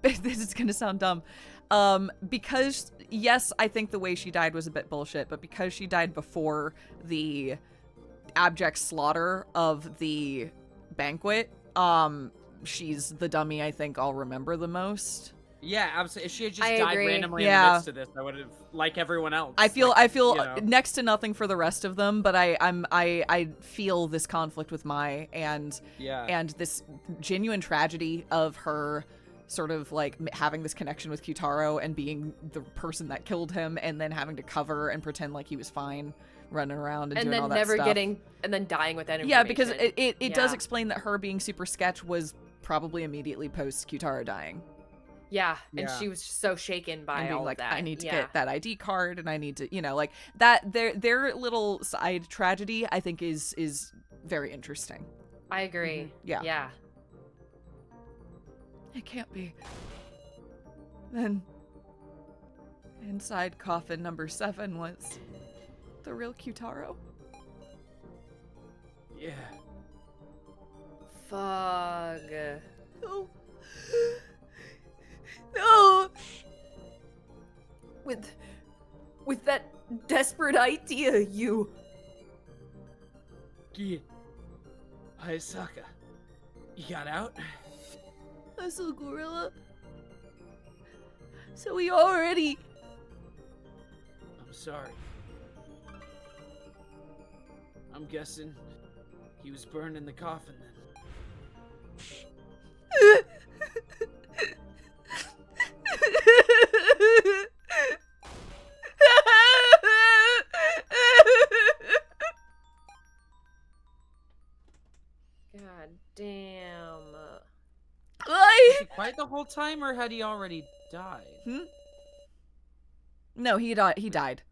this is gonna sound dumb, because yes, I think the way she died was a bit bullshit, but because she died before the abject slaughter of the banquet, she's the dummy I think I'll remember the most. Yeah, absolutely. If she had just I died agree. randomly in Yeah. the midst of this, I would have, like everyone else. I feel like, you know. next to nothing for the rest of them, but I feel this conflict with Mai and this genuine tragedy of her sort of like having this connection with Kyutaro and being the person that killed him and then having to cover and pretend like he was fine running around and doing then all that never stuff. and then dying with that information. Yeah, because it does Yeah. explain that her being super sketch was probably immediately post Kyutaro dying. Yeah, and Yeah. she was so shaken by And being all like, of that. I need to Yeah. get that ID card and I need to, like that their little side tragedy I think is very interesting. I agree. Yeah. Yeah. It can't be. Then inside coffin number 7 was the real Kyutaro. Yeah. Fog. No. No. With that desperate idea, you... Gin. Hayasaka. You got out? Muscle Gorilla. So we already... I'm sorry. I'm guessing he was burned in the coffin then. God damn. Was he quiet the whole time, or had he already died? No, he died.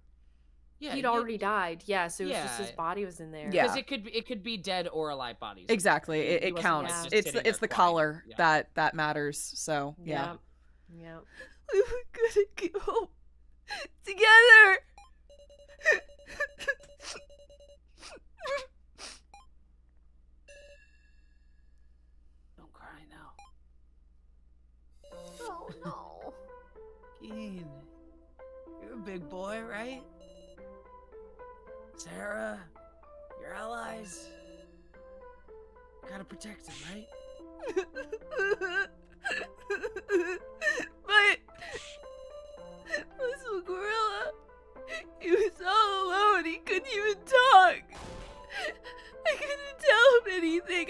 Yeah, He'd already died. Yeah, so it was just his body was in there. Yeah. Because it could be dead or alive bodies. Exactly. It wasn't, counts. like, just It's sitting it's there the quiet. color that matters. So yeah. Yep. We were gonna go together. Don't cry now. Oh no. Gin, you're a big boy, right? Sarah, your allies. Gotta protect him, right? But Muscle Gorilla, he was all alone. He couldn't even talk. I couldn't tell him anything.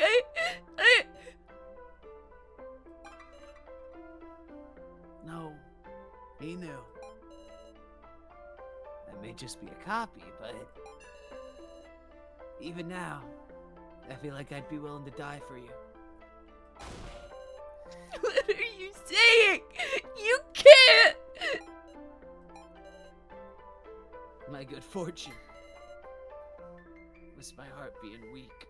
No, he knew. That may just be a copy, but even now, I feel like I'd be willing to die for you. What are you saying? You can't. My good fortune was my heart being weak.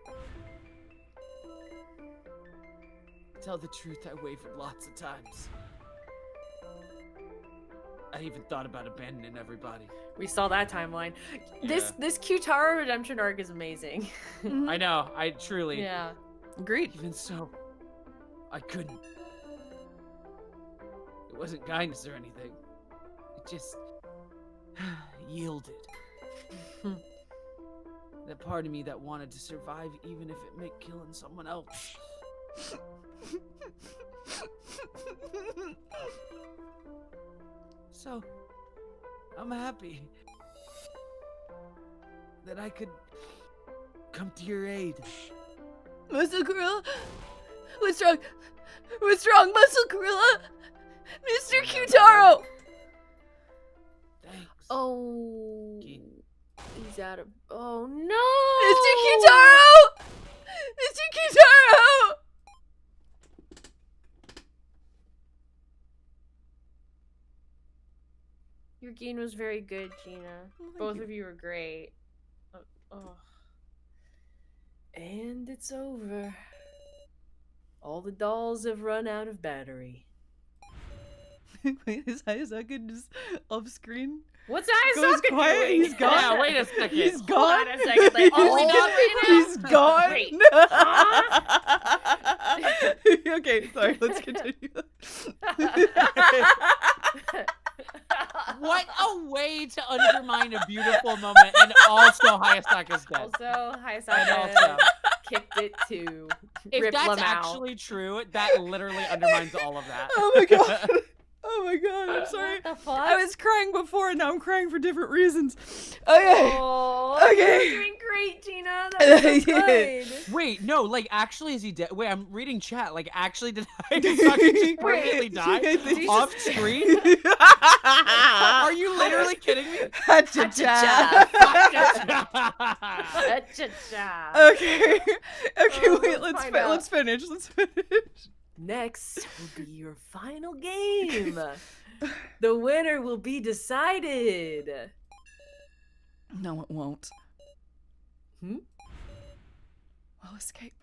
Tell the truth, I wavered lots of times. I even thought about abandoning everybody. We saw that timeline. This Q-Taro redemption arc is amazing. I know, I truly. Yeah. Agreed. Even so, I couldn't. It wasn't kindness or anything. It just yielded. That part of me that wanted to survive even if it meant killing someone else. So, I'm happy that I could come to your aid. Muscle Gorilla? What's wrong? What's wrong, Muscle Gorilla? Mr. Q-Taro! Thanks. Oh. Gin. He's out of... Oh, no! Mr. Q-Taro! Mr. Q-Taro! Your game was very good, Gina. Thank Both you. of you were great. Oh. And it's over. All the dolls have run out of battery. Wait, is Hayasaka just off screen? What's Goes Hayasaka quiet, doing? he's gone. Yeah, wait a second. He's Hold gone. on a second. They all He's got right now? He's gone. Wait. Okay, sorry, let's continue. What a way to undermine a beautiful moment, and also Hayasaka's dead. Also, And Hayasaka also, kicked it to if Rip that's Lamau. actually true, that literally undermines all of that. Oh my god. Oh my god, I'm sorry. What the fuck? I was crying before and now I'm crying for different reasons. Okay. Oh, Okay. you're doing great, Gina. That was so good. Wait, no, like, actually, is he dead? Wait, I'm reading chat. Like, actually, did Hayasaka just permanently die Jesus. off screen? Are you literally kidding me? Ha-cha-cha. Cha-cha-cha. Okay. Okay, Oh, wait, let's find out. let's finish. Let's finish. Next will be your final game. The winner will be decided. No, it won't. Hmm? We'll escape.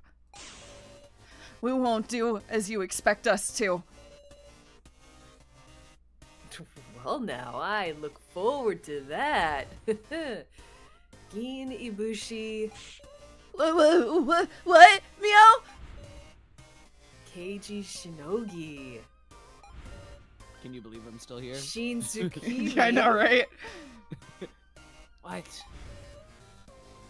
We won't do as you expect us to. Well, now I look forward to that. Gin Ibushi. What? Meow? Keiji Shinogi, Can you believe I'm still here? Shin Tsukimi, I know, right? What?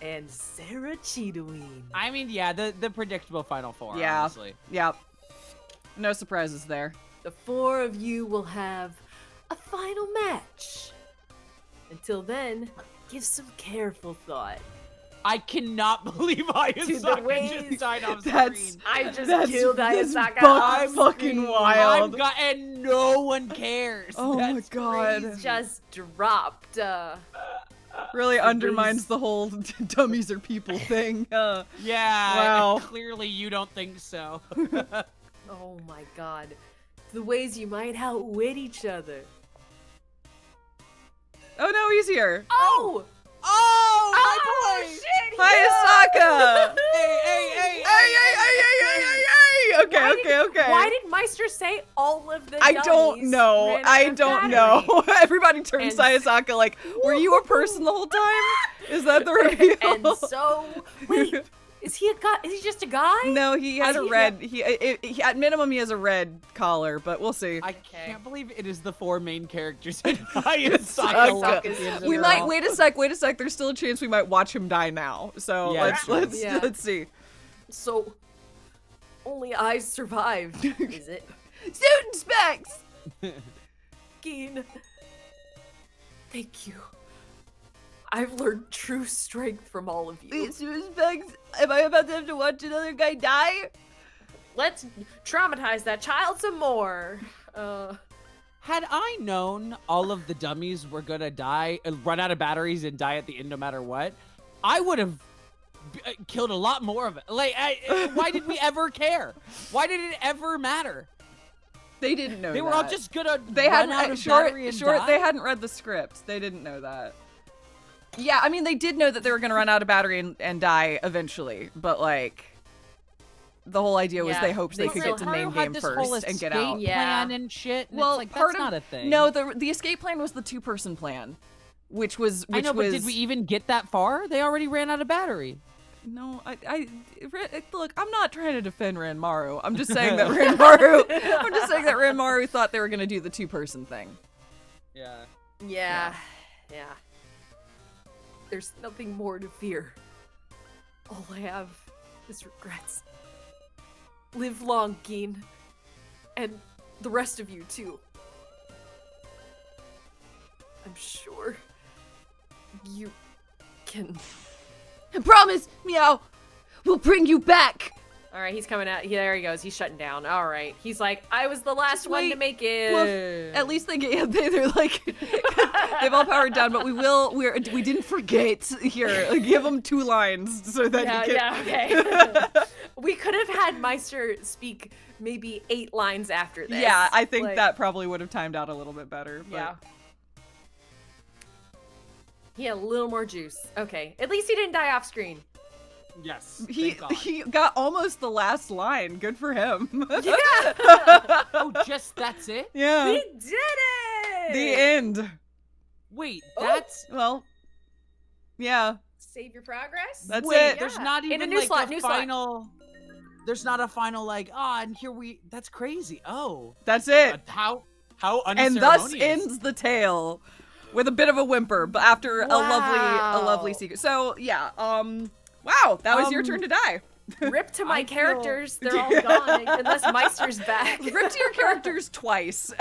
and Sarah Chidoween. I mean, yeah, the predictable final four, Yeah. honestly. Yep. No surprises there. The four of you will have a final match. Until then, give some careful thought. I cannot believe Ayasaka ways- just died off That's- screen. I just killed Ayasaka. That's fucking wild. And no one cares. Oh my That's god. crazy. Just dropped. Really undermines the whole dummies are people thing. Yeah. Wow. Clearly, you don't think so. Oh my god. The ways you might outwit each other. Oh no, he's here. Oh! Oh, my boy! Shit! Hi, Asaka! Hey! Okay. Why did Meister say all of the I don't dummies know. ran out I of don't battery? know. Everybody turns to And- Ayasaka like, were you a person the whole time? Is that the reveal? And so, wait, is he a guy? Is he just a guy? No, he has I a see red. He at minimum he has a red collar, but we'll see. I Okay. can't believe it is the four main characters in Ayasaka left at the end of We it might all. wait a sec. There's still a chance we might watch him die now. So Yeah, let's true. let's see. So, only I survived. Is it? Suit and specs. Geen. Thank you. I've learned true strength from all of you. Suit and specs. Am I about to have to watch another guy die? Let's traumatize that child some more. Had I known all of the dummies were gonna die, run out of batteries, and die at the end no matter what, I would have killed a lot more of it. Like, why did we ever care? Why did it ever matter? They didn't know. They were all just gonna They run hadn't out of short. battery and They die? hadn't read the script. They didn't know that. Yeah, I mean they did know that they were gonna run out of battery and die eventually, but like. The whole idea was Yeah, they hoped they could So get to Haru main had game this whole first and get escape out. Yeah. plan and shit. And Well, it's like, part that's of not a thing. No, the escape plan was the two-person plan, which was I know, but did we even get that far? They already ran out of battery. No, look, I'm not trying to defend Ranmaru. I'm just saying that Ranmaru thought they were gonna do the two-person thing. Yeah. Yeah. There's nothing more to fear. All I have is regrets. Live long, Geen. And the rest of you, too. I'm sure you can... I promise, Meow, we'll bring you back. All right, he's coming out. There he goes. He's shutting down. All right. He's like, I was the last one to wait. make it. Well, at least they're like they've all powered down, but we didn't forget here. Like, give them 2 lines so that he can. Okay. We could have had Meister speak maybe 8 lines after this. Yeah, I think Like, that probably would have timed out a little bit better. But. Yeah. He had a little more juice. Okay. At least he didn't die off screen. Yes. He thank God. he got almost the last line. Good for him. Oh, just that's it? Yeah. He did it! The end. Wait, Oh. that's Well, yeah. Save your progress? That's wait, it. There's Yeah. not In a even new like slot, a new slot. final. There's not a final like, and here we. That's crazy. Oh, That's it. how And thus unceremonious. ends the tale with a bit of a whimper, but after a lovely Wow. secret. So yeah, wow, that was your turn to die. Rip to my I feel- characters. They're all gone unless Meister's back. Rip to your characters twice.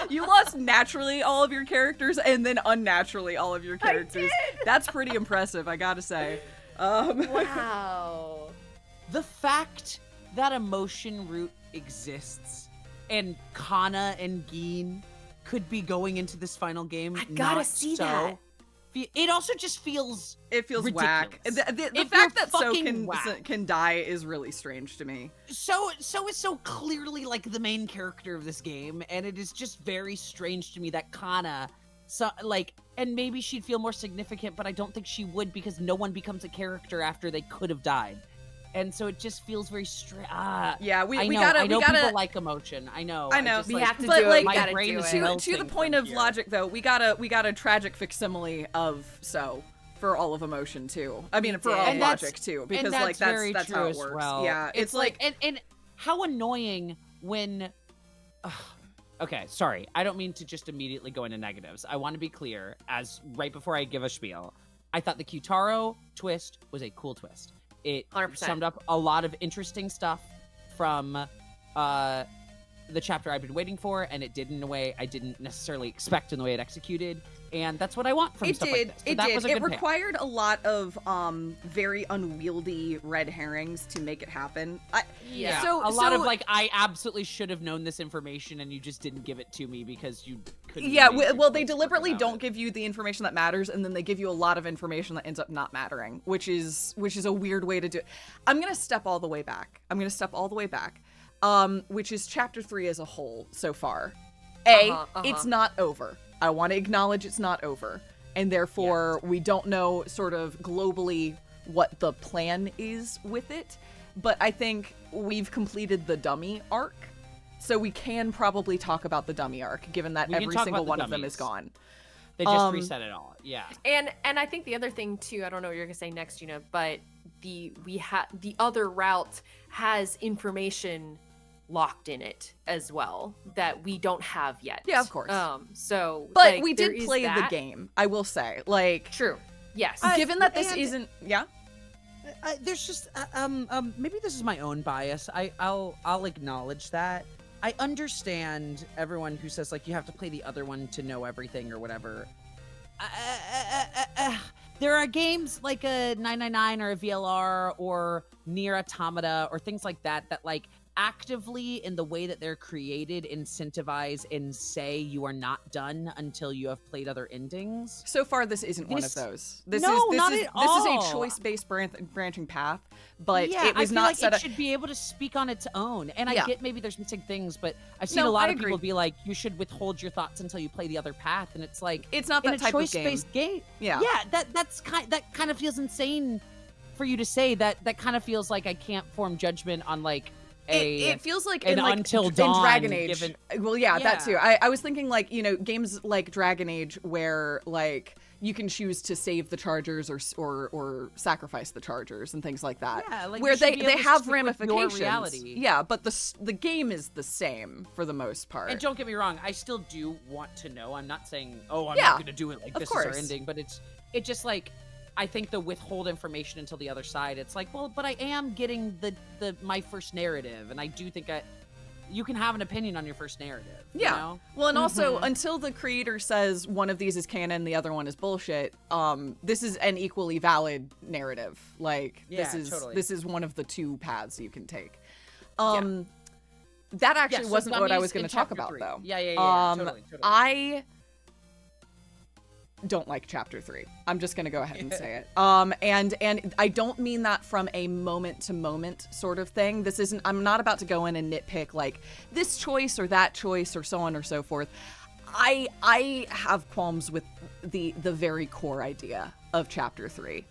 You lost naturally all of your characters and then unnaturally all of your characters. That's pretty impressive, I gotta say. Wow. The fact that emotion root exists and Kana and Geen could be going into this final game. I gotta not see so. that. It also just feels It feels whack. ridiculous. The If fact you're that So fucking whack. can die is really strange to me. so is so clearly like the main character of this game, and it is just very strange to me that Kana, and maybe she'd feel more significant, but I don't think she would because no one becomes a character after they could have died, and so it just feels very strange. Yeah, we I gotta people like emotion. I know. I know. just, We like, have to but, do like, it. We my gotta brain do is it. melting to the point from of here. logic though, we got a tragic facsimile of So for all of emotion too. I mean, for all And logic too, because like very that's true how it as works. well. Yeah, it's like and how annoying when. Okay, sorry. I don't mean to just immediately go into negatives. I want to be clear, as right before I give a spiel. I thought the Kyutaro twist was a cool twist. It 100%. summed up a lot of interesting stuff from the chapter I've been waiting for, and it did in a way I didn't necessarily expect in the way it executed. And that's what I want from stuff like this. So that was a good payoff. Required a lot of very unwieldy red herrings to make it happen. Yeah. So a lot of like, I absolutely should have known this information, and you just didn't give it to me because you couldn't. Yeah. Well, they deliberately don't give you the information that matters, and then they give you a lot of information that ends up not mattering, which is a weird way to do it. I'm gonna step all the way back. Which is chapter 3 as a whole so far. It's not over. I want to acknowledge it's not over. And therefore, we don't know sort of globally what the plan is with it. But I think we've completed the dummy arc. So we can probably talk about the dummy arc, given that every single one of them is gone. They just reset it all. Yeah. And I think the other thing too, I don't know what you're gonna say next, Gina, but the other route has information locked in it as well that we don't have yet. Yeah, of course. So but like, we did play the game, I will say. Like, true. Yes. Given that this isn't, there's just maybe this is my own bias. I'll acknowledge that. I understand everyone who says like you have to play the other one to know everything or whatever. There are games like a 999 or a VLR or Nier Automata or things like that that like actively in the way that they're created incentivize and say you are not done until you have played other endings. So far, this isn't one of those. This No, is not this at is all. a choice-based branching path, but yeah, it was I feel not like set it up. should be able to speak on its own. And I Yeah. get maybe there's missing things, but I've seen No, a lot I of people agree. be like, you should withhold your thoughts until you play the other path, and it's like It's not in that a type of game. choice-based game. Yeah. That kind of feels insane for you to say. That kind of feels like I can't form judgment on like It feels like an in like Until in Dawn Dragon Age. given- Well, yeah, that too. Yeah. I was thinking like, games like Dragon Age where like you can choose to save the chargers or sacrifice the chargers and things like that. Yeah, like, where you should they be able to have stick with your ramifications. reality. Yeah, but the game is the same for the most part. And don't get me wrong, I still do want to know. I'm not saying, I'm Yeah, not going to do it like of this course. is our ending, but it just like, I think the withhold information until the other side, it's like, well, but I am getting the my first narrative, and I do think you can have an opinion on your first narrative. Yeah. You know? Well, and also until the creator says one of these is canon, the other one is bullshit. This is an equally valid narrative. Like totally. this is one of the two paths you can take. That actually so wasn't what I dummies was going in to talk chapter about 3. though. Yeah, totally. I don't like chapter 3. I'm just going to go ahead and say it. And I don't mean that from a moment to moment sort of thing. I'm not about to go in and nitpick like this choice or that choice or so on or so forth. I have qualms with the very core idea of chapter 3,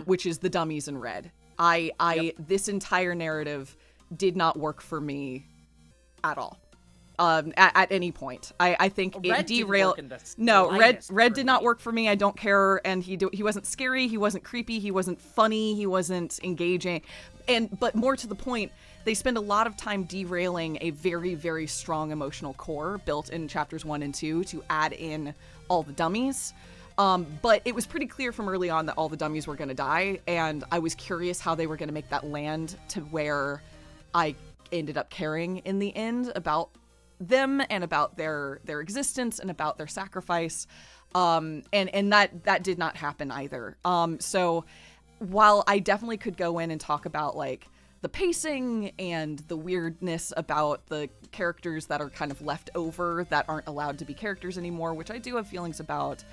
which is the dummies in red. This entire narrative did not work for me at all. At any point, I think it derailed. No, red did not work for me. I don't care, and he wasn't scary. He wasn't creepy. He wasn't funny. He wasn't engaging, but more to the point, they spend a lot of time derailing a very, very strong emotional core built in chapters 1 and 2 to add in all the dummies. But it was pretty clear from early on that all the dummies were going to die, and I was curious how they were going to make that land to where I ended up caring in the end about them and about their existence and about their sacrifice, and that did not happen either. So while I definitely could go in and talk about like the pacing and the weirdness about the characters that are kind of left over that aren't allowed to be characters anymore, which I do have feelings about,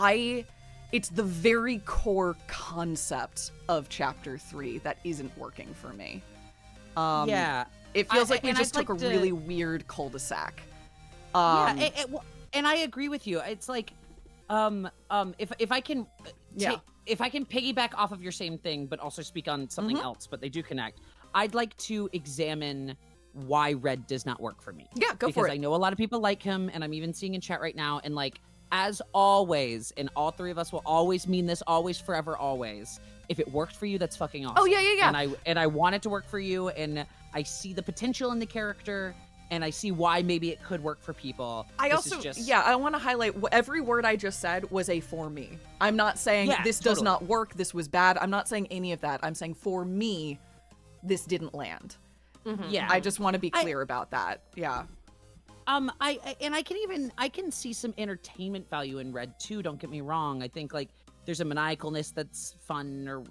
it's the very core concept of chapter 3 that isn't working for me. It feels like we just took a really weird cul-de-sac. And I agree with you. It's like, if I can, if I can piggyback off of your same thing, but also speak on something else, but they do connect. I'd like to examine why Red does not work for me. Yeah, go for it. Because I know a lot of people like him, and I'm even seeing in chat right now, and like, as always, and all three of us will always mean this, always, forever, always. If it worked for you, that's fucking awesome. Oh, yeah. And I want it to work for you, and I see the potential in the character, and I see why maybe it could work for people. I want to highlight every word I just said was a for me. I'm not saying this does not work, this was bad. I'm not saying any of that. I'm saying for me, this didn't land. Mm-hmm. Yeah. I just want to be clear about that. Yeah. I can see some entertainment value in Red too. Don't get me wrong. I think like there's a maniacalness that's fun, or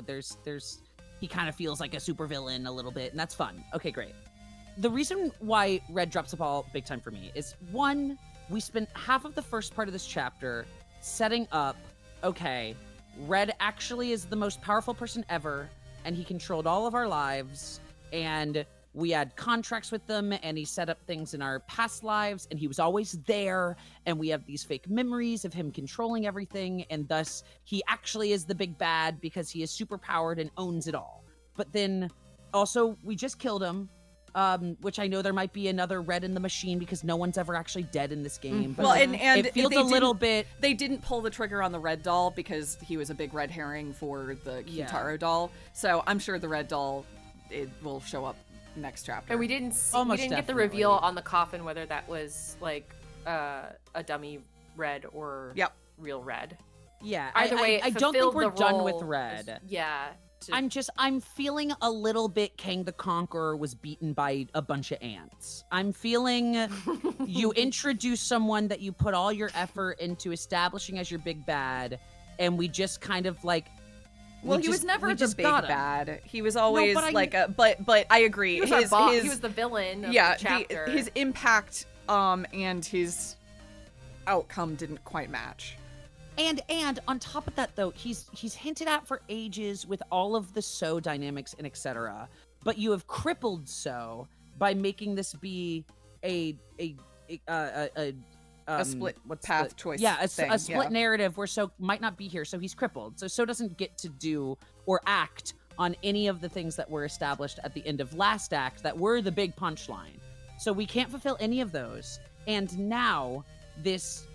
there's he kind of feels like a supervillain a little bit, and that's fun. Okay, great. The reason why Red drops the ball big time for me is, one, we spent half of the first part of this chapter setting up, okay, Red actually is the most powerful person ever, and he controlled all of our lives, and we had contracts with them, and he set up things in our past lives, and he was always there, and we have these fake memories of him controlling everything, and thus he actually is the big bad because he is super powered and owns it all. But then also we just killed him, which I know there might be another Red in the machine because no one's ever actually dead in this game. But well, and it feels a little bit. They didn't pull the trigger on the Red doll because he was a big red herring for the Kitaro doll. So I'm sure the Red doll will show up next chapter. And we didn't get the reveal on the coffin whether that was like a dummy Red or real Red. Yeah. Either way, I don't think we're done with Red. I'm feeling a little bit Kang the Conqueror was beaten by a bunch of ants. I'm feeling you introduce someone that you put all your effort into establishing as your big bad, and we just kind of like. Well, he was never the big bad. He was always but I agree. He was our boss. He was the villain of the chapter. His impact and his outcome didn't quite match. And on top of that, though, he's hinted at for ages with all of the So dynamics and etc. But you have crippled So by making this be a split path choice. Yeah, a split narrative where So might not be here, so he's crippled. So doesn't get to do or act on any of the things that were established at the end of last act that were the big punchline. So we can't fulfill any of those. And now this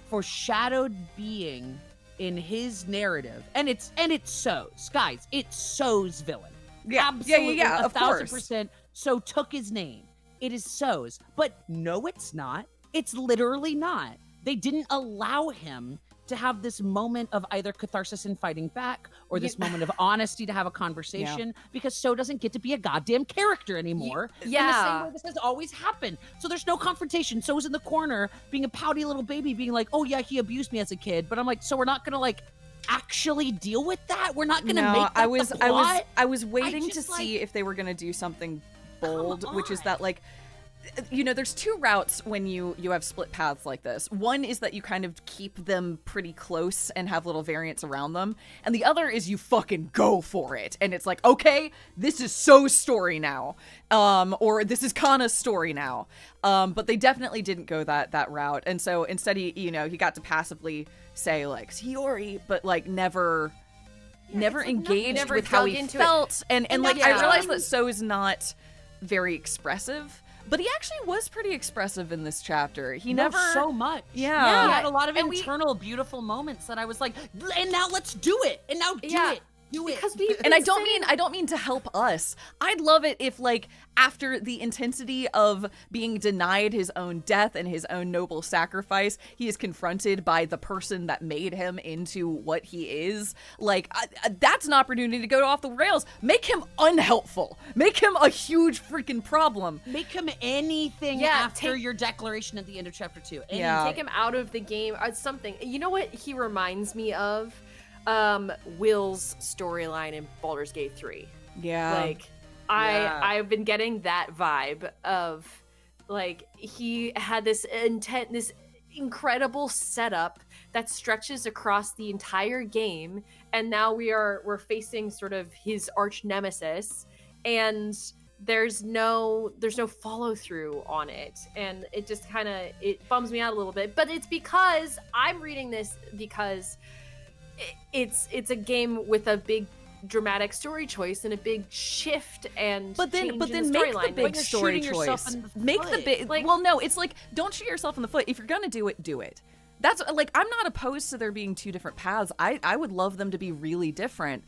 foreshadowed being in his narrative, and it's So's, guys, it's So's villain. Yeah, absolutely, yeah, of course. 1,000%. So took his name. It is So's, but no, it's not. It's literally not. They didn't allow him to have this moment of either catharsis and fighting back, or this moment of honesty to have a conversation, because So doesn't get to be a goddamn character anymore. In the same way this has always happened. So there's no confrontation. So's in the corner being a pouty little baby, being like, oh yeah, he abused me as a kid. But I'm like, so we're not gonna like actually deal with that? We're not gonna make that the plot? I was waiting to see if they were gonna do something bold, which is that like, there's two routes when you have split paths like this. One is that you kind of keep them pretty close and have little variants around them. And the other is you fucking go for it. And it's like, okay, this is So's story now. Or this is Kana's story now. But they definitely didn't go that route. And so instead he got to passively say like Sayori, but like never engaged with how he felt. And like, I realized that So's not very expressive. But he actually was pretty expressive in this chapter. He never so much. Yeah. He had a lot of internal beautiful moments that I was like, and now let's do it. And now do it. Do it. Because and I don't mean to help us. I'd love it if like after the intensity of being denied his own death and his own noble sacrifice, he is confronted by the person that made him into what he is. Like that's an opportunity to go off the rails. Make him unhelpful. Make him a huge freaking problem. Make him anything after your declaration at the end of chapter 2. Take him out of the game. Something. You know what he reminds me of? Will's storyline in Baldur's Gate 3. Yeah. Like I've been getting that vibe of like he had this incredible setup that stretches across the entire game, and now we're facing sort of his arch nemesis, and there's no follow through on it, and it just kind of it bums me out a little bit. But it's because I'm reading this because it's a game with a big dramatic story choice and a big shift and but then make the big story choice. Make the big well, no, it's like don't shoot yourself in the foot. If you're gonna do it, That's like, I'm not opposed to there being two different paths. I would love them to be really different.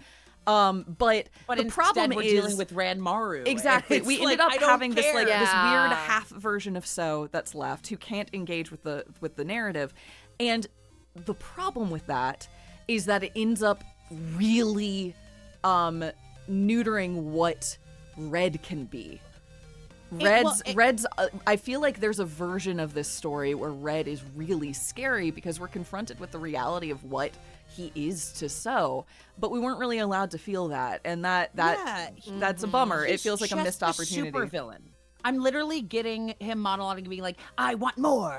But the problem we're is dealing with Ranmaru. exactly. We ended up having this like care. this weird Yeah. half version of So that's left who can't engage with the narrative, and the problem with that is that it ends up really neutering what Red can be. Red's I feel like there's a version of this story where Red is really scary because we're confronted with the reality of what he is to So, but we weren't really allowed to feel that, and that's a bummer. It feels like a missed opportunity. Super villain. I'm literally getting him monologuing and being like, I want more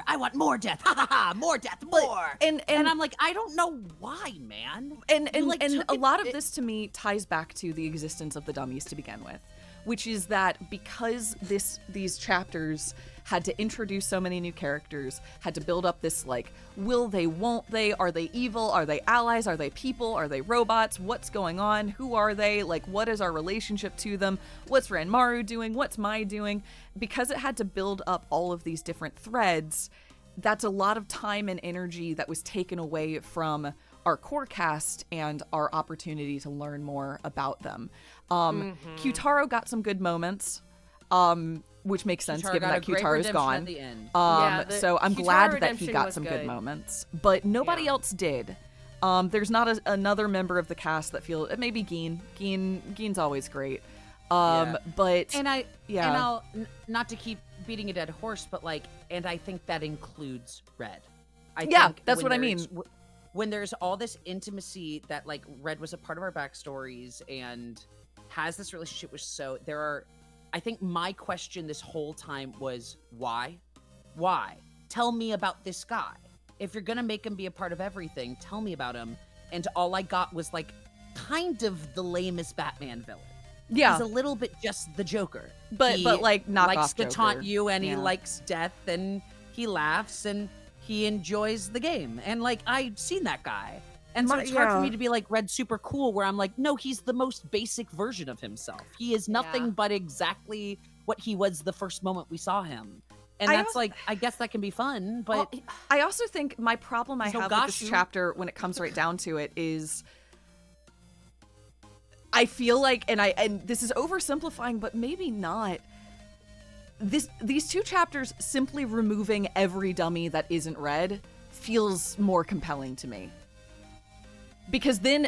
death, ha ha ha, more death, more. And I'm like, I don't know why, man. And like, a lot of this to me ties back to the existence of the dummies to begin with, which is that because these chapters had to introduce so many new characters, had to build up this like, will they, won't they, are they evil, are they allies, are they people, are they robots, what's going on, who are they, like what is our relationship to them, what's Ranmaru doing, what's Mai doing, because it had to build up all of these different threads, that's a lot of time and energy that was taken away from our core cast and our opportunity to learn more about them. Kyutaro got some good moments, which makes sense given that Kyutaro's gone. At the end. So I'm Kyutaro glad that he redemption got was some good good. moments, but nobody else did. There's not another member of the cast that feels, maybe Gin. Gin's always great. But and I'll not to keep beating a dead horse, but like, and I think that includes Red. I think that's when what I mean. When there's all this intimacy that like Red was a part of our backstories and has this relationship with So, I think my question this whole time was why? Tell me about this guy. If you're gonna make him be a part of everything, tell me about him. And all I got was like kind of the lamest Batman villain. yeah, He's a little bit just the Joker. but like not likes to Joker. taunt you, and he Yeah. likes death, and he laughs, and he enjoys the game. And like, I've seen that guy. And so it's hard for me to be like Red super cool, where I'm like, no, he's the most basic version of himself. He is nothing but exactly what he was the first moment we saw him. And that's like, I guess that can be fun, but I also think my problem I So have with this Gashu- chapter when it comes right down to it is I feel like, and this is oversimplifying, but maybe not. These two chapters simply removing every dummy that isn't Red feels more compelling to me. Because then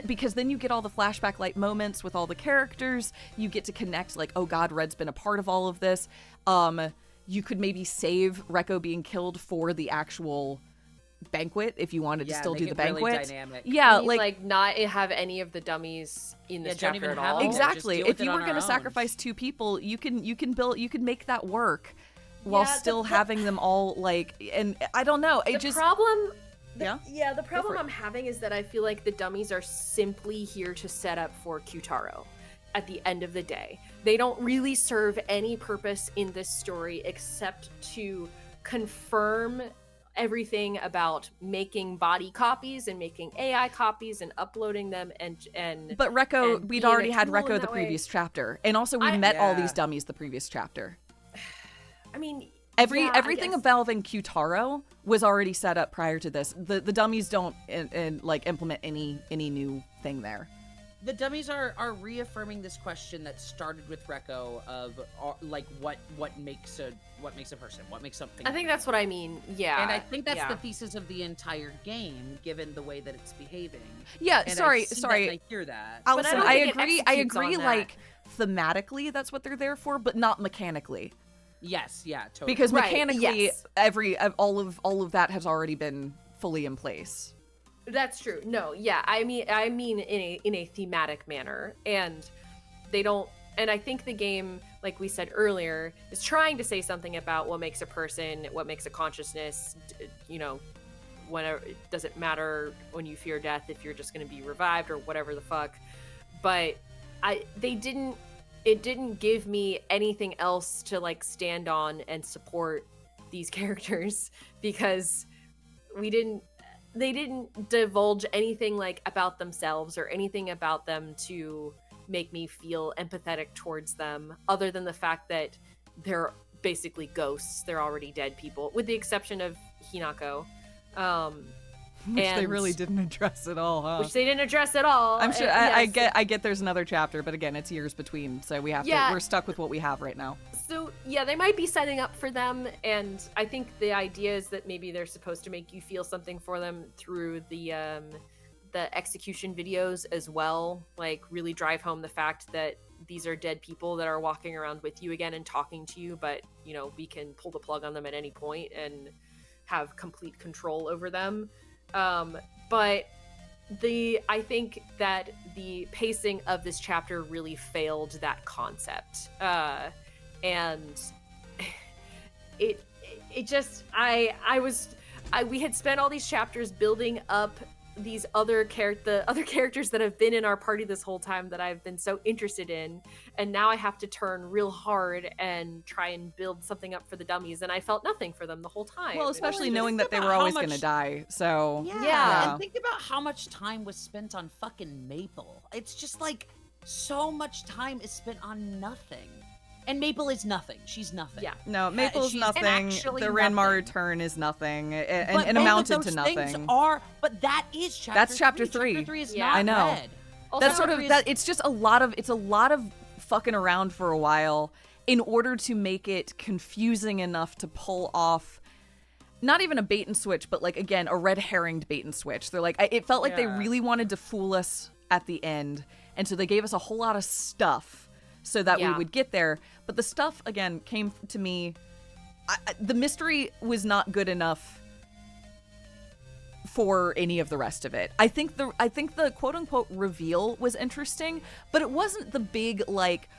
you get all the flashback like moments with all the characters, you get to connect like, oh god, Red's been a part of all of this. You could maybe save Rekko being killed for the actual banquet if you wanted to still do the banquet. Really dynamic. Yeah, like not have any of the dummies in this don't chapter even at have all. them. exactly. Just deal If with you it were on going to our own. sacrifice two people, you can make that work while Yeah, still having them all like, and I don't know. It The just problem yeah. the problem it. I'm having is that I feel like the dummies are simply here to set up for Kyutaro at the end of the day. They don't really serve any purpose in this story except to confirm everything about making body copies and making AI copies and uploading them and But Rekko, and we'd being a already had tool in Rekko the that way. previous chapter, and also we met all these Yeah. dummies the previous chapter. I mean Everything guess. involving Kyutaro was already set up prior to this. The dummies don't like implement any new thing there. The dummies are reaffirming this question that started with Rekko of like what makes a person, what makes something. I think that's what I mean. Yeah. And I think that's yeah. the thesis of the entire game, given the way that it's behaving. Yeah, And sorry. I see that and I hear that. Allison, don't I think it agree. I executes on agree. that. Like thematically, that's what they're there for, but not mechanically. Yes, yeah, totally. Because Right, mechanically, yes. all of that has already been fully in place. That's true. No, yeah. I mean in a thematic manner. And they don't, and I think the game, like we said earlier, is trying to say something about what makes a person, what makes a consciousness, you know, whenever it doesn't matter when you fear death if you're just going to be revived or whatever the fuck. But it didn't give me anything else to like stand on and support these characters because they didn't divulge anything like about themselves or anything about them to make me feel empathetic towards them, other than the fact that they're basically ghosts. They're already dead people, with the exception of Hinako. Which they and- really didn't address at all, huh? which they didn't address at all. I'm sure and yes, I get there's another chapter, but again, it's years between, so we have to we're stuck with what we have right now. So yeah, they might be setting up for them, and I think the idea is that maybe they're supposed to make you feel something for them through the execution videos as well, like really drive home the fact that these are dead people that are walking around with you again and talking to you, but you know, we can pull the plug on them at any point and have complete control over them. But I think that the pacing of this chapter really failed that concept. And it just, we had spent all these chapters building up these the other characters that have been in our party this whole time that I've been so interested in, and now I have to turn real hard and try and build something up for the dummies, and I felt nothing for them the whole time. Well, especially knowing that they were always going to die. So yeah, and think about how much time was spent on fucking Maple. It's just like so much time is spent on nothing. And Maple is nothing. She's nothing. Yeah. No, Maple's she's nothing. actually The Ranmar nothing. return is nothing, and But both amounted of to those things nothing. but that is chapter That's chapter 3. 3. Chapter 3 is Yeah. not I know. red. That's sort Chapter of 3 that. It's just a lot of fucking around for a while in order to make it confusing enough to pull off. Not even a bait and switch, but like again a red herringed bait and switch. They're like, it felt like they Yeah. really wanted to fool us at the end, and so they gave us a whole lot of stuff so that we Yeah. would get there. But the stuff again came to me. The mystery was not good enough for any of the rest of it. I think the quote unquote reveal was interesting, but it wasn't the big like,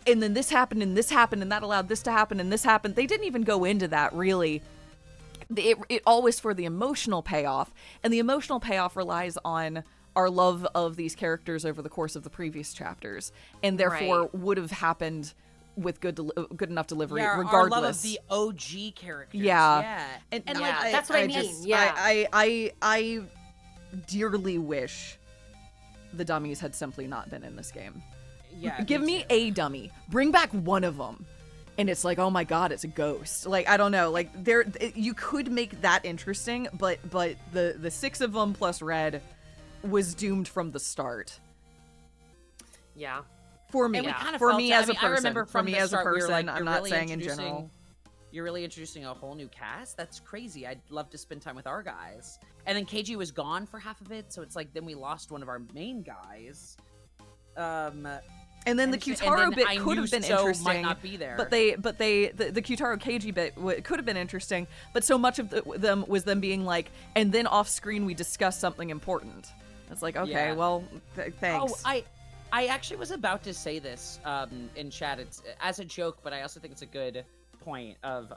and then this happened and this happened and that allowed this to happen and this happened. They didn't even go into that really. It always for the emotional payoff, and the emotional payoff relies on our love of these characters over the course of the previous chapters, and therefore would have happened with good enough delivery regardless. Our love of the OG characters. Yeah. And Yeah, like that's what I mean. Just, Yeah. I dearly wish the dummies had simply not been in this game. Give me too. a dummy. Bring back one of them. And it's like, oh my god, it's a ghost. Like, I don't know. Like, you could make that interesting, but the 6 of them plus Red was doomed from the start. Yeah. For me, And we kind of for felt me it. as a I person. remember For from me the as a start, we were person, like, I'm you're not really saying in introducing- general. You're really introducing a whole new cast? That's crazy. I'd love to spend time with our guys. And then KG was gone for half of it, so it's like then we lost one of our main guys. And then the Kyutaro bit I could knew have been So interesting. might not be there. But the Kyutaro KG bit could have been interesting, but so much of them was them being like, and then off screen we discussed something important. It's like, okay, Yeah. well, thanks. Oh, I actually was about to say this in chat. It's as a joke, but I also think it's a good point of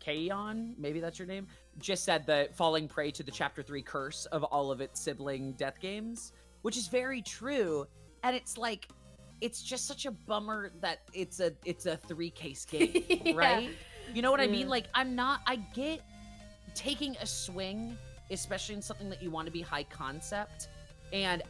Kayon, maybe that's your name, just said that falling prey to the chapter 3 curse of all of its sibling death games, which is very true. And it's like, it's just such a bummer that it's a 3-case game, Yeah. right? You know what I Yeah. mean? Like, I get taking a swing, especially in something that you want to be high concept. And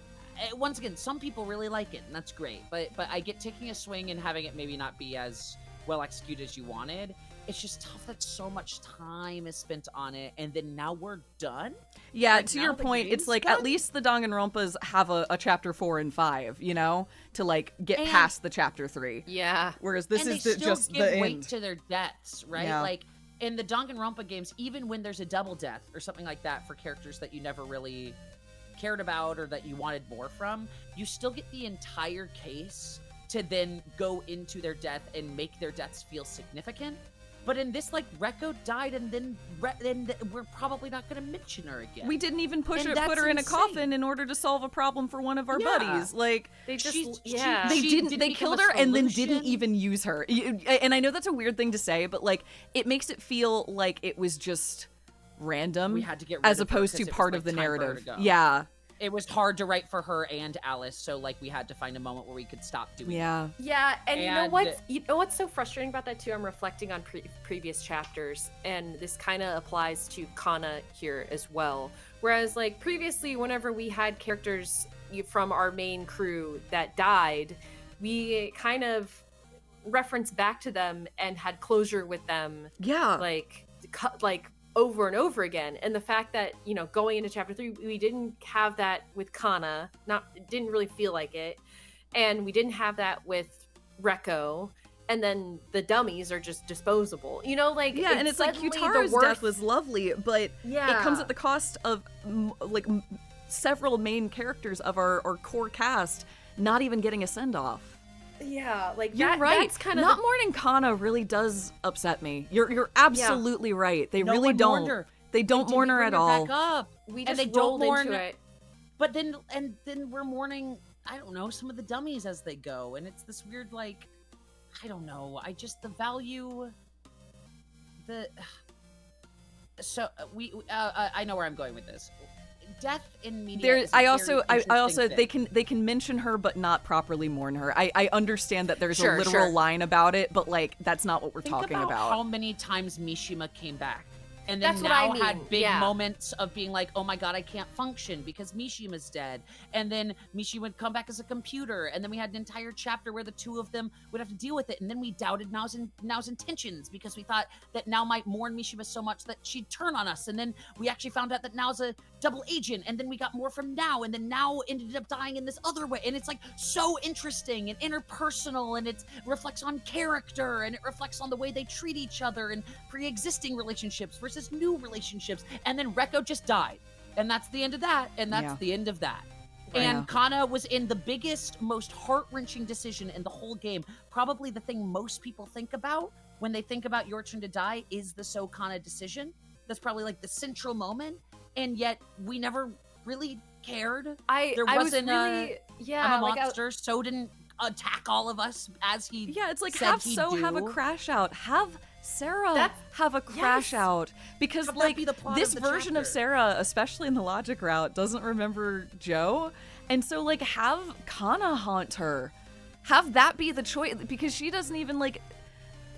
once again, some people really like it, and that's great. But I get taking a swing and having it maybe not be as well executed as you wanted. It's just tough that so much time is spent on it, and then now we're done. Yeah, Like, to now your the point, it's game's like done? at least the Danganronpas have a chapter 4 and 5, you know, to like get And- past the chapter 3. Yeah. Whereas this and is they still just give the weight end. to their deaths, right? Yeah. Like in the Danganronpa games, even when there's a double death or something like that for characters that you never really cared about or that you wanted more from, you still get the entire case to then go into their death and make their deaths feel significant. But in this, like, Rekko died, and then we're probably not going to mention her again. We didn't even And put that's her in a insane. coffin in order to solve a problem for one of our Yeah. buddies. Like, They just She- yeah. they She didn't. didn't They become killed a her and then didn't solution. even use her. And I know that's a weird thing to say, but like, it makes it feel like it was just random, We had to get rid as of her opposed 'cause to it was, part like, of the time for her narrative. to go. Yeah, It was hard to write for her and Alice, so, like, we had to find a moment where we could stop doing it. yeah. Yeah, and you know And- what? You know what's so frustrating about that too? I'm reflecting on previous chapters, and this kind of applies to Kana here as well. Whereas, like previously, whenever we had characters from our main crew that died, we kind of referenced back to them and had closure with them, Yeah. like over and over again. And the fact that, you know, going into chapter 3, we didn't have that with Kana. It didn't really feel like it. And we didn't have that with Rekko. And then the dummies are just disposable. You know, like, yeah, and it's like Kyutaro's death was lovely, but it comes at the cost of several main characters of our core cast not even getting a send-off. Yeah, like you're right. That's kind of not mourning Kana really does upset me. You're absolutely right. They really don't. They don't mourn her at all. Back up. We just rolled into it. But then we're mourning, I don't know, some of the dummies as they go, and it's this weird, like, I don't know. The value. I know where I'm going with this. Death in media. I also they can mention her but not properly mourn her. I understand that there's a literal line about it, but like that's not what we're talking about. How many times Mishima came back? And then had big moments of being like, oh my god, I can't function because Mishima's dead. And then Mishima would come back as a computer. And then we had an entire chapter where the two of them would have to deal with it. And then we doubted Nao's intentions because we thought that Nao might mourn Mishima so much that she'd turn on us. And then we actually found out that Nao's a double agent. And then we got more from Nao. And then Nao ended up dying in this other way. And it's like so interesting and interpersonal. And it reflects on character. And it reflects on the way they treat each other and pre-existing relationships versus new relationships. And then Rekko just died, and that's the end of that, and that's the end of that. And Kana was in the biggest, most heart-wrenching decision in the whole game. Probably the thing most people think about when they think about Your Turn to Die is the So Kana decision. That's probably like the central moment, and yet we never really cared. There wasn't I'm a monster, So didn't attack all of us as he it's like have So have a crash out, have Sarah have a crash out, because like this version of Sarah, especially in the logic route, doesn't remember Joe, and so like have Kana haunt her, have that be the choice, because she doesn't even like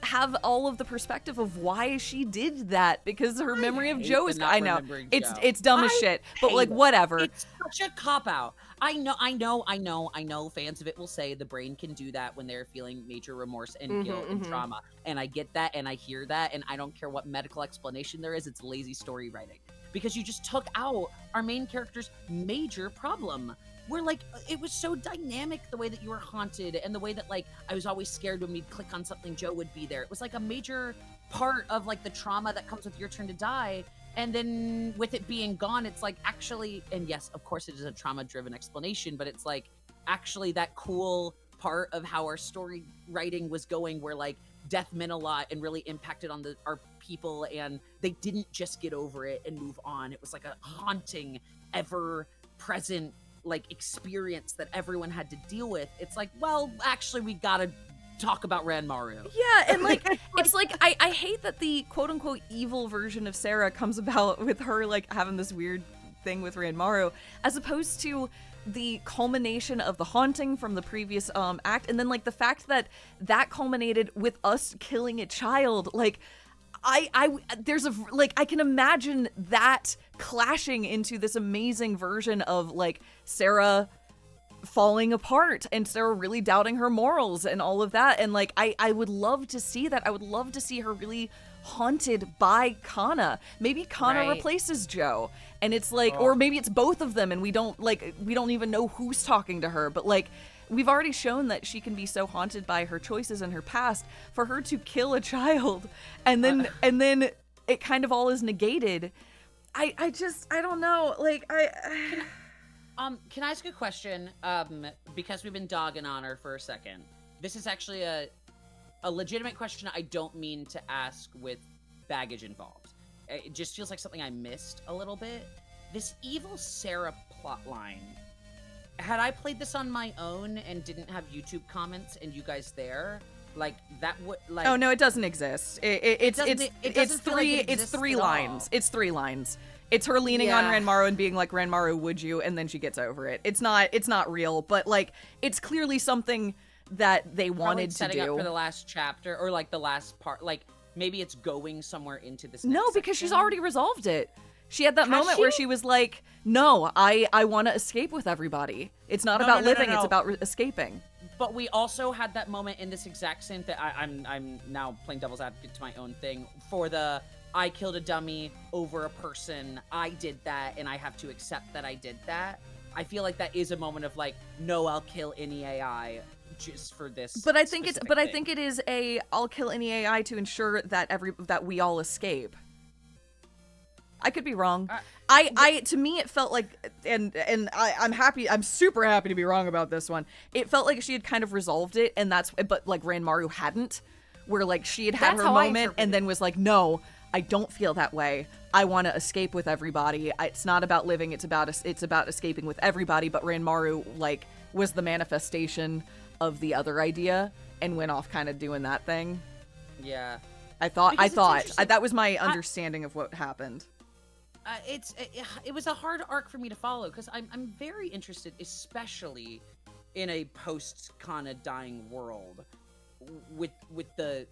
have all of the perspective of why she did that, because her memory of Joe is it's dumb as shit, but like whatever. It's such a cop out. I know fans of it will say the brain can do that when they're feeling major remorse and guilt and trauma, and I get that and I hear that, and I don't care what medical explanation there is. It's lazy story writing, because you just took out our main character's major problem. Where like it was so dynamic the way that you were haunted, and the way that like I was always scared when we'd click on something Joe would be there. It was like a major part of like the trauma that comes with Your Turn to Die. And then with it being gone, it's like actually, and yes, of course it is a trauma-driven explanation, but it's like actually that cool part of how our story writing was going, where like death meant a lot and really impacted on our people, and they didn't just get over it and move on. It was like a haunting, ever-present like experience that everyone had to deal with. It's like, well, actually we gotta talk about Ranmaru. Yeah, and like it's like I hate that the quote unquote evil version of Sarah comes about with her like having this weird thing with Ranmaru, as opposed to the culmination of the haunting from the previous act, and then like the fact that culminated with us killing a child. Like there's I can imagine that clashing into this amazing version of like Sarah falling apart and Sarah really doubting her morals and all of that, and like I would love to see that. I would love to see her really haunted by Kana. Maybe Kana replaces Joe, and it's like, or maybe it's both of them, and we don't even know who's talking to her, but like we've already shown that she can be so haunted by her choices in her past. For her to kill a child and then it kind of all is negated. I don't know. Like can I ask a question? Because we've been dogging on her for a second. This is actually a legitimate question. I don't mean to ask with baggage involved. It just feels like something I missed a little bit. This evil Sarah plotline. Had I played this on my own and didn't have YouTube comments and you guys there, like that would like. Oh no, it doesn't exist. It's three lines. It's 3 lines. It's her leaning on Ranmaru and being like, Ranmaru, would you? And then she gets over it. It's not real, but like it's clearly something that they wanted to do. Setting up for the last chapter or like the last part. Like maybe it's going somewhere into this. No, because she's already resolved it. She had that moment where she was like, no, I want to escape with everybody. It's not about living, it's about escaping. But we also had that moment in this exact same thing. I'm now playing devil's advocate to my own thing for the I killed a dummy over a person, I did that, and I have to accept that I did that. I feel like that is a moment of like, no, I'll kill any AI just for this. But I think it is a I'll kill any AI to ensure that we all escape. I could be wrong. To me it felt like, and I'm super happy to be wrong about this one. It felt like she had kind of resolved it, but like Ranmaru hadn't, where like she had her moment and then was like, no, I don't feel that way. I want to escape with everybody. It's not about living. It's about escaping with everybody. But Ranmaru like was the manifestation of the other idea and went off kind of doing that thing. Yeah, I thought that was my understanding of what happened. It was a hard arc for me to follow because I'm very interested, especially in a post kind of dying world, with the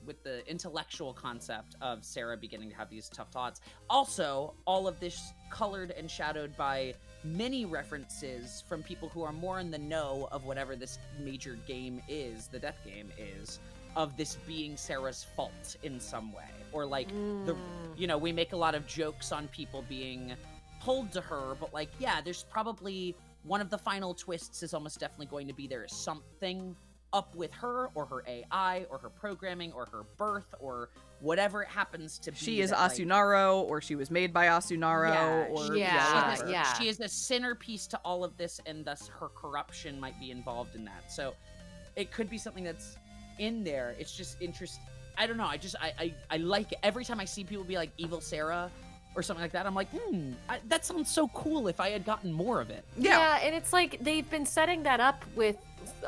intellectual concept of Sarah beginning to have these tough thoughts. Also, all of this colored and shadowed by many references from people who are more in the know of whatever this major game is, the death game is, of this being Sarah's fault in some way. Or like, we make a lot of jokes on people being pulled to her, but like, yeah, there's probably one of the final twists is almost definitely going to be there is something up with her or her AI or her programming or her birth or whatever it happens to be. She is Asunaro, or she was made by Asunaro, she is a centerpiece to all of this, and thus her corruption might be involved in that. So it could be something that's in there. It's just interesting. I don't know. I like it. Every time I see people be like evil Sarah or something like that, I'm like, that sounds so cool if I had gotten more of it. Yeah, and it's like they've been setting that up with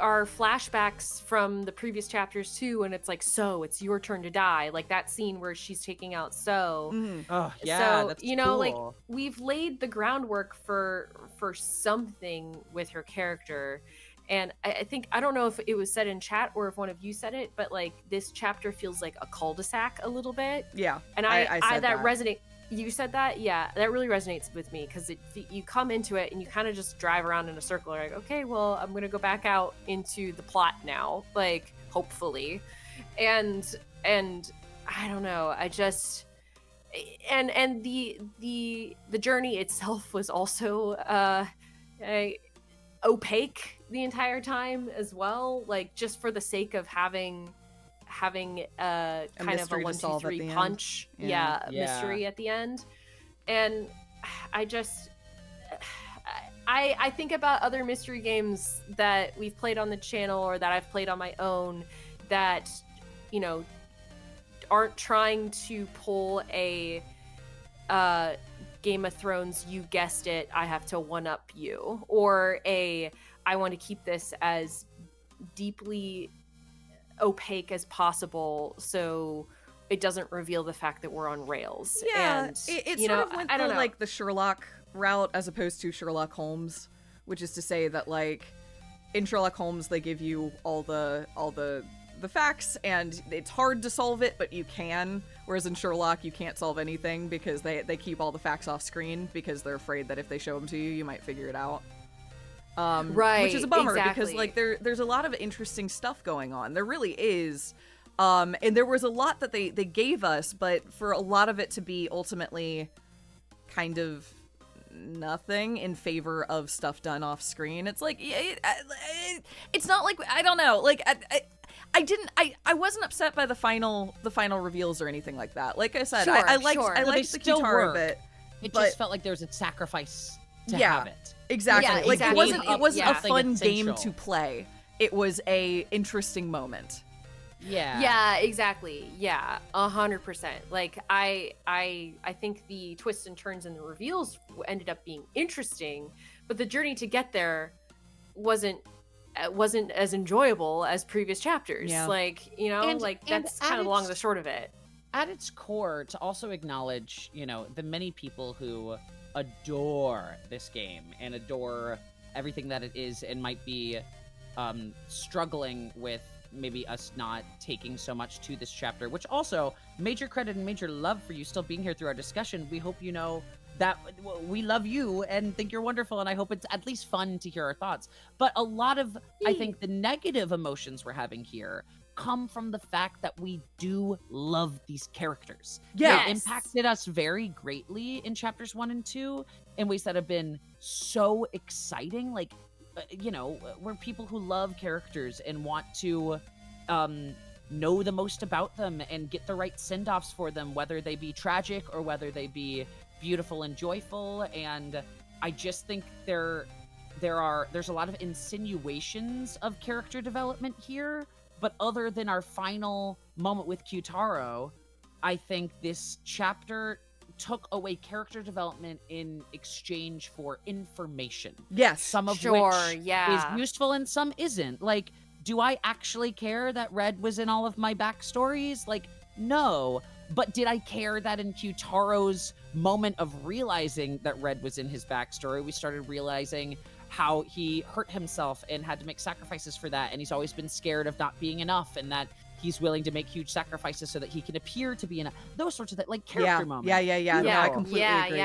our flashbacks from the previous chapters too, and it's like, so it's your turn to die, like that scene where she's taking out Oh yeah, so that's cool. Like cool. we've laid the groundwork for something with her character. And I think, I don't know if it was said in chat or if one of you said it, but like this chapter feels like a cul-de-sac a little bit. Yeah, and I said that resonate. You said that, yeah, that really resonates with me because you come into it and you kind of just drive around in a circle. You're like, okay, well, I'm gonna go back out into the plot now, like hopefully, and I don't know, I just and the journey itself was also opaque the entire time as well, like just for the sake of having a kind of a 1, 2, 3 punch mystery at the end. And I think about other mystery games that we've played on the channel or that I've played on my own that aren't trying to pull a Game of Thrones, you guessed it, I have to one up you, or I want to keep this as deeply opaque as possible so it doesn't reveal the fact that we're on rails. Yeah, and it sort of went like the Sherlock route as opposed to Sherlock Holmes, which is to say that like in Sherlock Holmes they give you all the facts and it's hard to solve it, but you can, whereas in Sherlock you can't solve anything because they keep all the facts off screen because they're afraid that if they show them to you, you might figure it out. Right, which is a bummer exactly. because like there's a lot of interesting stuff going on. There really is. And there was a lot that they gave us, but for a lot of it to be ultimately kind of nothing in favor of stuff done off screen, it's like it's not like, I don't know, like I wasn't upset by the final reveals or anything like that. Like I said, I liked the Kitara bit. It just felt like there was a sacrifice to have it. Exactly. Yeah, like exactly. it wasn't a fun game essential. to play. It was a interesting moment. Yeah, exactly. Yeah, 100%. Like I think the twists and turns and the reveals ended up being interesting, but the journey to get there wasn't as enjoyable as previous chapters. Yeah. Like, that's kind of the long and the short of it. At its core, to also acknowledge, the many people who adore this game and adore everything that it is and might be struggling with maybe us not taking so much to this chapter, which also major credit and major love for you still being here through our discussion. We hope you know that we love you and think you're wonderful, and I hope it's at least fun to hear our thoughts. But a lot of, I think, the negative emotions we're having here come from the fact that we do love these characters. Yeah. They impacted us very greatly in chapters 1 and 2 in ways that have been so exciting. Like, we're people who love characters and want to know the most about them and get the right send-offs for them, whether they be tragic or whether they be beautiful and joyful. And I just think there's a lot of insinuations of character development here, but other than our final moment with Kyutaro, I think this chapter took away character development in exchange for information. Yes. Some of which is useful and some isn't. Like, do I actually care that Red was in all of my backstories? Like, no. But did I care that in Kyutaro's moment of realizing that Red was in his backstory, we started realizing how he hurt himself and had to make sacrifices for that, and he's always been scared of not being enough, and that he's willing to make huge sacrifices so that he can appear to be enough. Those sorts of things, like character moments. Yeah. No, I completely agree.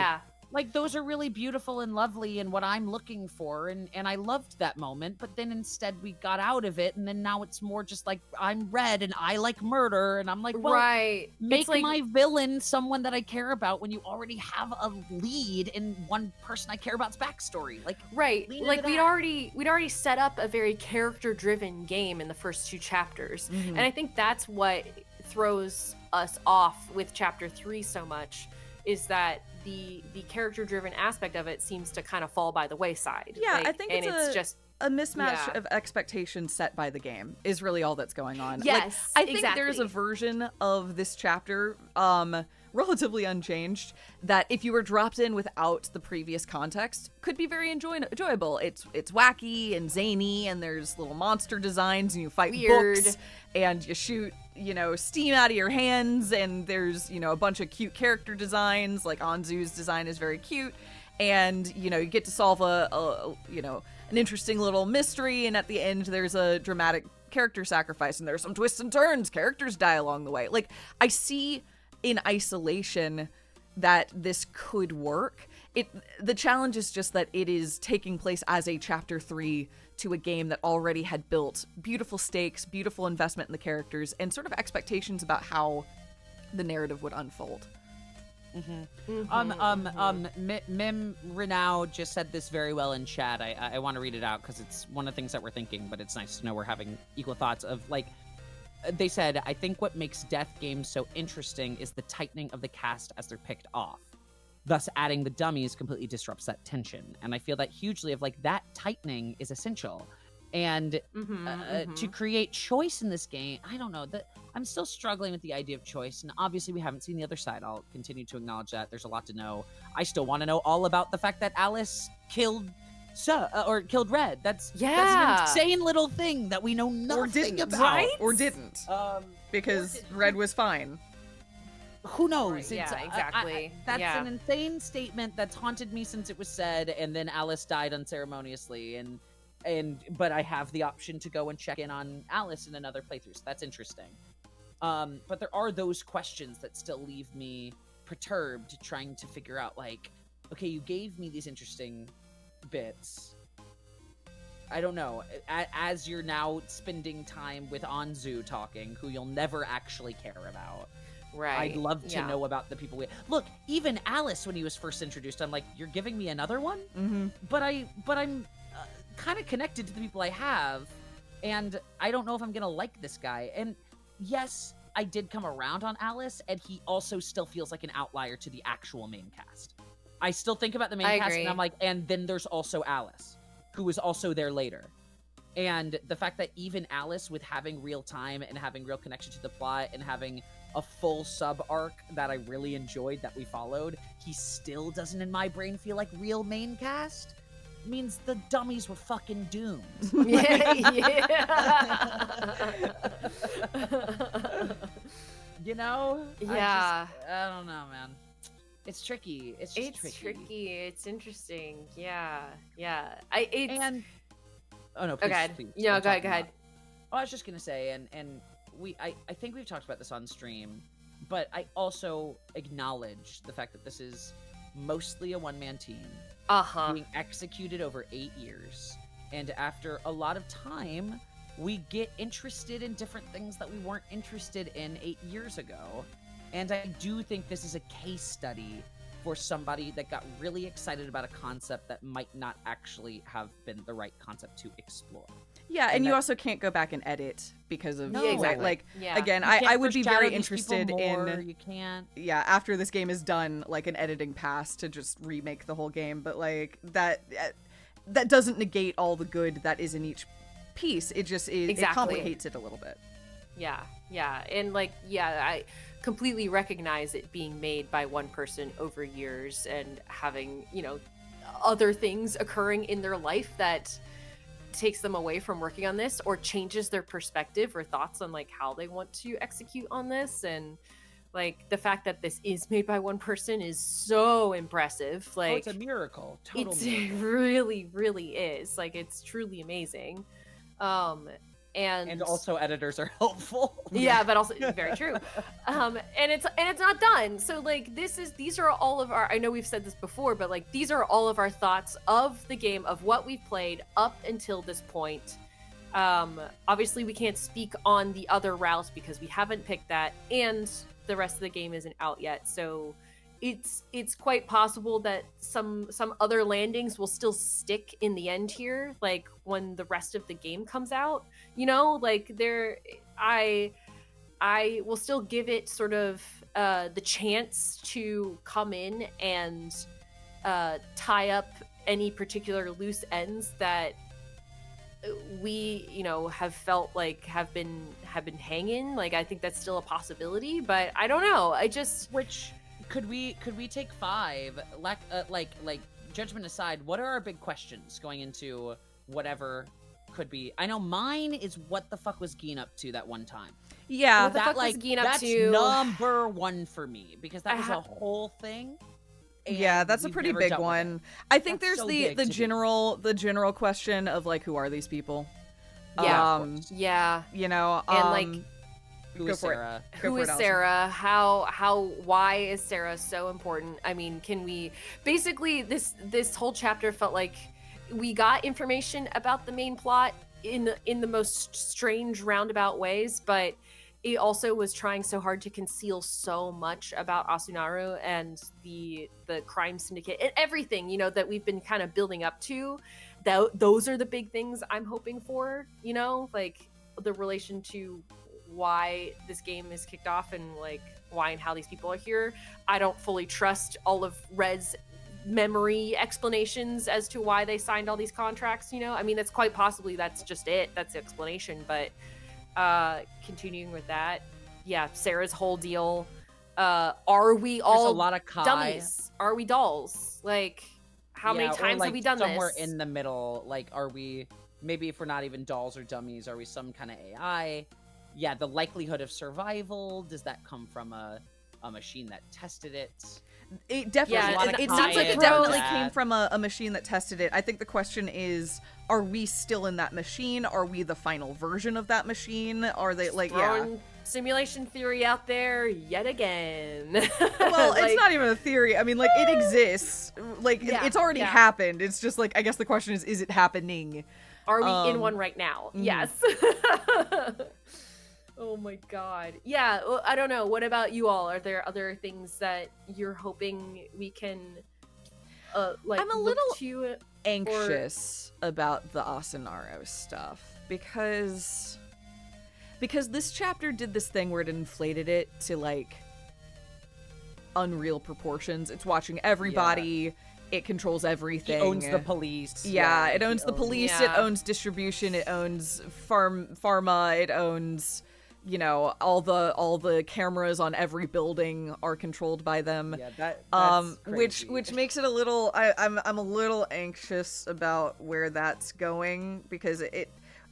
Like, those are really beautiful and lovely and what I'm looking for, and I loved that moment, but then instead we got out of it, and then now it's more just like, I'm Red and I like murder, and I'm like, well, make my villain someone that I care about when you already have a lead in one person I care about's backstory. Like, like we'd already set up a very character-driven game in the first 2 chapters, and I think that's what throws us off with chapter 3 so much, is that the character-driven aspect of it seems to kind of fall by the wayside. Yeah, I think it's just a mismatch of expectations set by the game is really all that's going on. Yes, I think there's a version of this chapter, relatively unchanged, that if you were dropped in without the previous context, could be very enjoyable. It's wacky and zany, and there's little monster designs, and you fight books, and you shoot, steam out of your hands, and there's, a bunch of cute character designs, like Anzu's design is very cute, and, you get to solve an interesting little mystery, and at the end there's a dramatic character sacrifice, and there's some twists and turns, characters die along the way. Like, I see in isolation that this could work. The challenge is just that it is taking place as a chapter 3 to a game that already had built beautiful stakes, beautiful investment in the characters, and sort of expectations about how the narrative would unfold. Mim Renaud just said this very well in chat. I want to read it out because it's one of the things that we're thinking, but it's nice to know we're having equal thoughts of, like, they said, I think what makes death games so interesting is the tightening of the cast as they're picked off. Thus, adding the dummies completely disrupts that tension. And I feel that hugely of, like, that tightening is essential. And to create choice in this game, I don't know, I'm still struggling with the idea of choice. And obviously we haven't seen the other side. I'll continue to acknowledge that. There's a lot to know. I still want to know all about the fact that Alice killed Red. That's an insane little thing that we know nothing about. Right? Or didn't. Because Red was fine. Who knows? Right, exactly. That's an insane statement that's haunted me since it was said, and then Alice died unceremoniously, but I have the option to go and check in on Alice in another playthrough, so that's interesting. But there are those questions that still leave me perturbed, trying to figure out, like, okay, you gave me these interesting bits. I don't know. As you're now spending time with Anzu talking, who you'll never actually care about. Right. I'd love to know about the people look, even Alice, when he was first introduced, I'm like, you're giving me another one? Mm-hmm. But I'm kind of connected to the people I have, and I don't know if I'm gonna like this guy. And yes, I did come around on Alice, and he also still feels like an outlier to the actual main cast. I still think about the main cast, and I'm like, and then there's also Alice, who was also there later. And the fact that even Alice, with having real time and having real connection to the plot and having a full sub arc that I really enjoyed that we followed, he still doesn't in my brain feel like real main cast. Means the dummies were fucking doomed. Yeah. You know? Yeah. I don't know, man. It's tricky. It's tricky. It's interesting. Yeah. Oh no, please, go ahead. Please, go ahead. Oh, I was just gonna say, and I think we've talked about this on stream, but I also acknowledge the fact that this is mostly a one-man team. Being executed over 8 years. And after a lot of time we get interested in different things that we weren't interested in 8 years ago. And I do think this is a case study for somebody that got really excited about a concept that might not actually have been the right concept to explore. Yeah, and you also can't go back and edit because of exactly. like Yeah. again, You can't I would be foreshadow very these people interested more, in you can't. yeah, after this game is done, like an editing pass to just remake the whole game, but like that doesn't negate all the good that is in each piece. It just it complicates it a little bit. Yeah, and like, I completely recognize it being made by one person over years and having, other things occurring in their life that takes them away from working on this or changes their perspective or thoughts on like how they want to execute on this. And like the fact that this is made by one person is so impressive. Like, It's a miracle. Total it miracle. really, really is. Like, it's truly amazing. And also editors are helpful. yeah, but also very true. And it's not done. So like these are all of our, I know we've said this before, but like these are all of our thoughts of the game, of what we've played up until this point. Obviously we can't speak on the other routes because we haven't picked that and the rest of the game isn't out yet. So it's quite possible that some other landings will still stick in the end here, like when the rest of the game comes out, like I will still give it sort of the chance to come in and tie up any particular loose ends that we have felt like have been hanging. Like, I think that's still a possibility, but I don't know. Which could we take 5? Like judgment aside, what are our big questions going into whatever could be? I know mine is what the fuck was Gina up to that one time. Yeah, What the fuck was Gina up that's to? number 1 for me because that was a whole thing. Yeah, that's a we've pretty never big dealt with one. it. I think That's there's so the big to do. general question of like, who are these people? Yeah, of course. Yeah. And like, Who go is for it. Sarah? Go who for is it, Allison. Sarah? Why is Sarah so important? I mean, can we basically this whole chapter felt like we got information about the main plot in the most strange roundabout ways, but it also was trying so hard to conceal so much about Asunaru and the crime syndicate and everything, that we've been kind of building up to. Those are the big things I'm hoping for, like the relation to why this game is kicked off and like why and how these people are here. I don't fully trust all of Red's memory explanations as to why they signed all these contracts. I mean, that's quite possibly that's just it. That's the explanation. But continuing with that, yeah, Sarah's whole deal. Are we all There's a lot of Kai. dummies? Are we dolls? Like, how many or, times like, have we done somewhere this? in the middle? Like, are we, maybe if we're not even dolls or dummies, are we some kind of AI? Yeah, the likelihood of survival, does that come from a machine that tested it? It definitely. Yeah, it tie seems like in it with definitely that. came from a machine that tested it. I think the question is, are we still in that machine? Are we the final version of that machine? Are they like Throwing simulation theory out there yet again. Well, Like, it's not even a theory. I mean, like, it exists. Like, Yeah, it's already yeah. happened. It's just like, I guess the question is it happening? Are we in one right now? mhm. Yes. Oh my god. Yeah, well, I don't know. What about you all? Are there other things that you're hoping we can like I'm a look little to Anxious about the Asunaro stuff because this chapter did this thing where it inflated it to like unreal proportions. It's watching everybody. It controls everything. He owns the police. Yeah, it he owns the police. Yeah. It owns distribution. It owns pharma. It owns, all the cameras on every building are controlled by them. Yeah, that's Which crazy. makes it a little. I'm a little anxious about where that's going because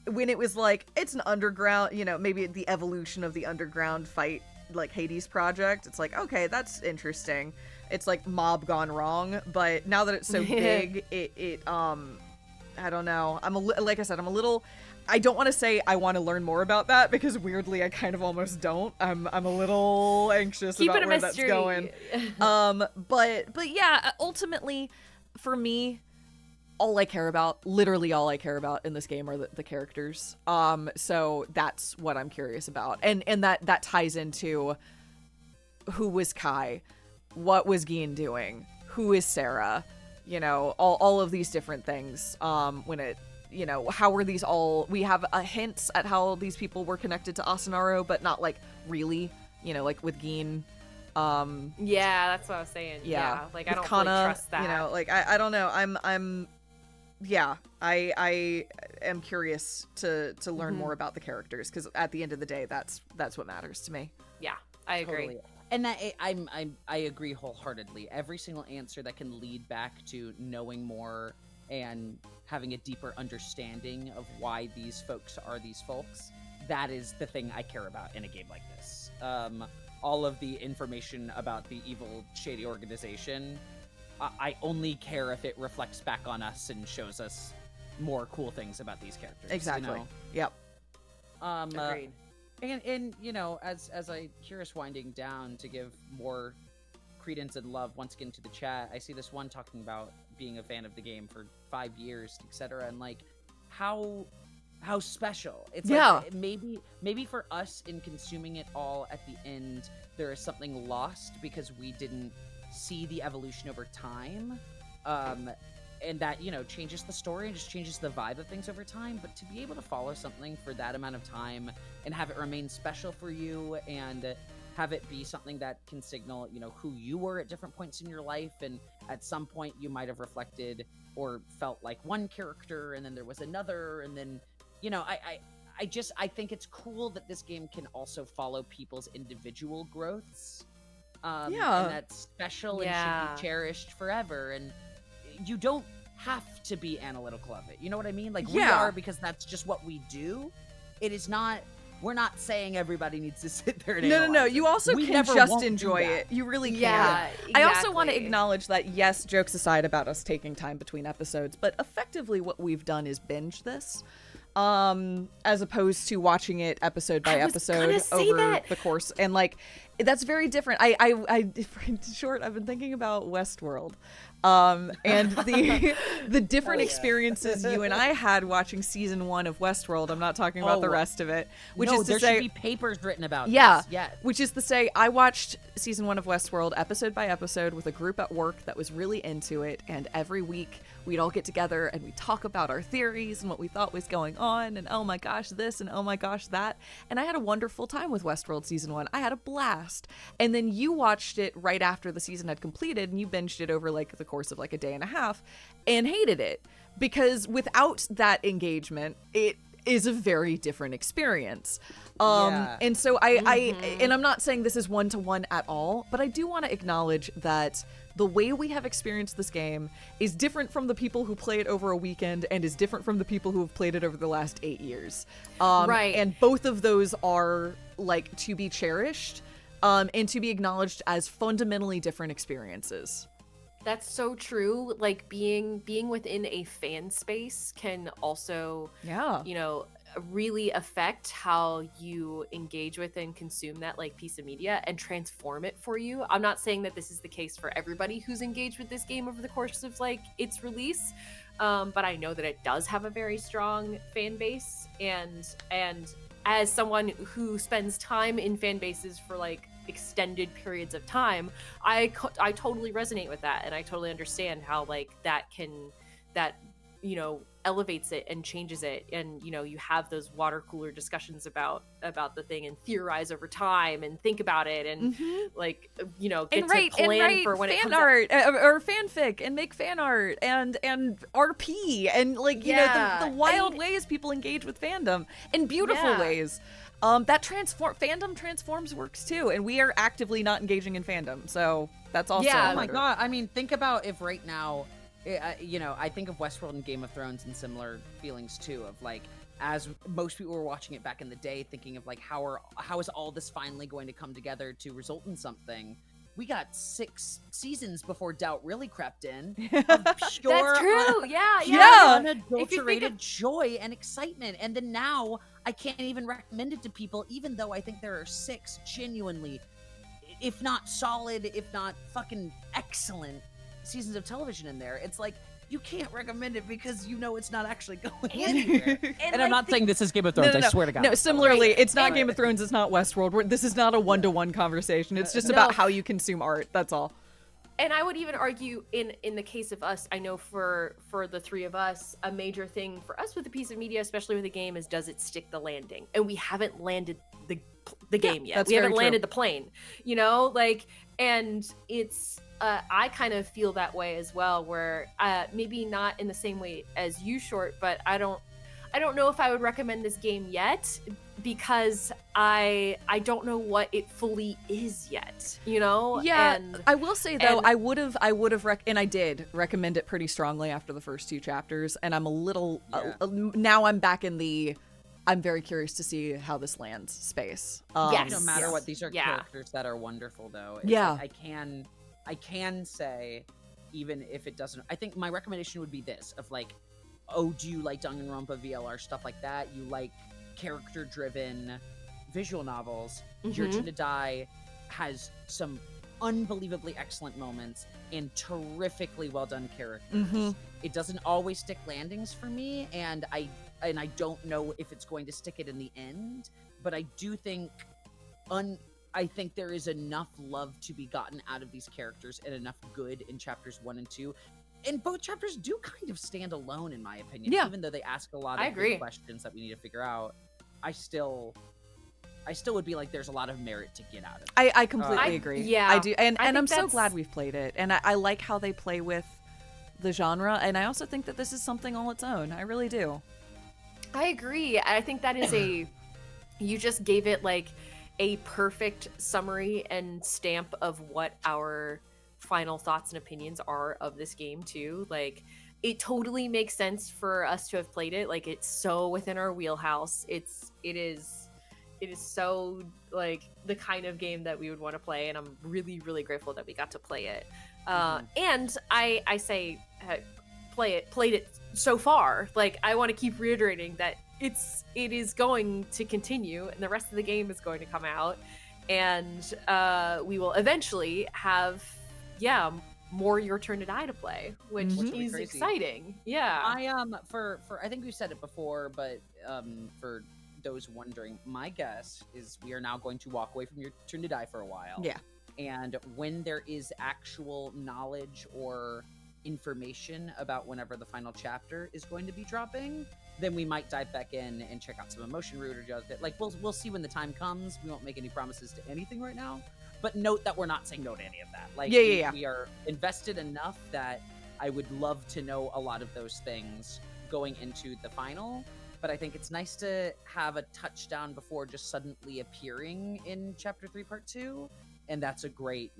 when it was like it's an underground, maybe the evolution of the underground fight, like Hades project. It's like, okay, that's interesting. It's like Mob gone wrong, but now that it's so big, it I don't know. Like I said, I'm a little. I don't want to say I want to learn more about that because weirdly I kind of almost don't. I'm a little anxious keep about it a where mystery? that's going. But yeah, ultimately, for me, all I care about, literally all I care about in this game are the characters. So that's what I'm curious about. And that ties into who was Kai, what was Gina doing, who is Sarah, you know, all of these different things. When it, you know, how were these all, we have a hint at how these people were connected to Asunaro, but not like really, you know, like with Gina. Yeah, that's what I was saying. Yeah, like I don't really trust that. You know, like I don't know. I am curious to learn more about the characters, because at the end of the day, that's what matters to me. Yeah, I agree. Totally. And that I agree wholeheartedly. Every single answer that can lead back to knowing more and having a deeper understanding of why these folks are these folks, that is the thing I care about in a game like this. All of the information about the evil, shady organization, I only care if it reflects back on us and shows us more cool things about these characters. Exactly. You know? Yep. Agreed. And you know, as I hear us winding down to give more credence and love once again to the chat, I see this one talking about being a fan of the game for 5 years, etc., and like how special it's. Like, maybe for us in consuming it all at the end, there is something lost because we didn't see the evolution over time, and that, you know, changes the story and just changes the vibe of things over time. But to be able to follow something for that amount of time and have it remain special for you and have it be something that can signal, you know, who you were at different points in your life, and at some point you might have reflected or felt like one character and then there was another, and then, you know, I think it's cool that this game can also follow people's individual growths. And that's special and should be cherished forever. And you don't have to be analytical of it. You know what I mean? Like, we are, because that's just what we do. It is not, we're not saying everybody needs to sit there and analyze No. it. You also We can never just won't do enjoy that. it. You really can. Yeah, I also want to exactly. acknowledge that, yes, jokes aside about us taking time between episodes, but effectively what we've done is binge this. As opposed to watching it episode by episode over the course, and like that's very different. Short, I've been thinking about Westworld, and the different experiences you and I had watching season 1 of Westworld. I'm not talking about the rest of it, which is to there say, should be papers written about yeah, this. Yeah, which is to say, I watched season 1 of Westworld episode by episode with a group at work that was really into it, and every week we'd all get together and we'd talk about our theories and what we thought was going on, and oh my gosh this and oh my gosh that, and I had a wonderful time with Westworld season 1. I had a blast. And then you watched it right after the season had completed, and you binged it over like the course of like a day and a half and hated it, because without that engagement, it is a very different experience. And so and I'm not saying this is one-to-one at all, but I do want to acknowledge that the way we have experienced this game is different from the people who play it over a weekend, and is different from the people who have played it over the last 8 years. Right. And both of those are like to be cherished, and to be acknowledged as fundamentally different experiences. That's so true. Like being within a fan space can also, you know, really affect how you engage with and consume that like piece of media and transform it for you. I'm not saying that this is the case for everybody who's engaged with this game over the course of like its release, but I know that it does have a very strong fan base, and as someone who spends time in fan bases for like extended periods of time, I totally resonate with that, and I totally understand how like that you know, elevates it and changes it, and you know, you have those water cooler discussions about the thing and theorize over time and think about it and like, you know, get to plan for when it comes art or fanfic and make fan art and RP and like, you know, the wild ways people engage with fandom in beautiful ways. That fandom transforms works too, and we are actively not engaging in fandom, so that's also oh my god. I mean, think about if right now, you know, I think of Westworld and Game of Thrones and similar feelings too, of like, as most people were watching it back in the day, thinking of like, how is all this finally going to come together to result in something? We got 6 seasons before doubt really crept in. That's true. Yeah. Unadulterated joy and excitement. And then now I can't even recommend it to people, even though I think there are 6 genuinely, if not solid, if not fucking excellent seasons of television in there. It's like, you can't recommend it because you know it's not actually going And- anywhere. And I'm not saying this is Game of Thrones. No, I swear to God. No, similarly, it's not And- Game of Thrones. It's not Westworld. This is not a one-to-one conversation. It's just about how you consume art. That's all. And I would even argue in the case of us, I know for the three of us, a major thing for us with a piece of media, especially with a game, is does it stick the landing? And we haven't landed the game yet. that's We haven't very true. landed the plane, you know, like, and it's I kind of feel that way as well, where maybe not in the same way as you, Short, but I don't know if I would recommend this game yet, because I don't know what it fully is yet, you know? Yeah, And I will say though, and- I would have and I did recommend it pretty strongly after the first 2 chapters, and I'm a little now I'm back in the I'm very curious to see how this lands space. Yes. No matter what, these are Yeah. characters that are wonderful, though. It's Yeah. like I can say, even if it doesn't, I think my recommendation would be this: of like, oh, do you like Danganronpa VLR stuff like that? You like character-driven visual novels? Your Mhm. Turn to Die has some unbelievably excellent moments and terrifically well done characters. Mhm. It doesn't always stick landings for me, and I don't know if it's going to stick it in the end, but I do think I think there is enough love to be gotten out of these characters and enough good in chapters 1 and 2. And both chapters do kind of stand alone, in my opinion. Yeah. Even though they ask a lot I of agree. good questions that we need to figure out, I still would be like, there's a lot of merit to get out of it. I completely I- agree. yeah, I do, and I I'm think so that's- glad we've played it, and I like how they play with the genre, and I also think that this is something all its own. I really do. I agree. I think that is you just gave it like a perfect summary and stamp of what our final thoughts and opinions are of this game too. Like, it totally makes sense for us to have played it. Like, it's so within our wheelhouse. It is so like the kind of game that we would want to play, and I'm really, really grateful that we got to play it. And I say played it so far. Like, I want to keep reiterating that it is going to continue, and the rest of the game is going to come out, and we will eventually have more Your Turn to Die to play, which Mhm. is Crazy. exciting. Yeah. I for I think we've said it before, but for those wondering, my guess is we are now going to walk away from Your Turn to Die for a while. Yeah. And when there is actual knowledge or information about whenever the final chapter is going to be dropping, then we might dive back in and check out some emotion root or just like we'll see when the time comes. We won't make any promises to anything right now, but note that we're not saying no to any of that. Like, Yeah. we are invested enough that I would love to know a lot of those things going into the final. But I think it's nice to have a touchdown before just suddenly appearing in Chapter 3, Part 2. And that's a great,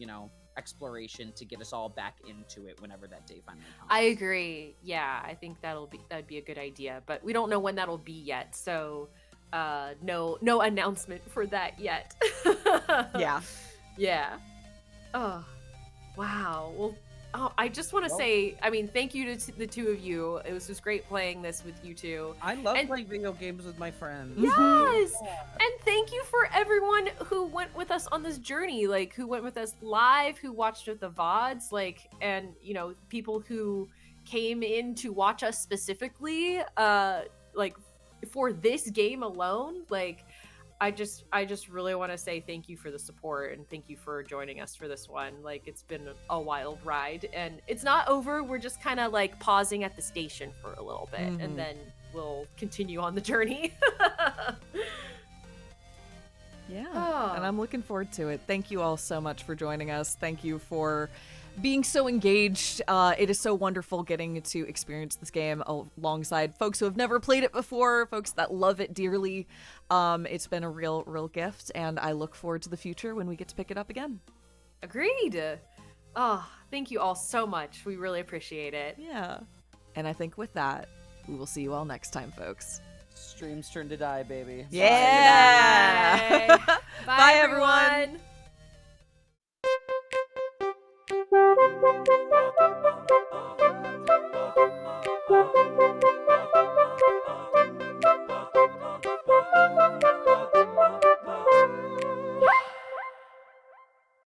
exploration to get us all back into it whenever that day finally comes. I agree. Yeah, I think that'd be a good idea, but we don't know when that'll be yet. So, no announcement for that yet. Yeah. Yeah. Oh, wow. Well, I just want to say, I mean, thank you to the two of you. It was just great playing this with you two. I love And- playing video games with my friends. Yes! And thank you for everyone who went with us on this journey, like, who went with us live, who watched with the VODs, like, and, people who came in to watch us specifically, like, for this game alone. Like, I just really want to say thank you for the support, and thank you for joining us for this one. Like, it's been a wild ride, and it's not over. We're just kind of like pausing at the station for a little bit, Mhm. and then we'll continue on the journey. Yeah. Oh. And I'm looking forward to it. Thank you all so much for joining us. Thank you for being so engaged. It is so wonderful getting to experience this game alongside folks who have never played it before, folks that love it dearly. It's been a real gift, and I look forward to the future when we get to pick it up again. Agreed. Oh, thank you all so much. We really appreciate it. Yeah. And I think with that, we will see you all next time, folks. Streams Turn to Die, baby. Yeah. Bye. Bye, everyone. everyone.